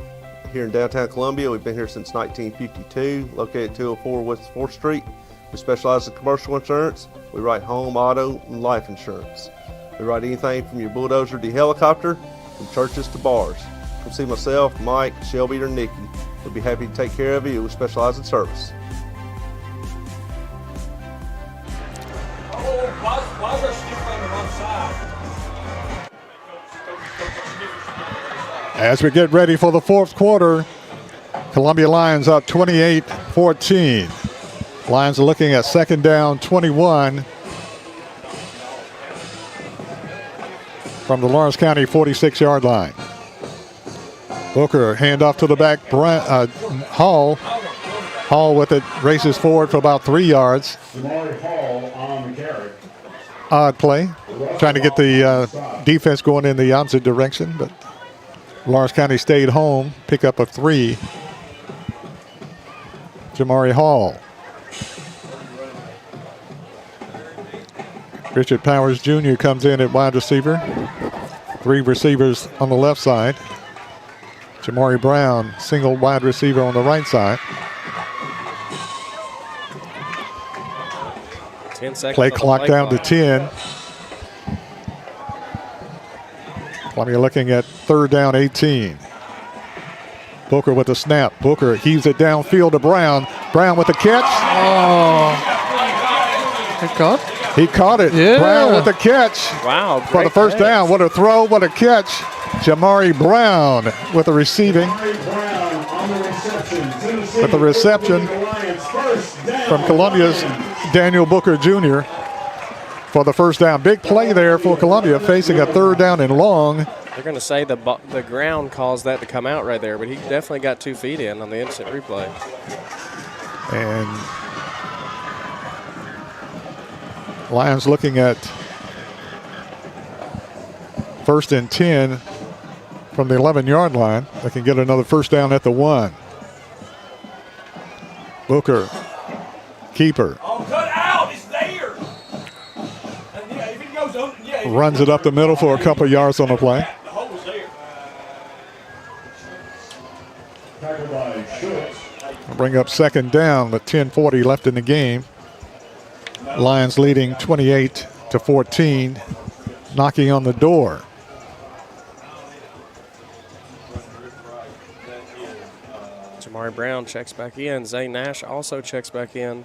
here in downtown Columbia. We've been here since 1952, located at 204 West 4th Street. We specialize in commercial insurance. We write home, auto, and life insurance. We write anything from your bulldozer to your helicopter, from churches to bars. Come see myself, Mike, Shelby, or Nikki. We'll be happy to take care of you. We specialize in service. Why is our stick on the wrong side? As we get ready for the fourth quarter, Columbia Lions up 28-14. Lions are looking at 2nd down 21 from the Lawrence County 46-yard line. Booker, handoff to the back, Hall. Hall with it, races forward for about 3 yards. Hall on the carry. Odd play, trying to get the defense going in the opposite direction, but Lawrence County stayed home, pick up a 3. Jamari Hall. Richard Powers Jr. comes in at wide receiver. 3 receivers on the left side. Jamari Brown, single wide receiver on the right side. 10 seconds. Play clock down to 10. Columbia looking at 3rd down 18. Booker with the snap. Booker heaves it downfield to Brown. Brown with the catch. Oh. He caught? He caught it. Yeah. Brown with the catch. Wow. For the first down. What a throw. What a catch. Jamari Brown with the receiving. With the reception from Columbia's Daniel Booker Jr. for the first down. Big play there for Columbia, facing a 3rd down and long. They're going to say the ground caused that to come out right there, but he definitely got 2 feet in on the instant replay. And Lions looking at 1st and 10 from the 11-yard line. They can get another first down at the 1. Booker, keeper. Oh, cut out! It's there! And yeah, if it goes up, yeah, Runs it up the middle for a couple of yards on the play. the hole was there. Bring up 2nd down with 10:40 left in the game. Lions leading 28-14, knocking on the door. Jamari Brown checks back in. Zane Nash also checks back in.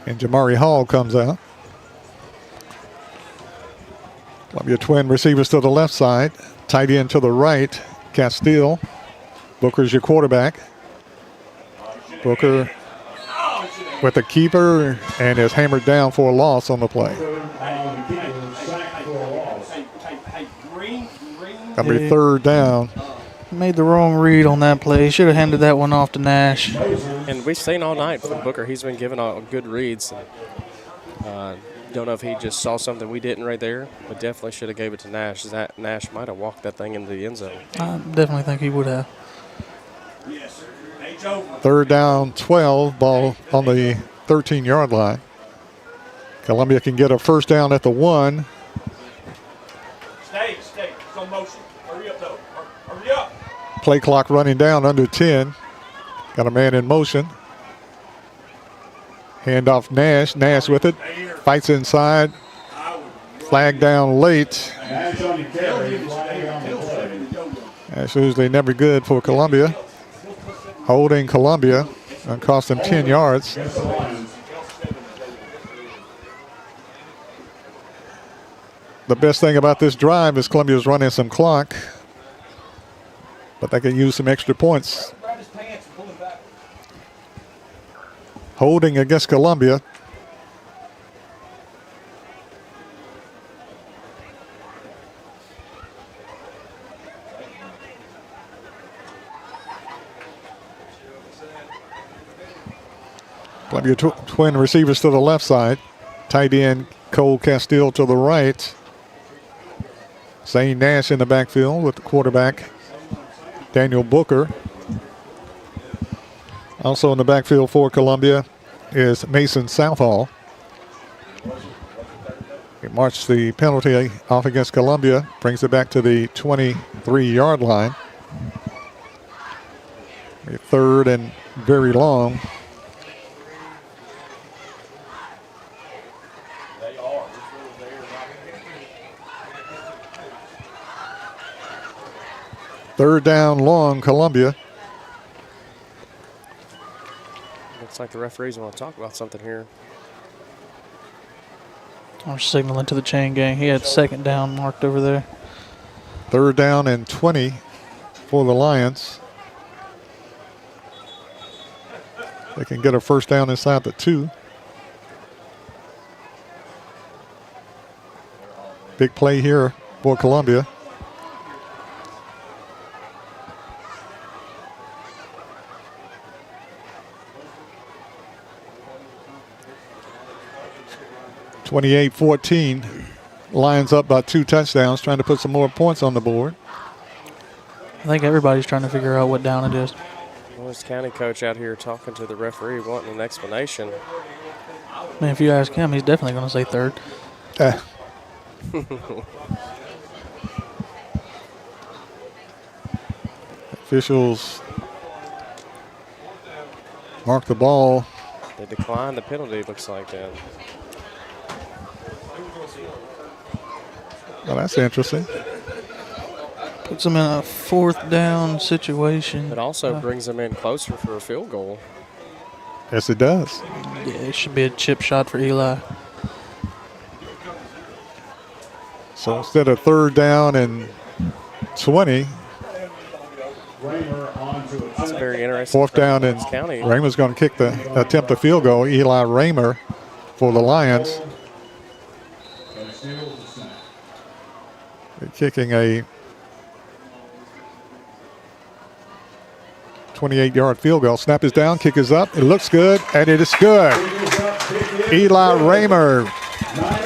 And Jamari Hall comes out. Columbia twin receivers to the left side. Tight end to the right. Castile. Booker's your quarterback. Booker with the keeper and is hammered down for a loss on the play. Gonna be third down. Made the wrong read on that play. Should have handed that one off to Nash. And we've seen all night from Booker, he's been giving all good reads. Don't know if he just saw something we didn't right there, but definitely should have gave it to Nash. That Nash might have walked that thing into the end zone. I definitely think he would have. Third down, 12, ball on the 13-yard line. Columbia can get a first down at the 1. Stay. It's on motion. Hurry up, though. Hurry up. Play clock running down under 10. Got a man in motion. Hand off Nash. Nash with it. Fights inside. Flag down late. That's usually never good for Columbia. Holding Columbia and cost them 10 yards. The best thing about this drive is Columbia's running some clock, but they can use some extra points. Holding against Columbia. Columbia twin receivers to the left side. Tight end Cole Castile to the right. Zane Nash in the backfield with the quarterback Daniel Booker. Also in the backfield for Columbia is Mason Southall. He marched the penalty off against Columbia, brings it back to the 23-yard line. A third and very long. Third down long, Columbia. Looks like the referees want to talk about something here. I'm signaling to the chain gang. He had second down marked over there. Third down and 20 for the Lions. They can get a first down inside the 2. Big play here for Columbia. (28-14). Lions up by 2 touchdowns, trying to put some more points on the board. I think everybody's trying to figure out what down it is. Lawrence County coach out here talking to the referee, wanting an explanation. Man, if you ask him, he's definitely going to say third. Officials mark the ball. They declined the penalty, looks like that. Well, that's interesting. Puts them in a fourth down situation. It also brings them in closer for a field goal. Yes, it does. Yeah, it should be a chip shot for Eli. So instead of third down and 20, It's very interesting. fourth down and County. Raymer's going to attempt a field goal. Eli Raymer for the Lions. They're kicking a 28-yard field goal. Snap is down, kick is up. It looks good, and it is good. Eli Raymer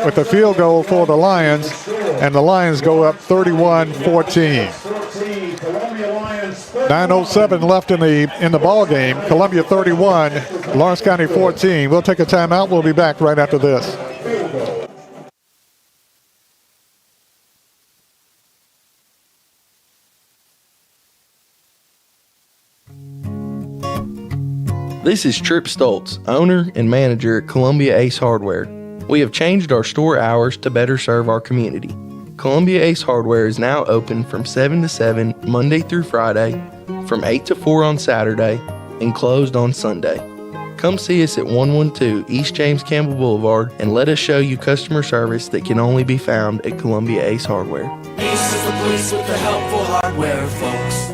with the field goal for the Lions, and the Lions go up 31-14. 9:07 left in the ball game. Columbia 31, Lawrence County 14. We'll take a timeout. We'll be back right after this. This is Trip Stoltz, owner and manager at Columbia Ace Hardware. We have changed our store hours to better serve our community. Columbia Ace Hardware is now open from 7 to 7 Monday through Friday, from 8 to 4 on Saturday and closed on Sunday. Come see us at 112 East James Campbell Boulevard and let us show you customer service that can only be found at Columbia Ace Hardware. Ace is the place with the helpful hardware, folks.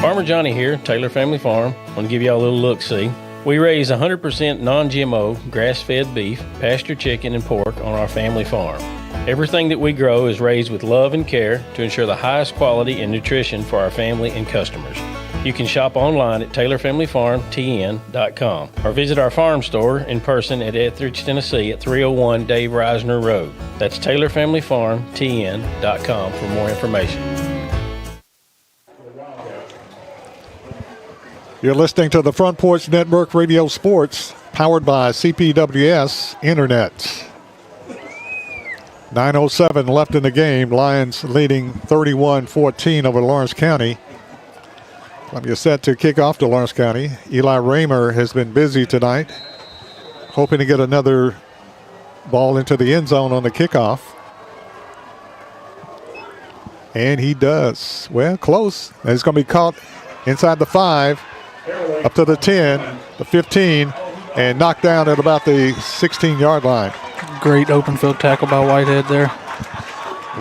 Farmer Johnny here, Taylor Family Farm. I want to give y'all a little look-see. We raise 100% non-GMO, grass-fed beef, pasture chicken, and pork on our family farm. Everything that we grow is raised with love and care to ensure the highest quality and nutrition for our family and customers. You can shop online at TaylorFamilyFarmTN.com or visit our farm store in person at Etheridge, Tennessee at 301 Dave Reisner Road. That's TaylorFamilyFarmTN.com for more information. You're listening to the Front Porch Network Radio Sports, powered by CPWS Internet. 9:07 left in the game. Lions leading 31-14 over Lawrence County. Columbia set to kick off to Lawrence County. Eli Raymer has been busy tonight, hoping to get another ball into the end zone on the kickoff. And he does. Well, close. And it's going to be caught inside the 5, up to the 10, the 15, and knocked down at about the 16-yard line. Great open field tackle by Whitehead there.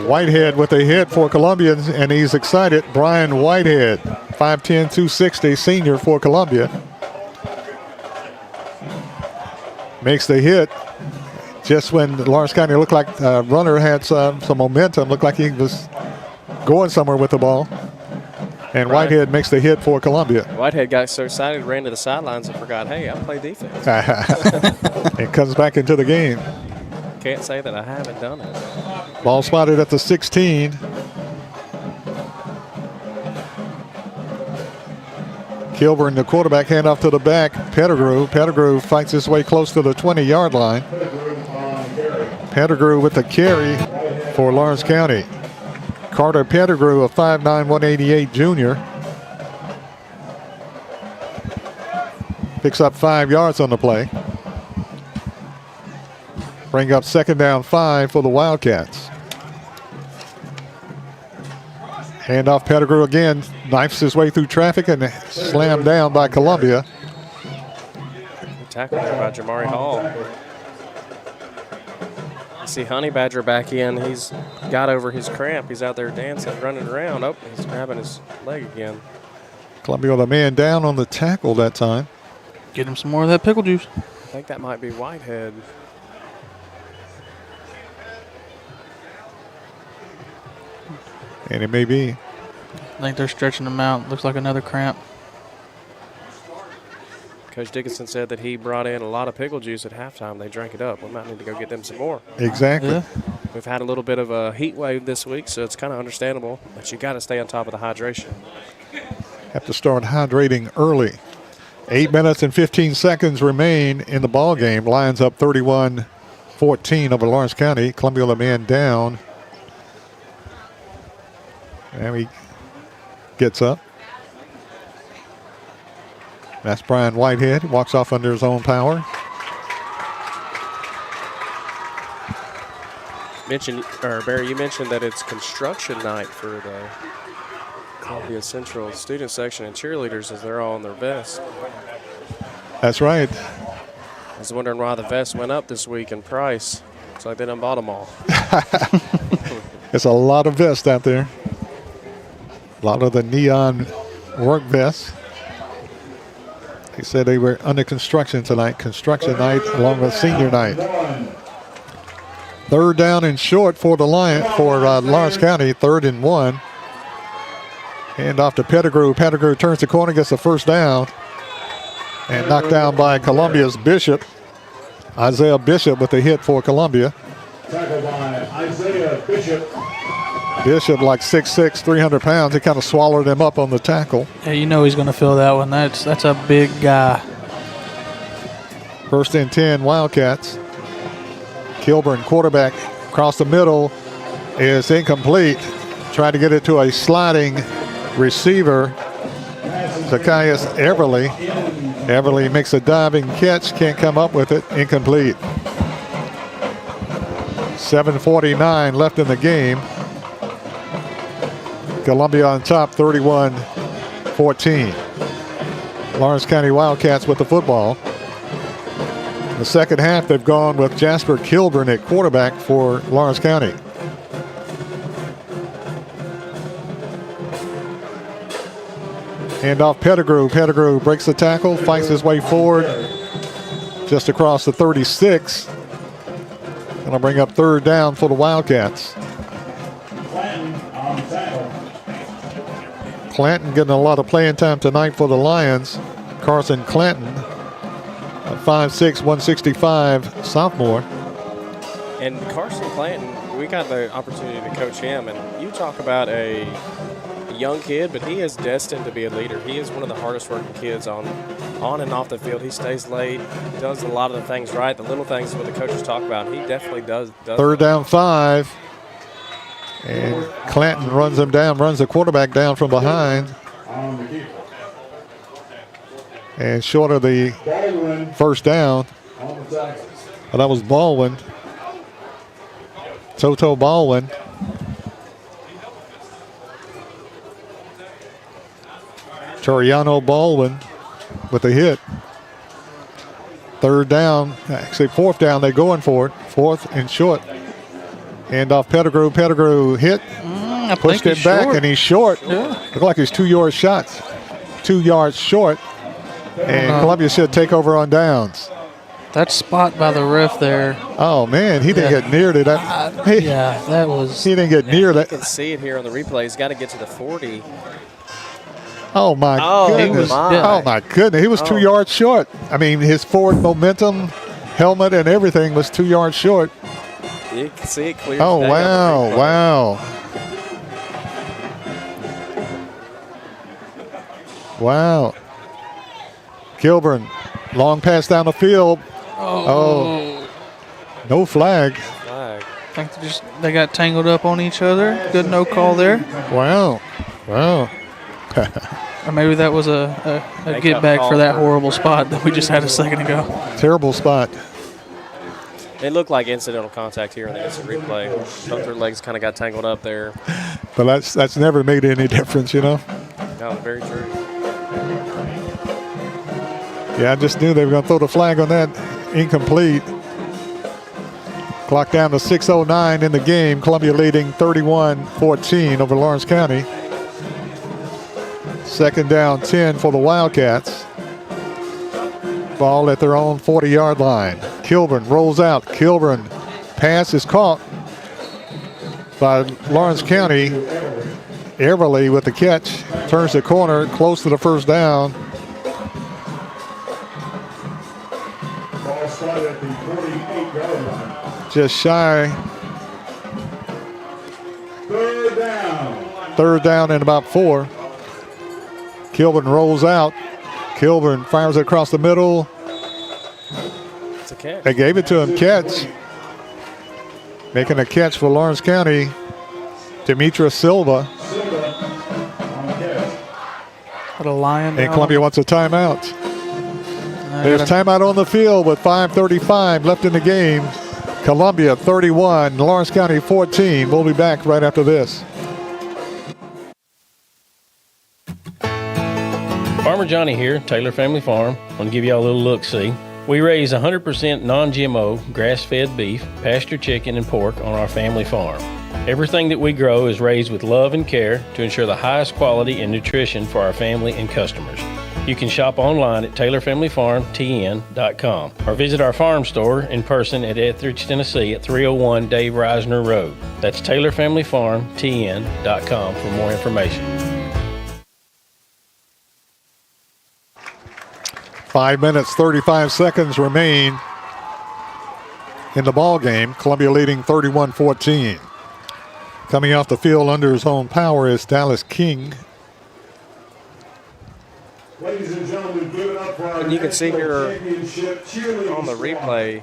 Whitehead with a hit for Columbia, and he's excited. Brian Whitehead, 5'10", 260, senior for Columbia. Makes the hit just when Lawrence County looked like the runner had some momentum, looked like he was going somewhere with the ball. And Whitehead makes the hit for Columbia. Whitehead got so excited, ran to the sidelines and forgot, hey, I play defense. It comes back into the game. Can't say that I haven't done it. Ball spotted at the 16. Kilburn, the quarterback, handoff to the back. Pettigrew. Pettigrew fights his way close to the 20-yard line. Pettigrew with the carry for Lawrence County. Carter Pettigrew, a 5'9", 188 junior. Picks up 5 yards on the play. Bring up second down 5 for the Wildcats. Handoff Pettigrew again. Knifes his way through traffic and slammed down by Columbia. Tackle there by Jamari Hall. You see Honey Badger back in. He's got over his cramp. He's out there dancing, running around. Oh, he's grabbing his leg again. Columbia with a man down on the tackle that time. Get him some more of that pickle juice. I think that might be Whitehead. And it may be. I think they're stretching him out. Looks like another cramp. Coach Dickinson said that he brought in a lot of pickle juice at halftime. They drank it up. We might need to go get them some more. Exactly. Yeah. We've had a little bit of a heat wave this week, so it's kind of understandable. But you got to stay on top of the hydration. Have to start hydrating early. 8 minutes and 15 seconds remain in the ball game. Lions up 31-14 over Lawrence County. Columbia with a man down. And he gets up. That's Brian Whitehead. Walks off under his own power. Barry, you mentioned that it's construction night for the Columbia Central student section and cheerleaders as they're all in their vests. That's right. I was wondering why the vests went up this week in price. Looks like they done bought them all. It's a lot of vests out there. A lot of the neon work vests. They said they were under construction tonight. Construction night along with senior night. Third down and short for the Lawrence County. 3rd and 1. Hand off to Pettigrew. Pettigrew turns the corner, gets the first down. And knocked down by Columbia's Bishop. Isaiah Bishop with a hit for Columbia. Tackled by Isaiah Bishop. Bishop, like 6'6", 300 pounds. He kind of swallowed him up on the tackle. Yeah, you know he's going to feel that one. That's a big guy. 1st and 10, Wildcats. Kilburn, quarterback, across the middle, is incomplete. Trying to get it to a sliding receiver, Zacchaeus Everly. Everly makes a diving catch, can't come up with it, incomplete. 7:49 left in the game. Columbia on top, 31-14. Lawrence County Wildcats with the football. The second half, they've gone with Jasper Kilburn at quarterback for Lawrence County. Hand off Pettigrew. Pettigrew breaks the tackle, fights his way forward just across the 36. That'll bring up third down for the Wildcats. Clanton getting a lot of playing time tonight for the Lions. Carson Clanton, a 5'6", 165 sophomore. And Carson Clanton, we got the opportunity to coach him, and you talk about a young kid, but he is destined to be a leader. He is one of the hardest working kids on and off the field. He stays late, does a lot of the things right, the little things what the coaches talk about. He definitely does. Third down 5. And Clanton runs him down, runs the quarterback down from behind. And short of the first down. Well, that was Baldwin. Toto Baldwin. Toriano Baldwin with a hit. Third down, actually fourth down, they're going for it. Fourth and short. Hand off Pettigrew. Pettigrew hit. Pushed it back, and he's short. Yeah. Looked like he's 2 yard shots. 2 yards short. And Columbia should take over on downs. That spot by the ref there. Oh, man, he didn't get near to that. Yeah, that was. He didn't get near that. You can see it here on the replay. He's got to get to the 40. Oh, my goodness. Oh, my goodness. He was 2 yards short. I mean, his forward momentum, helmet, and everything was 2 yards short. You can see it clear. Oh, wow, wow. Wow. Kilburn, long pass down the field. Oh. No flag. I think they got tangled up on each other. Good no call there. Wow. Wow. Or maybe that was a get back for that horrible spot that we just had a second ago. Terrible spot. It looked like incidental contact here in the instant replay. Both their legs kind of got tangled up there. But that's never made any difference, you know? No, very true. Yeah, I just knew they were going to throw the flag on that. Incomplete. Clock down to 6:09 in the game. Columbia leading 31-14 over Lawrence County. Second down 10 for the Wildcats. Ball at their own 40-yard line. Kilburn rolls out. Kilburn pass is caught by Lawrence County. Everly with the catch. Turns the corner close to the first down. Ball started at the 48-yard line. Just shy. Third down. Third down and about 4. Kilburn rolls out. Kilburn fires it across the middle. It's a catch. They gave it to him. Catch. Making a catch for Lawrence County. Demetra Silva. What a lion. And Columbia wants a timeout. There's timeout on the field with 5:35 left in the game. Columbia 31, Lawrence County 14. We'll be back right after this. Farmer Johnny here, Taylor Family Farm. I want to give y'all a little look-see. We raise 100% non-GMO, grass-fed beef, pasture chicken, and pork on our family farm. Everything that we grow is raised with love and care to ensure the highest quality and nutrition for our family and customers. You can shop online at TaylorFamilyFarmTN.com or visit our farm store in person at Etheridge, Tennessee at 301 Dave Reisner Road. That's TaylorFamilyFarmTN.com for more information. 5 minutes, 35 seconds remain in the ball game. Columbia leading 31-14. Coming off the field under his own power is Dallas King. Ladies and gentlemen, give it up for our And you can see here championship cheerleading on the replay,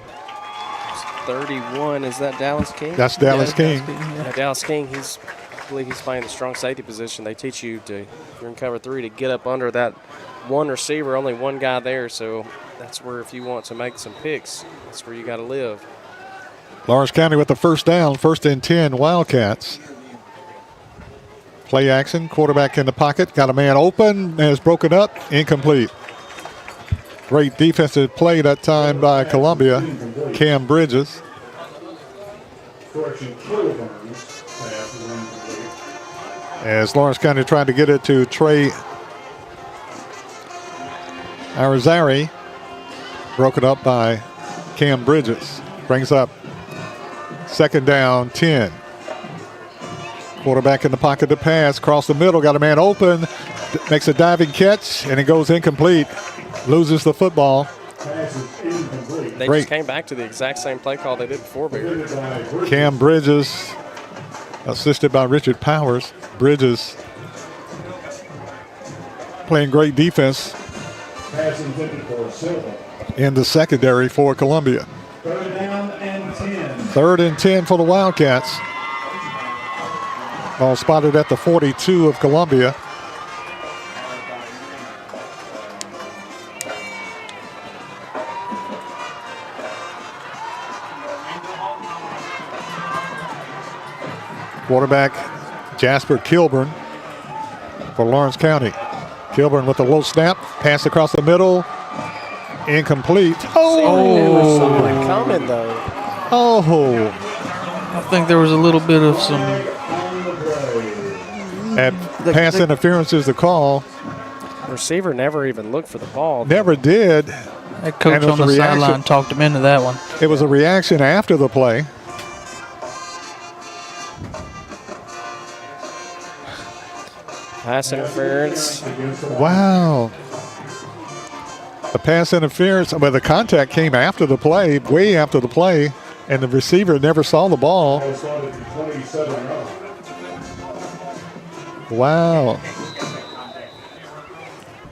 31, is that Dallas King? That's Dallas King. Yeah, Dallas King, I believe he's playing the strong safety position. They teach you to, if you're in cover 3, to get up under that one receiver, only one guy there. So that's where if you want to make some picks, that's where you got to live. Lawrence County with the first down, 1st and 10, Wildcats. Play action, quarterback in the pocket, got a man open, and is broken up, incomplete. Great defensive play that time by Columbia, Cam Bridges. As Lawrence County tried to get it to Trey Arizari, broken up by Cam Bridges. Brings up 2nd down, 10. Quarterback in the pocket to pass, across the middle, got a man open, makes a diving catch, and it goes incomplete. Loses the football. They just came back to the exact same play call they did before, Barry. Cam Bridges, assisted by Richard Powers. Bridges playing great defense in the secondary for Columbia. 3rd down and 10. 3rd and 10 for the Wildcats. Ball spotted at the 42 of Columbia. Quarterback Jasper Kilburn for Lawrence County. Kilburn with a low snap, pass across the middle, incomplete. Never saw it coming though. Oh. I think there was a little bit of some. And pass interference is the call. Receiver never even looked for the ball. Never did. That coach on the sideline talked him into that one. It was a reaction after the play. Pass interference. Wow. The pass interference, but the contact came after the play, way after the play, and the receiver never saw the ball. Wow.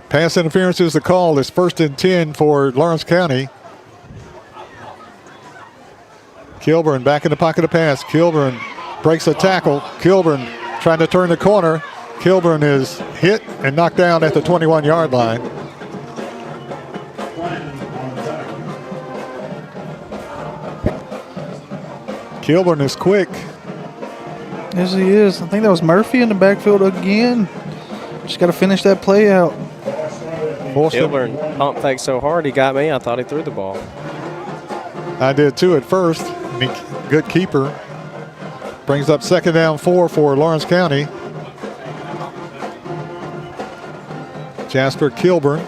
Pass interference is the call. It's 1st and 10 for Lawrence County. Kilburn back in the pocket to pass. Kilburn breaks a tackle. Kilburn trying to turn the corner. Kilburn is hit and knocked down at the 21-yard line. Kilburn is quick. Yes, he is. I think that was Murphy in the backfield again. Just got to finish that play out. Kilburn pump fake so hard he got me. I thought he threw the ball. I did too at first. Good keeper. Brings up 2nd down, 4 for Lawrence County. Jasper Kilburn.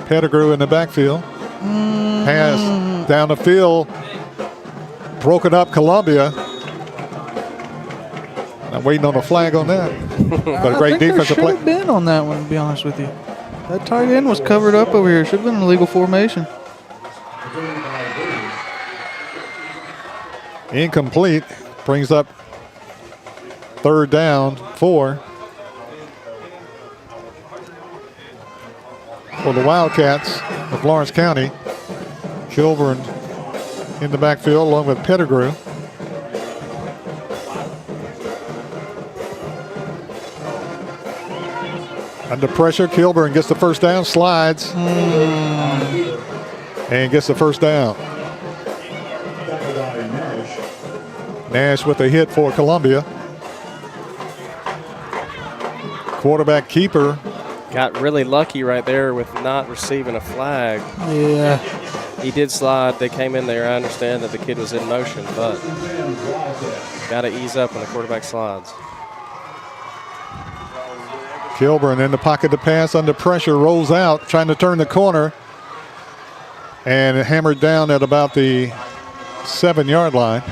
Pettigrew in the backfield. Pass down the field. Broken up Columbia. I'm waiting on a flag on that. But a great defensive play. Should have been on that one, to be honest with you. That tight end was covered up over here. Should have been an illegal formation. Incomplete. Brings up 3rd down, 4. For the Wildcats of Lawrence County. Kilburn in the backfield along with Pettigrew. Under pressure, Kilburn gets the first down, slides, and gets the first down. Nash with a hit for Columbia. Quarterback keeper. Got really lucky right there with not receiving a flag. Yeah. He did slide. They came in there. I understand that the kid was in motion, but got to ease up when the quarterback slides. Kilburn in the pocket to pass, under pressure, rolls out, trying to turn the corner, and hammered down at about the 7-yard line.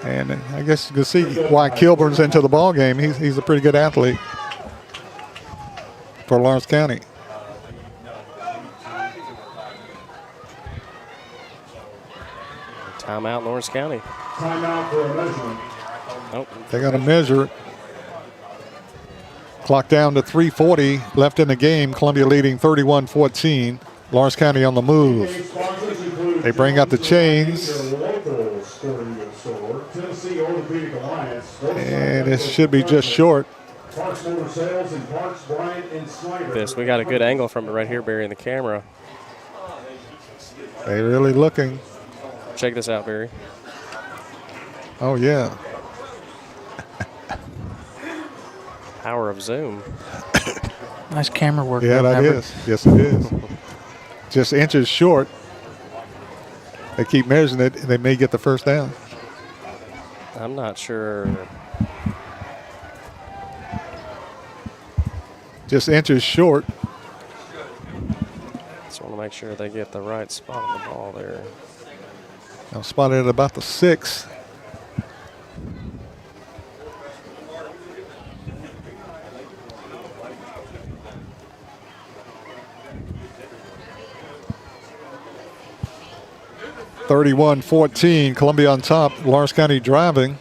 And I guess you can see why Kilburn's into the ball game. He's a pretty good athlete for Lawrence County. Timeout, Lawrence County. Timeout for a measurement. Nope. They got to measure it. Clock down to 3:40 left in the game. Columbia leading 31-14. Lawrence County on the move. They bring out the chains. And it should be just short. We got a good angle from it right here, Barry, in the camera. They really looking. Check this out, Barry. Oh, yeah. Power of Zoom. Nice camera work. Yeah, there, that Maverick. is. Yes, it is. Just inches short. They keep measuring it. They may get the first down. I'm not sure. Just inches short. Just want to make sure they get the right spot on the ball there. I'm spotted at about the 6. (31-14), Columbia on top. Lawrence County driving.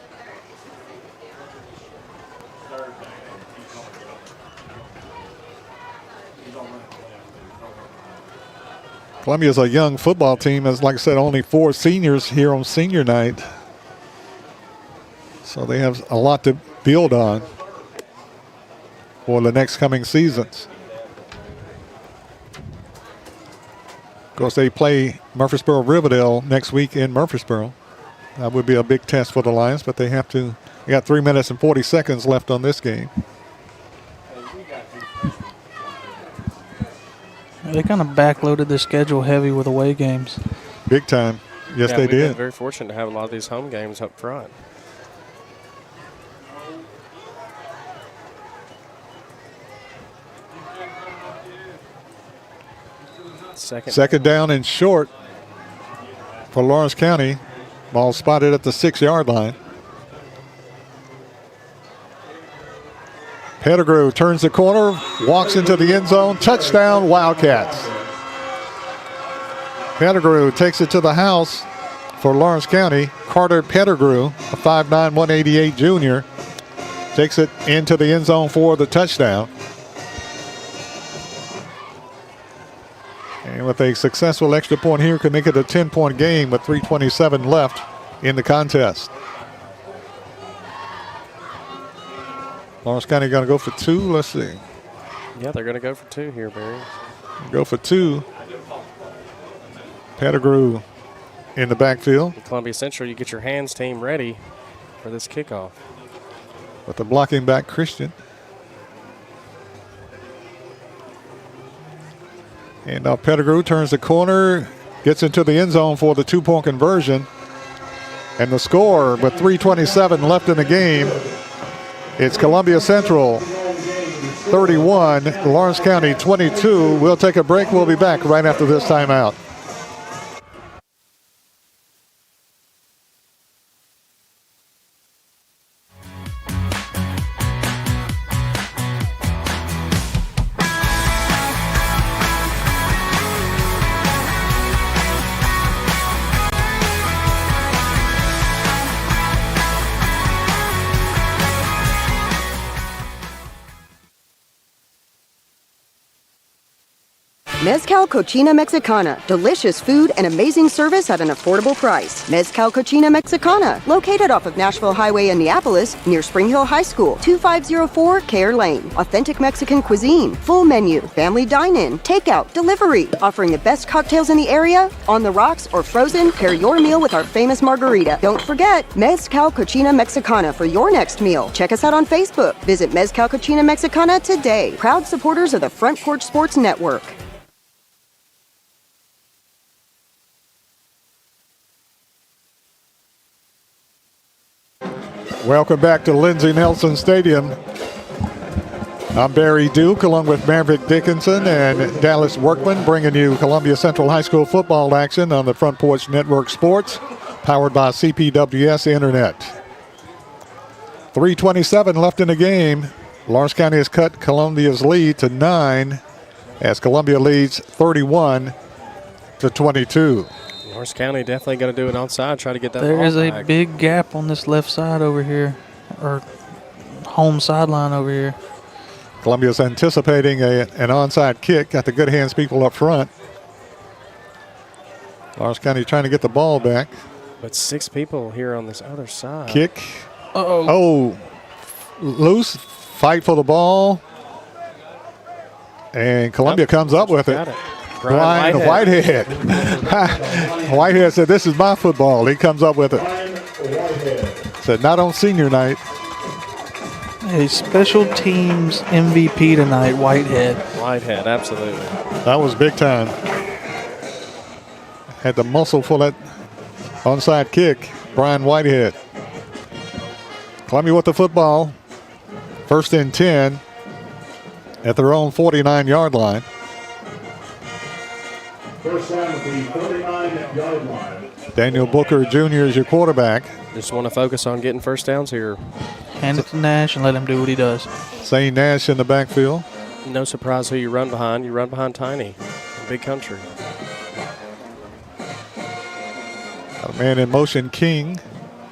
Columbia's a young football team. As like I said, only 4 seniors here on senior night. So they have a lot to build on for the next coming seasons. Of course, they play Murfreesboro-Riverdale next week in Murfreesboro. That would be a big test for the Lions, but they got 3 minutes and 40 seconds left on this game. They kind of backloaded their schedule heavy with away games. Big time. Yes, they we've been did. very fortunate to have a lot of these home games up front. Second down and short for Lawrence County. Ball spotted at the 6-yard line. Pettigrew turns the corner, walks into the end zone. Touchdown, Wildcats. Pettigrew takes it to the house for Lawrence County. Carter Pettigrew, a 5'9", 188 junior, takes it into the end zone for the touchdown. And with a successful extra point here, could make it a 10-point game with 3:27 left in the contest. Lawrence County going to go for 2. Let's see. Yeah, they're going to go for 2 here, Barry. Go for 2. Pettigrew in the backfield. In Columbia Central, you get your hands team ready for this kickoff. With the blocking back, Christian. And now Pettigrew turns the corner, gets into the end zone for the 2-point conversion. And the score with 3:27 left in the game, it's Columbia Central 31, Lawrence County 22. We'll take a break. We'll be back right after this timeout. Mezcal Cochina Mexicana. Delicious food and amazing service at an affordable price. Mezcal Cochina Mexicana. Located off of Nashville Highway in Neapolis, near Spring Hill High School. 2504 Care Lane. Authentic Mexican cuisine. Full menu. Family dine-in. Takeout. Delivery. Offering the best cocktails in the area. On the rocks or frozen, pair your meal with our famous margarita. Don't forget, Mezcal Cochina Mexicana for your next meal. Check us out on Facebook. Visit Mezcal Cochina Mexicana today. Proud supporters of the Front Porch Sports Network. Welcome back to Lindsey Nelson Stadium. I'm Barry Duke along with Maverick Dickinson and Dallas Workman, bringing you Columbia Central High School football action on the Front Porch Network Sports, powered by CPWS Internet. 3:27 left in the game. Lawrence County has cut Columbia's lead to 9 as Columbia leads 31-22. Lawrence County definitely going to do it onside, try to get that There ball is a back. big gap on this left side over here, or home sideline over here. Columbia's anticipating an onside kick. Got the good hands people up front. Lawrence County trying to get the ball back. But 6 people here on this other side. Kick. Oh, loose. Fight for the ball. And Columbia comes up with it. Brian Whitehead. Whitehead said, "This is my football." He comes up with it. Said, "Not on senior night." A special teams MVP tonight, Whitehead. Whitehead, absolutely. That was big time. Had the muscle for that onside kick. Brian Whitehead. Columbia with the football. 1st and 10 at their own 49-yard line. First down at the 49-yard line. Daniel Booker Jr. is your quarterback. Just want to focus on getting first downs here. Hand it to Nash and let him do what he does. Zane Nash in the backfield. No surprise who you run behind. You run behind Tiny. Big country. A man in motion, King.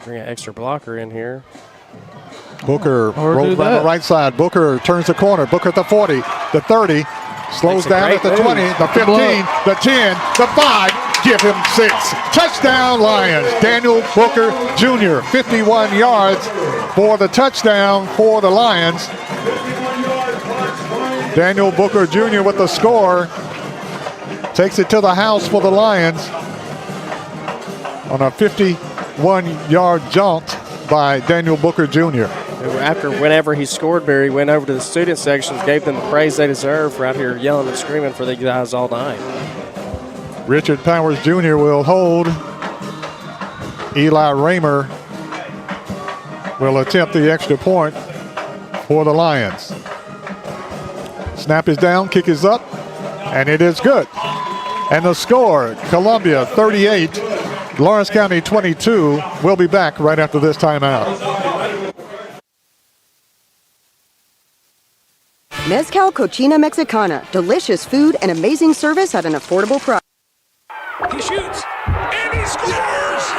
Bring an extra blocker in here. Booker rolls down the right side. Booker turns the corner. Booker at the 40, the 30. Slows down at the 20, the 15, the 10, the 5. Give him 6. Touchdown, Lions. Daniel Booker Jr., 51 yards for the touchdown for the Lions. Daniel Booker Jr. with the score. Takes it to the house for the Lions on a 51-yard jaunt by Daniel Booker Jr. Whenever he scored, Barry went over to the student sections, gave them the praise they deserve for out here yelling and screaming for these guys all night. Richard Powers Jr. will hold. Eli Raymer will attempt the extra point for the Lions. Snap is down, kick is up, and it is good. And the score, Columbia 38, Lawrence County 22. We'll be back right after this timeout. Mezcal Cochina Mexicana. Delicious food and amazing service at an affordable price. He shoots, and he scores!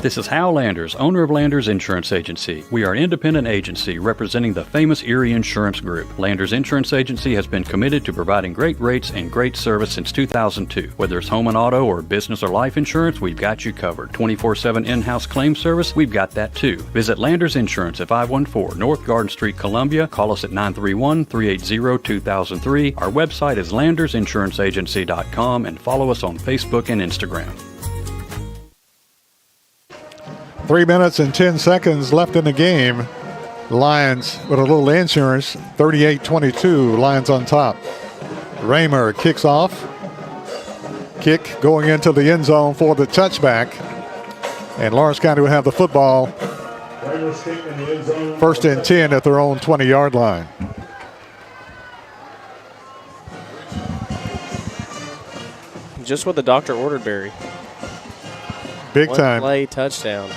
This is Hal Landers, owner of Landers Insurance Agency. We are an independent agency representing the famous Erie Insurance Group. Landers Insurance Agency has been committed to providing great rates and great service since 2002. Whether it's home and auto or business or life insurance, we've got you covered. 24/7 in-house claim service, we've got that too. Visit Landers Insurance at 514 North Garden Street, Columbia. Call us at 931-380-2003. Our website is landersinsuranceagency.com and follow us on Facebook and Instagram. 3 minutes and 10 seconds left in the game. Lions with a little insurance, 38-22, Lions on top. Raymer kicks off. Kick going into the end zone for the touchback. And Lawrence County will have the football. Raymer's kick in the end zone. 1st and 10 at their own 20-yard line. Just what the doctor ordered, Barry. Big One time. play touchdown.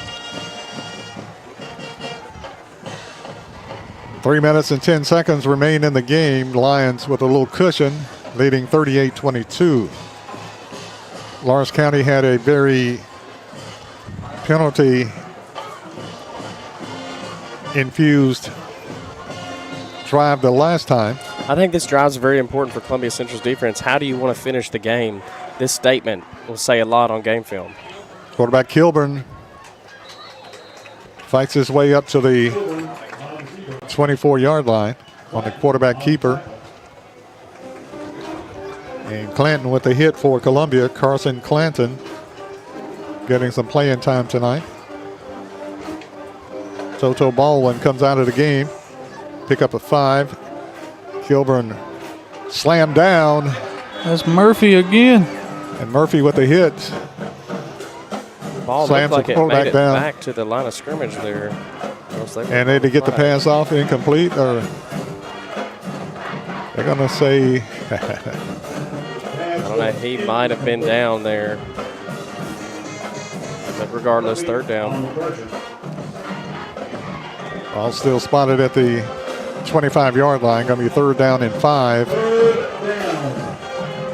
3 minutes and 10 seconds remain in the game. Lions with a little cushion, leading 38-22. Lawrence County had a very penalty-infused drive the last time. I think this drive is very important for Columbia Central's defense. How do you want to finish the game? This statement will say a lot on game film. Quarterback Kilburn fights his way up to the 24-yard line on the quarterback keeper. And Clanton with the hit for Columbia. Carson Clanton getting some playing time tonight. Toto Baldwin comes out of the game. Pick up a 5. Kilburn slammed down. That's Murphy again. And Murphy with the hit. Ball slams looked like the it quarterback made it down. back to the line of scrimmage there. And they had to get the pass off incomplete, or they're going to say. I don't know. He might have been down there. But regardless, third down. Ball still spotted at the 25-yard line. Going to be 3rd down and 5.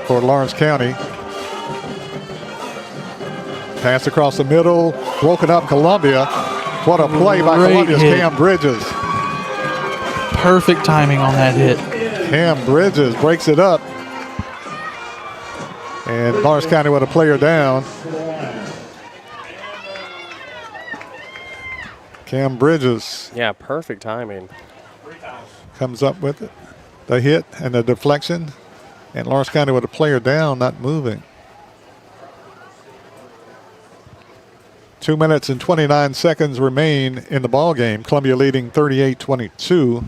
for Lawrence County. Pass across the middle, broken up Columbia. What a play by Great Columbia's hit. Cam Bridges. Perfect timing on that hit. Cam Bridges breaks it up. And Lawrence County with a player down. Cam Bridges. Yeah, perfect timing. Comes up with it. The hit and the deflection. And Lawrence County with a player down, not moving. 2 minutes and 29 seconds remain in the ball game. Columbia leading 38-22.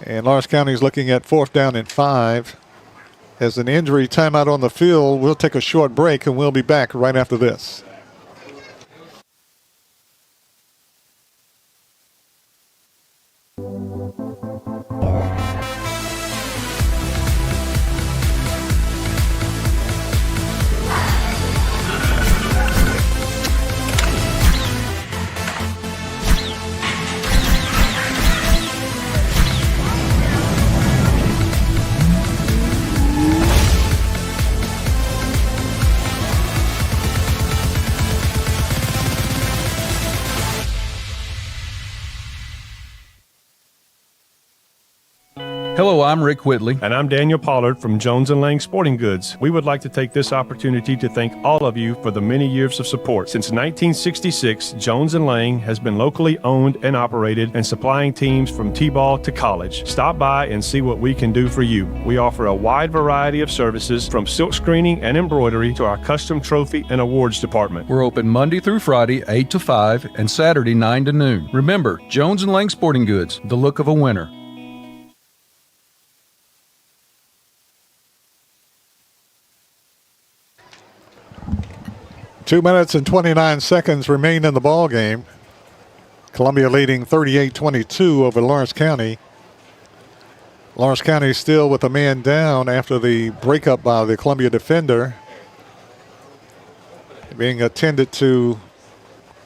And Lawrence County is looking at 4th down and 5. As an injury timeout on the field, we'll take a short break and we'll be back right after this. Hello, I'm Rick Whitley. And I'm Daniel Pollard from Jones & Lang Sporting Goods. We would like to take this opportunity to thank all of you for the many years of support. Since 1966, Jones & Lang has been locally owned and operated and supplying teams from T-ball to college. Stop by and see what we can do for you. We offer a wide variety of services from silk screening and embroidery to our custom trophy and awards department. We're open Monday through Friday, 8 to 5, and Saturday, 9 to noon. Remember, Jones & Lang Sporting Goods, the look of a winner. 2 minutes and 29 seconds remain in the ball game. Columbia leading 38-22 over Lawrence County. Lawrence County still with a man down after the breakup by the Columbia defender. Being attended to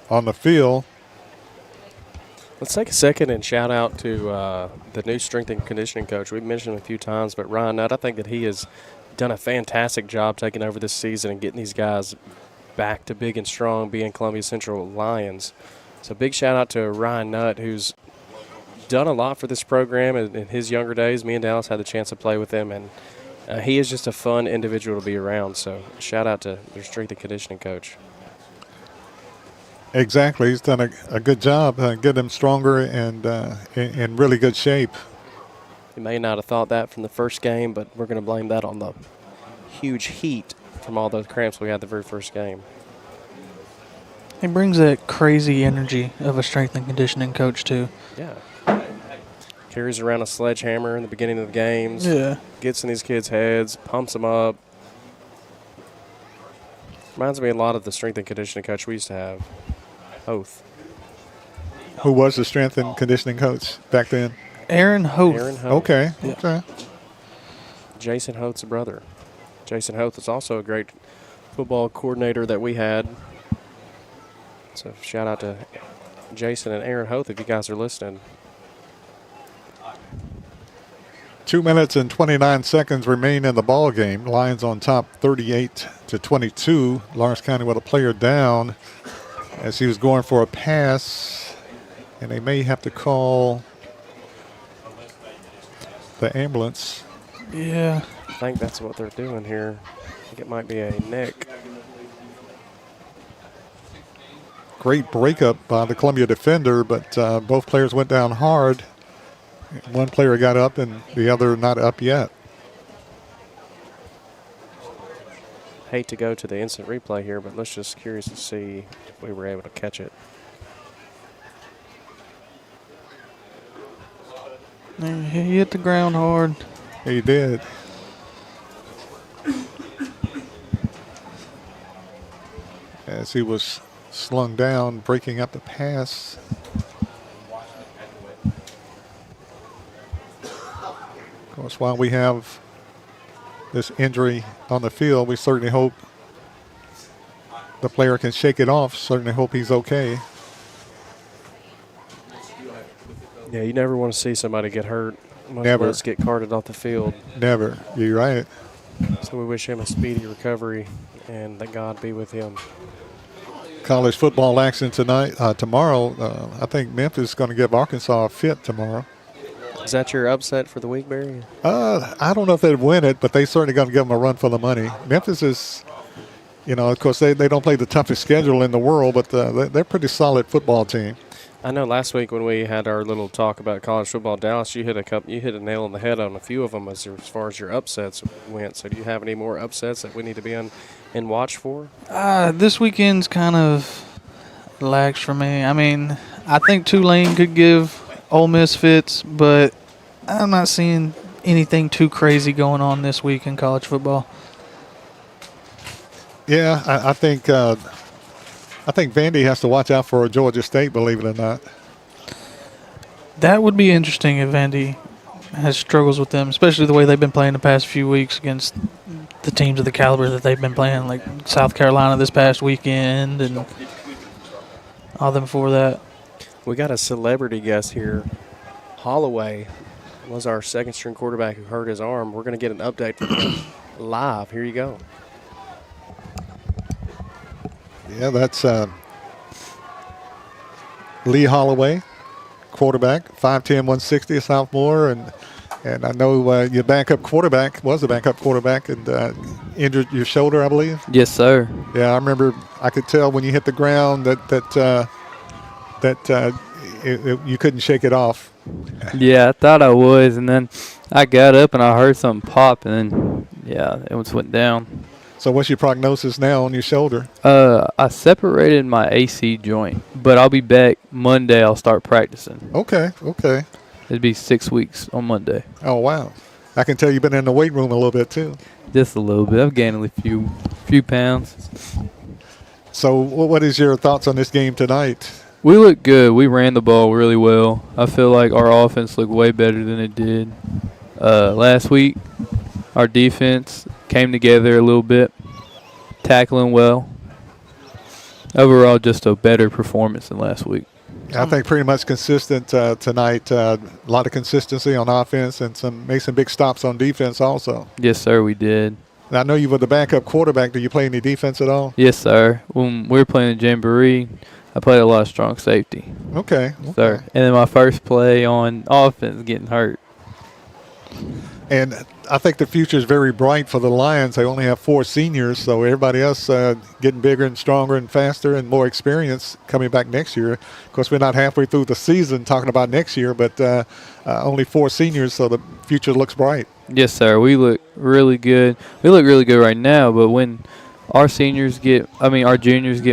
on the field. Let's take a second and shout out to the new strength and conditioning coach. We've mentioned him a few times, but Ryan Nutt, I think that he has done a fantastic job taking over this season and getting these guys back to big and strong, being Columbia Central Lions. So big shout out to Ryan Nutt, who's done a lot for this program in his younger days. Me and Dallas had the chance to play with him, and he is just a fun individual to be around. So shout out to their strength and conditioning coach. Exactly. He's done a good job getting them stronger and in really good shape. He may not have thought that from the first game, but we're going to blame that on the huge heat from all those cramps we had the very first game. He brings that crazy energy of a strength and conditioning coach, too. Yeah. Carries around a sledgehammer in the beginning of the games. Yeah. Gets in these kids' heads, pumps them up. Reminds me a lot of the strength and conditioning coach we used to have, Hoth. Who was the strength and conditioning coach back then? Aaron Hoth. Aaron Hoth. Okay. Yeah. Okay. Jason Hoth's brother. Jason Hoth is also a great football coordinator that we had. So shout out to Jason and Aaron Hoth if you guys are listening. 2 minutes and 29 seconds remain in the ball game. Lions on top 38-22. Lawrence County with a player down as he was going for a pass. And they may have to call the ambulance. Yeah. I think that's what they're doing here. I think it might be a neck. Great breakup by the Columbia defender, but both players went down hard. One player got up and the other not up yet. Hate to go to the instant replay here, but let's just curious to see if we were able to catch it. He hit the ground hard. He did. As he was slung down, breaking up the pass. Of course, while we have this injury on the field, we certainly hope the player can shake it off. Certainly hope he's okay. Yeah, you never want to see somebody get hurt never. Let's get carted off the field. Never. You're right. So we wish him a speedy recovery and that God be with him. College football action tonight. Tomorrow, I think Memphis is going to give Arkansas a fit tomorrow. Is that your upset for the week, Barry? I don't know if they'd win it, but they certainly going to give them a run for the money. Memphis is, of course, they don't play the toughest schedule in the world, but they're a pretty solid football team. I know last week when we had our little talk about college football, Dallas, you hit a nail on the head on a few of them as far as your upsets went. So do you have any more upsets that we need to be in watch for? This weekend's kind of lax for me. I mean, I think Tulane could give Ole Miss fits, but I'm not seeing anything too crazy going on this week in college football. Yeah, I think Vandy has to watch out for Georgia State, believe it or not. That would be interesting if Vandy has struggles with them, especially the way they've been playing the past few weeks against the teams of the caliber that they've been playing, like South Carolina this past weekend and all them before that. We got a celebrity guest here. Holloway was our second-string quarterback who hurt his arm. We're going to get an update from him live. Here you go. Yeah, that's Lee Holloway, quarterback, 5'10", 160, a sophomore, and I know your backup quarterback was a backup quarterback and injured your shoulder, I believe. Yes, sir. Yeah, I remember. I could tell when you hit the ground that you couldn't shake it off. Yeah, I thought I was, and then I got up and I heard something pop, and then it just went down. So what's your prognosis now on your shoulder? I separated my AC joint, but I'll be back Monday. I'll start practicing. Okay. It'd be 6 weeks on Monday. Oh, wow. I can tell you've been in the weight room a little bit, too. Just a little bit. I've gained a few pounds. So what is your thoughts on this game tonight? We looked good. We ran the ball really well. I feel like our offense looked way better than it did last week. Our defense came together a little bit, tackling well. Overall, just a better performance than last week. I think pretty much consistent tonight. A lot of consistency on offense and made some big stops on defense also. Yes, sir, we did. And I know you were the backup quarterback. Do you play any defense at all? Yes, when we were playing the Jamboree, I played a lot of strong safety. Okay. Sir. And then my first play on offense getting hurt. And I think the future is very bright for the Lions. They only have 4 seniors, so everybody else getting bigger and stronger and faster and more experience coming back next year. Of course, we're not halfway through the season talking about next year, but only 4 seniors, so the future looks bright. Yes, sir. We look really good. We look really good right now, but when our juniors get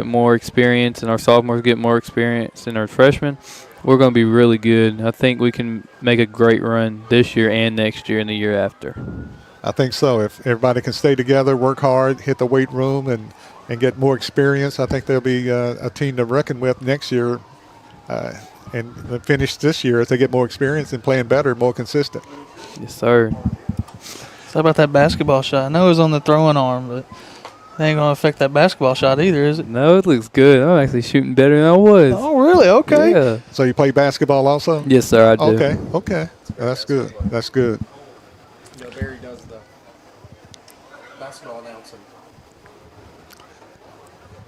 more experience and our sophomores get more experience and our freshmen, we're going to be really good. I think we can make a great run this year and next year and the year after. I think so. If everybody can stay together, work hard, hit the weight room, and get more experience, I think there'll be a team to reckon with next year and finish this year as they get more experience and playing better, more consistent. Yes, sir. So how about that basketball shot? I know it was on the throwing arm, but it ain't going to affect that basketball shot either, is it? No, it looks good. I'm actually shooting better than I was. Oh, really? Okay. Yeah. So you play basketball also? Yes, sir, I do. Okay. That's good. No, Barry does the basketball announcing.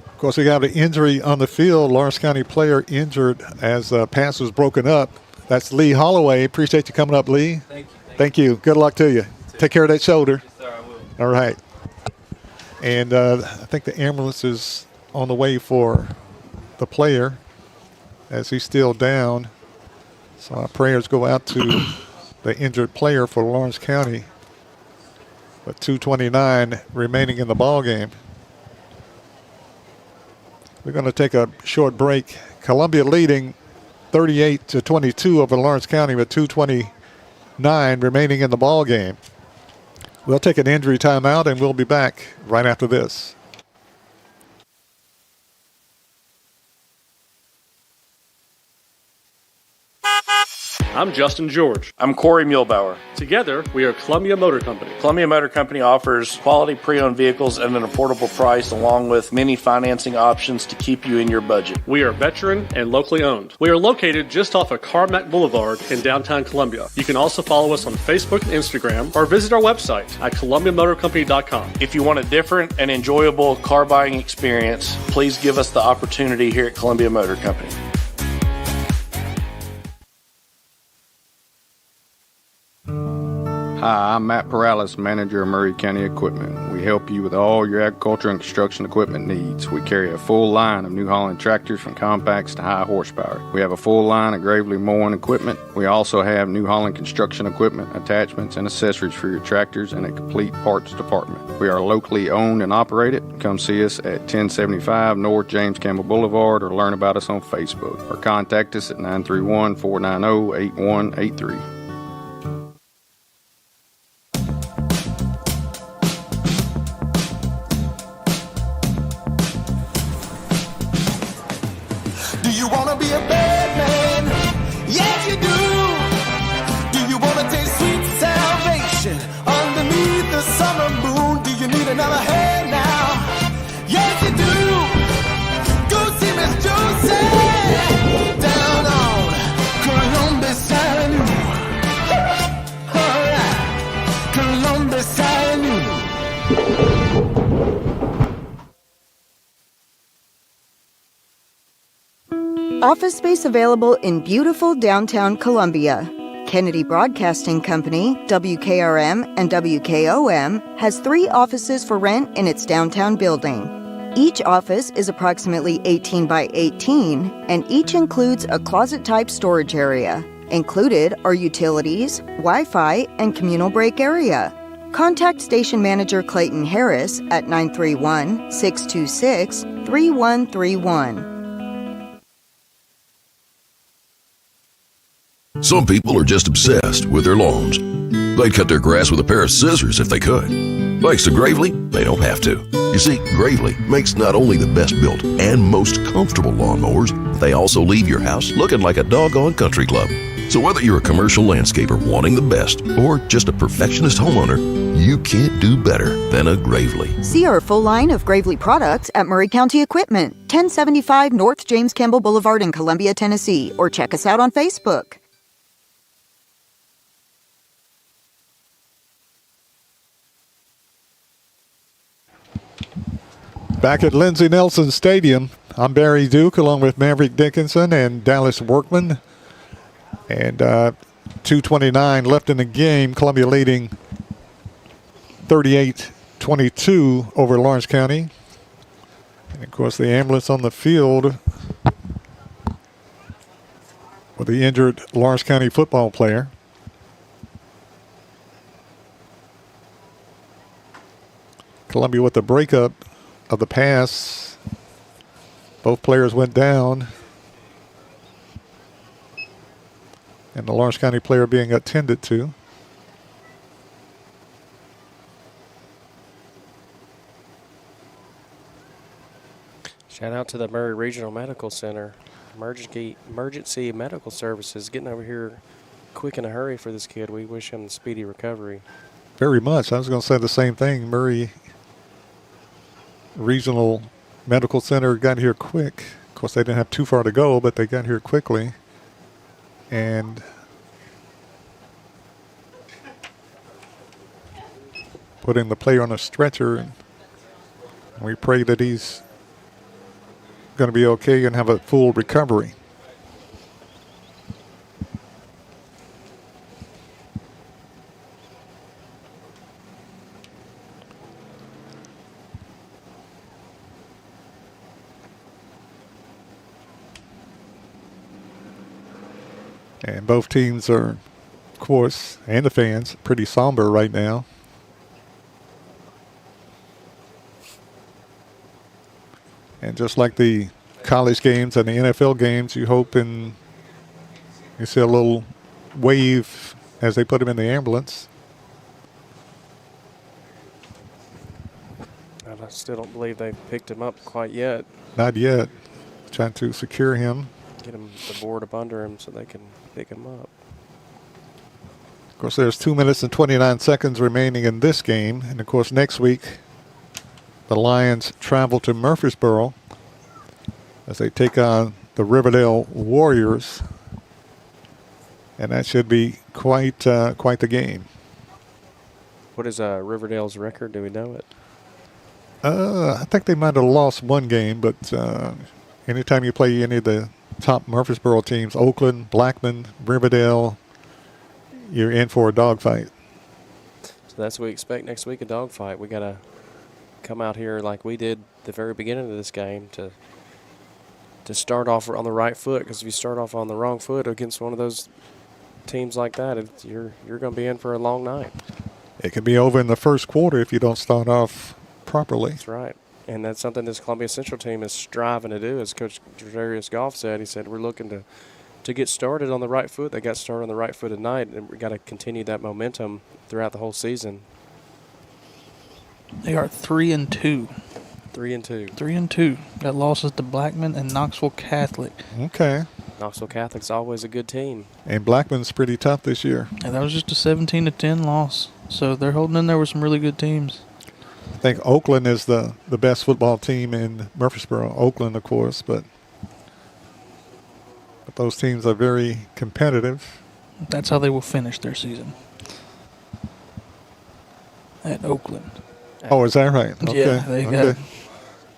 Of course, we got an injury on the field. Lawrence County player injured as pass was broken up. That's Lee Holloway. Appreciate you coming up, Lee. Thank you. Good luck to you. Take care of that shoulder. Yes, sir, I will. All right. And I think the ambulance is on the way for the player as he's still down. So our prayers go out to the injured player for Lawrence County. But 2:29 remaining in the ball game. We're going to take a short break. Columbia leading 38-22 over Lawrence County with 2:29 remaining in the ball game. We'll take an injury timeout, and we'll be back right after this. I'm Justin George. I'm Corey Muehlbauer. Together, we are Columbia Motor Company. Columbia Motor Company offers quality pre-owned vehicles at an affordable price along with many financing options to keep you in your budget. We are veteran and locally owned. We are located just off of Carmack Boulevard in downtown Columbia. You can also follow us on Facebook and Instagram or visit our website at columbiamotorcompany.com. If you want a different and enjoyable car buying experience, please give us the opportunity here at Columbia Motor Company. Hi, I'm Matt Perales, manager of Murray County Equipment. We help you with all your agriculture and construction equipment needs. We carry a full line of New Holland tractors from compacts to high horsepower. We have a full line of Gravely mowing equipment. We also have New Holland construction equipment, attachments, and accessories for your tractors and a complete parts department. We are locally owned and operated. Come see us at 1075 North James Campbell Boulevard or learn about us on Facebook or contact us at 931-490-8183. Do you wanna be a bad man? Yes, you do. Do you wanna taste sweet salvation underneath the summer moon? Do you need another hand now? Yes, you do. Go see Miss Josie down on Columbus Avenue. All right, Columbus Avenue. Office space available in beautiful downtown Columbia. Kennedy Broadcasting Company, WKRM and WKOM, has 3 offices for rent in its downtown building. Each office is approximately 18 by 18, and each includes a closet-type storage area. Included are utilities, Wi-Fi, and communal break area. Contact Station Manager Clayton Harris at 931-626-3131. Some people are just obsessed with their lawns. They'd cut their grass with a pair of scissors if they could. Thanks to Gravely, they don't have to. You see, Gravely makes not only the best built and most comfortable lawnmowers, but they also leave your house looking like a doggone country club. So whether you're a commercial landscaper wanting the best or just a perfectionist homeowner, you can't do better than a Gravely. See our full line of Gravely products at Murray County Equipment, 1075 North James Campbell Boulevard in Columbia, Tennessee, or check us out on Facebook. Back at Lindsey Nelson Stadium, I'm Barry Duke along with Maverick Dickinson and Dallas Workman. And 2:29 left in the game. Columbia leading 38-22 over Lawrence County. And of course the ambulance on the field with the injured Lawrence County football player. Columbia with the breakup of the pass. Both players went down. And the Lawrence County player being attended to. Shout out to the Murray Regional Medical Center. Emergency medical services getting over here quick in a hurry for this kid. We wish him a speedy recovery. Very much. I was going to say the same thing. Murray Regional Medical Center got here quick. Of course, they didn't have too far to go, but they got here quickly. And putting the player on a stretcher. And we pray that he's going to be okay and have a full recovery. And both teams are, of course, and the fans, pretty somber right now. And just like the college games and the NFL games, you hope and you see a little wave as they put him in the ambulance. And I still don't believe they've picked him up quite yet. Not yet. Trying to secure him. Get him the board up under him so they can pick him up. Of course, there's 2 minutes and 29 seconds remaining in this game. And, of course, next week, the Lions travel to Murfreesboro as they take on the Riverdale Warriors. And that should be quite the game. What is Riverdale's record? Do we know it? I think they might have lost one game, but anytime you play any of the top Murfreesboro teams, Oakland, Blackman, Riverdale, you're in for a dogfight. So that's what we expect next week, a dogfight. We got to come out here like we did the very beginning of this game to start off on the right foot, because if you start off on the wrong foot against one of those teams like that, you're going to be in for a long night. It can be over in the first quarter if you don't start off properly. That's right. And that's something this Columbia Central team is striving to do. As Coach Darius Goff said, he said, we're looking to get started on the right foot. They got started on the right foot tonight, and we've got to continue that momentum throughout the whole season. They are 3-2. 3-2. 3-2. Got losses to Blackman and Knoxville Catholic. Okay. Knoxville Catholic's always a good team. And Blackman's pretty tough this year. And that was just a 17-10 loss. So they're holding in there with some really good teams. I think Oakland is the best football team in Murfreesboro. Oakland, of course, but those teams are very competitive. That's how they will finish their season. At Oakland. Oh, is that right? Okay. Yeah, they got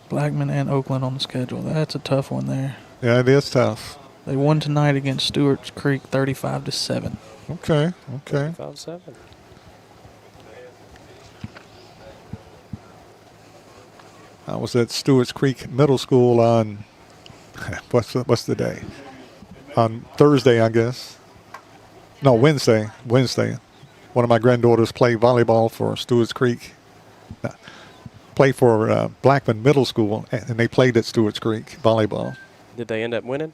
Blackman and Oakland on the schedule. That's a tough one there. Yeah, it is tough. They won tonight against Stewart's Creek 35-7. Okay. 35-7. I was at Stewart's Creek Middle School on what's the day? On Thursday, I guess. No, Wednesday. One of my granddaughters played volleyball for Stewart's Creek. Played for Blackman Middle School, and they played at Stewart's Creek volleyball. Did they end up winning?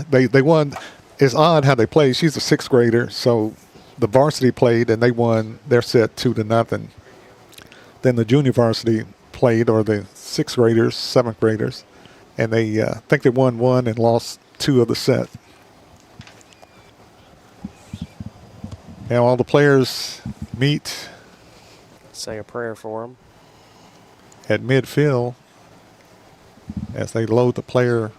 They won. It's odd how they played. She's a sixth grader, so the varsity played, and they won their set 2-0. Then the junior varsity played, or the sixth graders, seventh graders, and they think they won one and lost two of the set. Now all the players meet. Say a prayer for them. At midfield as they load the player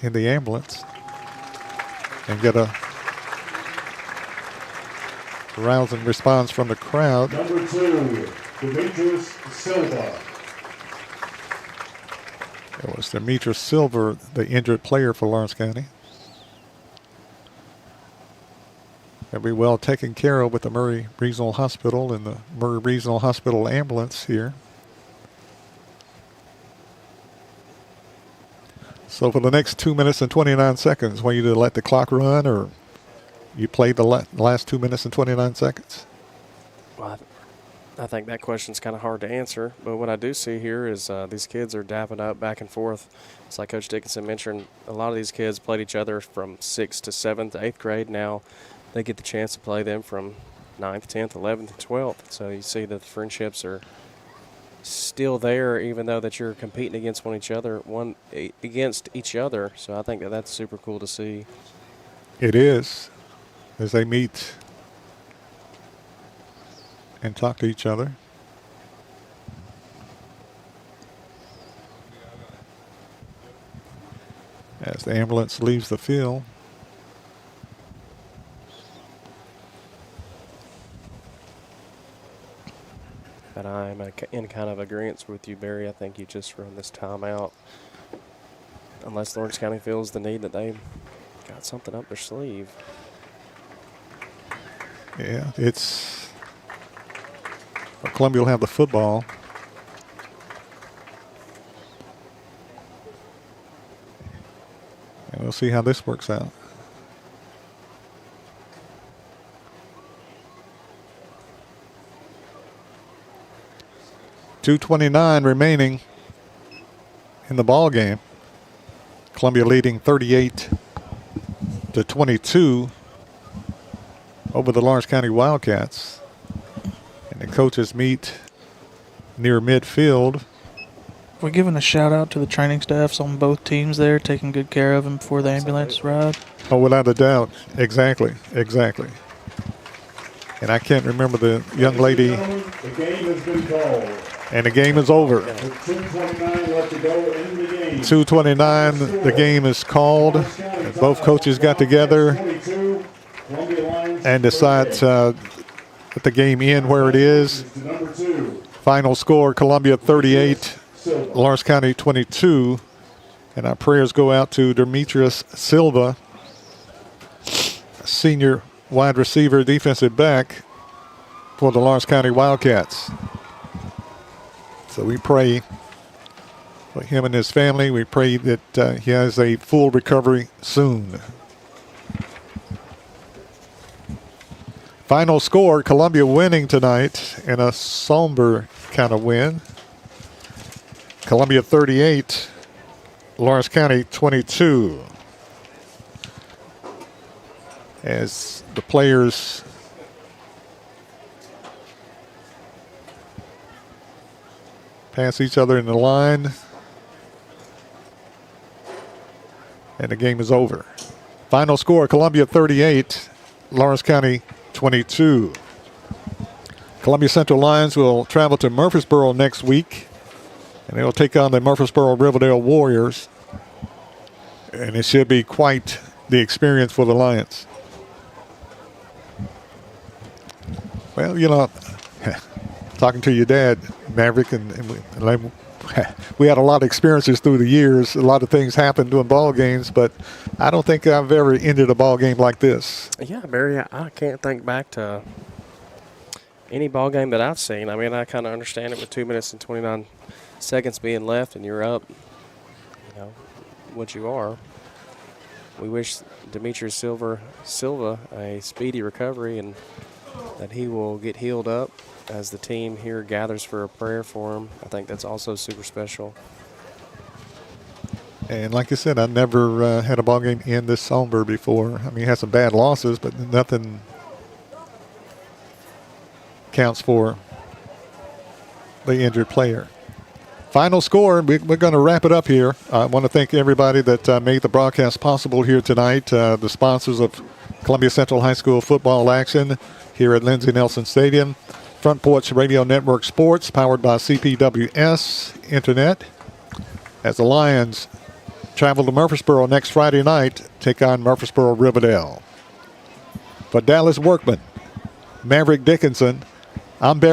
in the ambulance and get a rousing response from the crowd. Number 2, Demetrius Silva. It was Demetrius Silva, the injured player for Lawrence County. They'll be well taken care of with the Murray Regional Hospital and the Murray Regional Hospital ambulance here. So for the next 2 minutes and 29 seconds, want you to let the clock run, or you play the last 2 minutes and 29 seconds? Well, I think that question's kind of hard to answer. But what I do see here is these kids are dapping up back and forth. It's like Coach Dickinson mentioned, a lot of these kids played each other from 6th to 7th to 8th grade. Now they get the chance to play them from 9th, 10th, 11th, and 12th. So you see that the friendships are still there, even though that you're competing against against each other. So I think that's super cool to see. It is, as they meet and talk to each other. As the ambulance leaves the field. But I'm in kind of agreement with you, Barry. I think you just run this timeout. Unless Lawrence County feels the need that they've got something up their sleeve. Yeah, Columbia will have the football. And we'll see how this works out. .229 remaining in the ball game. Columbia leading 38-22 over the Lawrence County Wildcats. And the coaches meet near midfield We're giving a shout out to the training staffs on both teams there, taking good care of him before the ambulance ride. Oh, without a doubt. Exactly. And I can't remember the young lady. The game has been called. And the game is over. With 2:29 left to go in the game. 2:29, the game is called. Both coaches got together and decided to let the game end where it is. Final score, Columbia 38, Lawrence County 22. And our prayers go out to Demetrius Silva, senior wide receiver, defensive back for the Lawrence County Wildcats. So we pray for him and his family. We pray that he has a full recovery soon. Final score, Columbia winning tonight in a somber kind of win. Columbia 38, Lawrence County 22. As the players pass each other in the line, and the game is over. Final score, Columbia 38, Lawrence County 22. Columbia Central Lions will travel to Murfreesboro next week, and they will take on the Murfreesboro Riverdale Warriors. And it should be quite the experience for the Lions. Well, you know, talking to your dad, Maverick, and we had a lot of experiences through the years. A lot of things happened during ball games, but I don't think I've ever ended a ball game like this. Yeah, Barry, I can't think back to any ball game that I've seen. I mean, I kind of understand it with 2 minutes and 29 seconds being left and you're up, you know, what you are. We wish Demetrius Silva a speedy recovery and that he will get healed up as the team here gathers for a prayer for him. I think that's also super special. And like I said, I never had a ball game end this somber before. I mean, had some bad losses, but nothing counts for the injured player. Final score, we're going to wrap it up here. I want to thank everybody that made the broadcast possible here tonight. The sponsors of Columbia Central High School football action here at Lindsey Nelson Stadium. Front Porch Radio Network Sports, powered by CPWS Internet. As the Lions travel to Murfreesboro next Friday night, take on Murfreesboro Riverdale. For Dallas Workman, Maverick Dickinson, I'm Barry.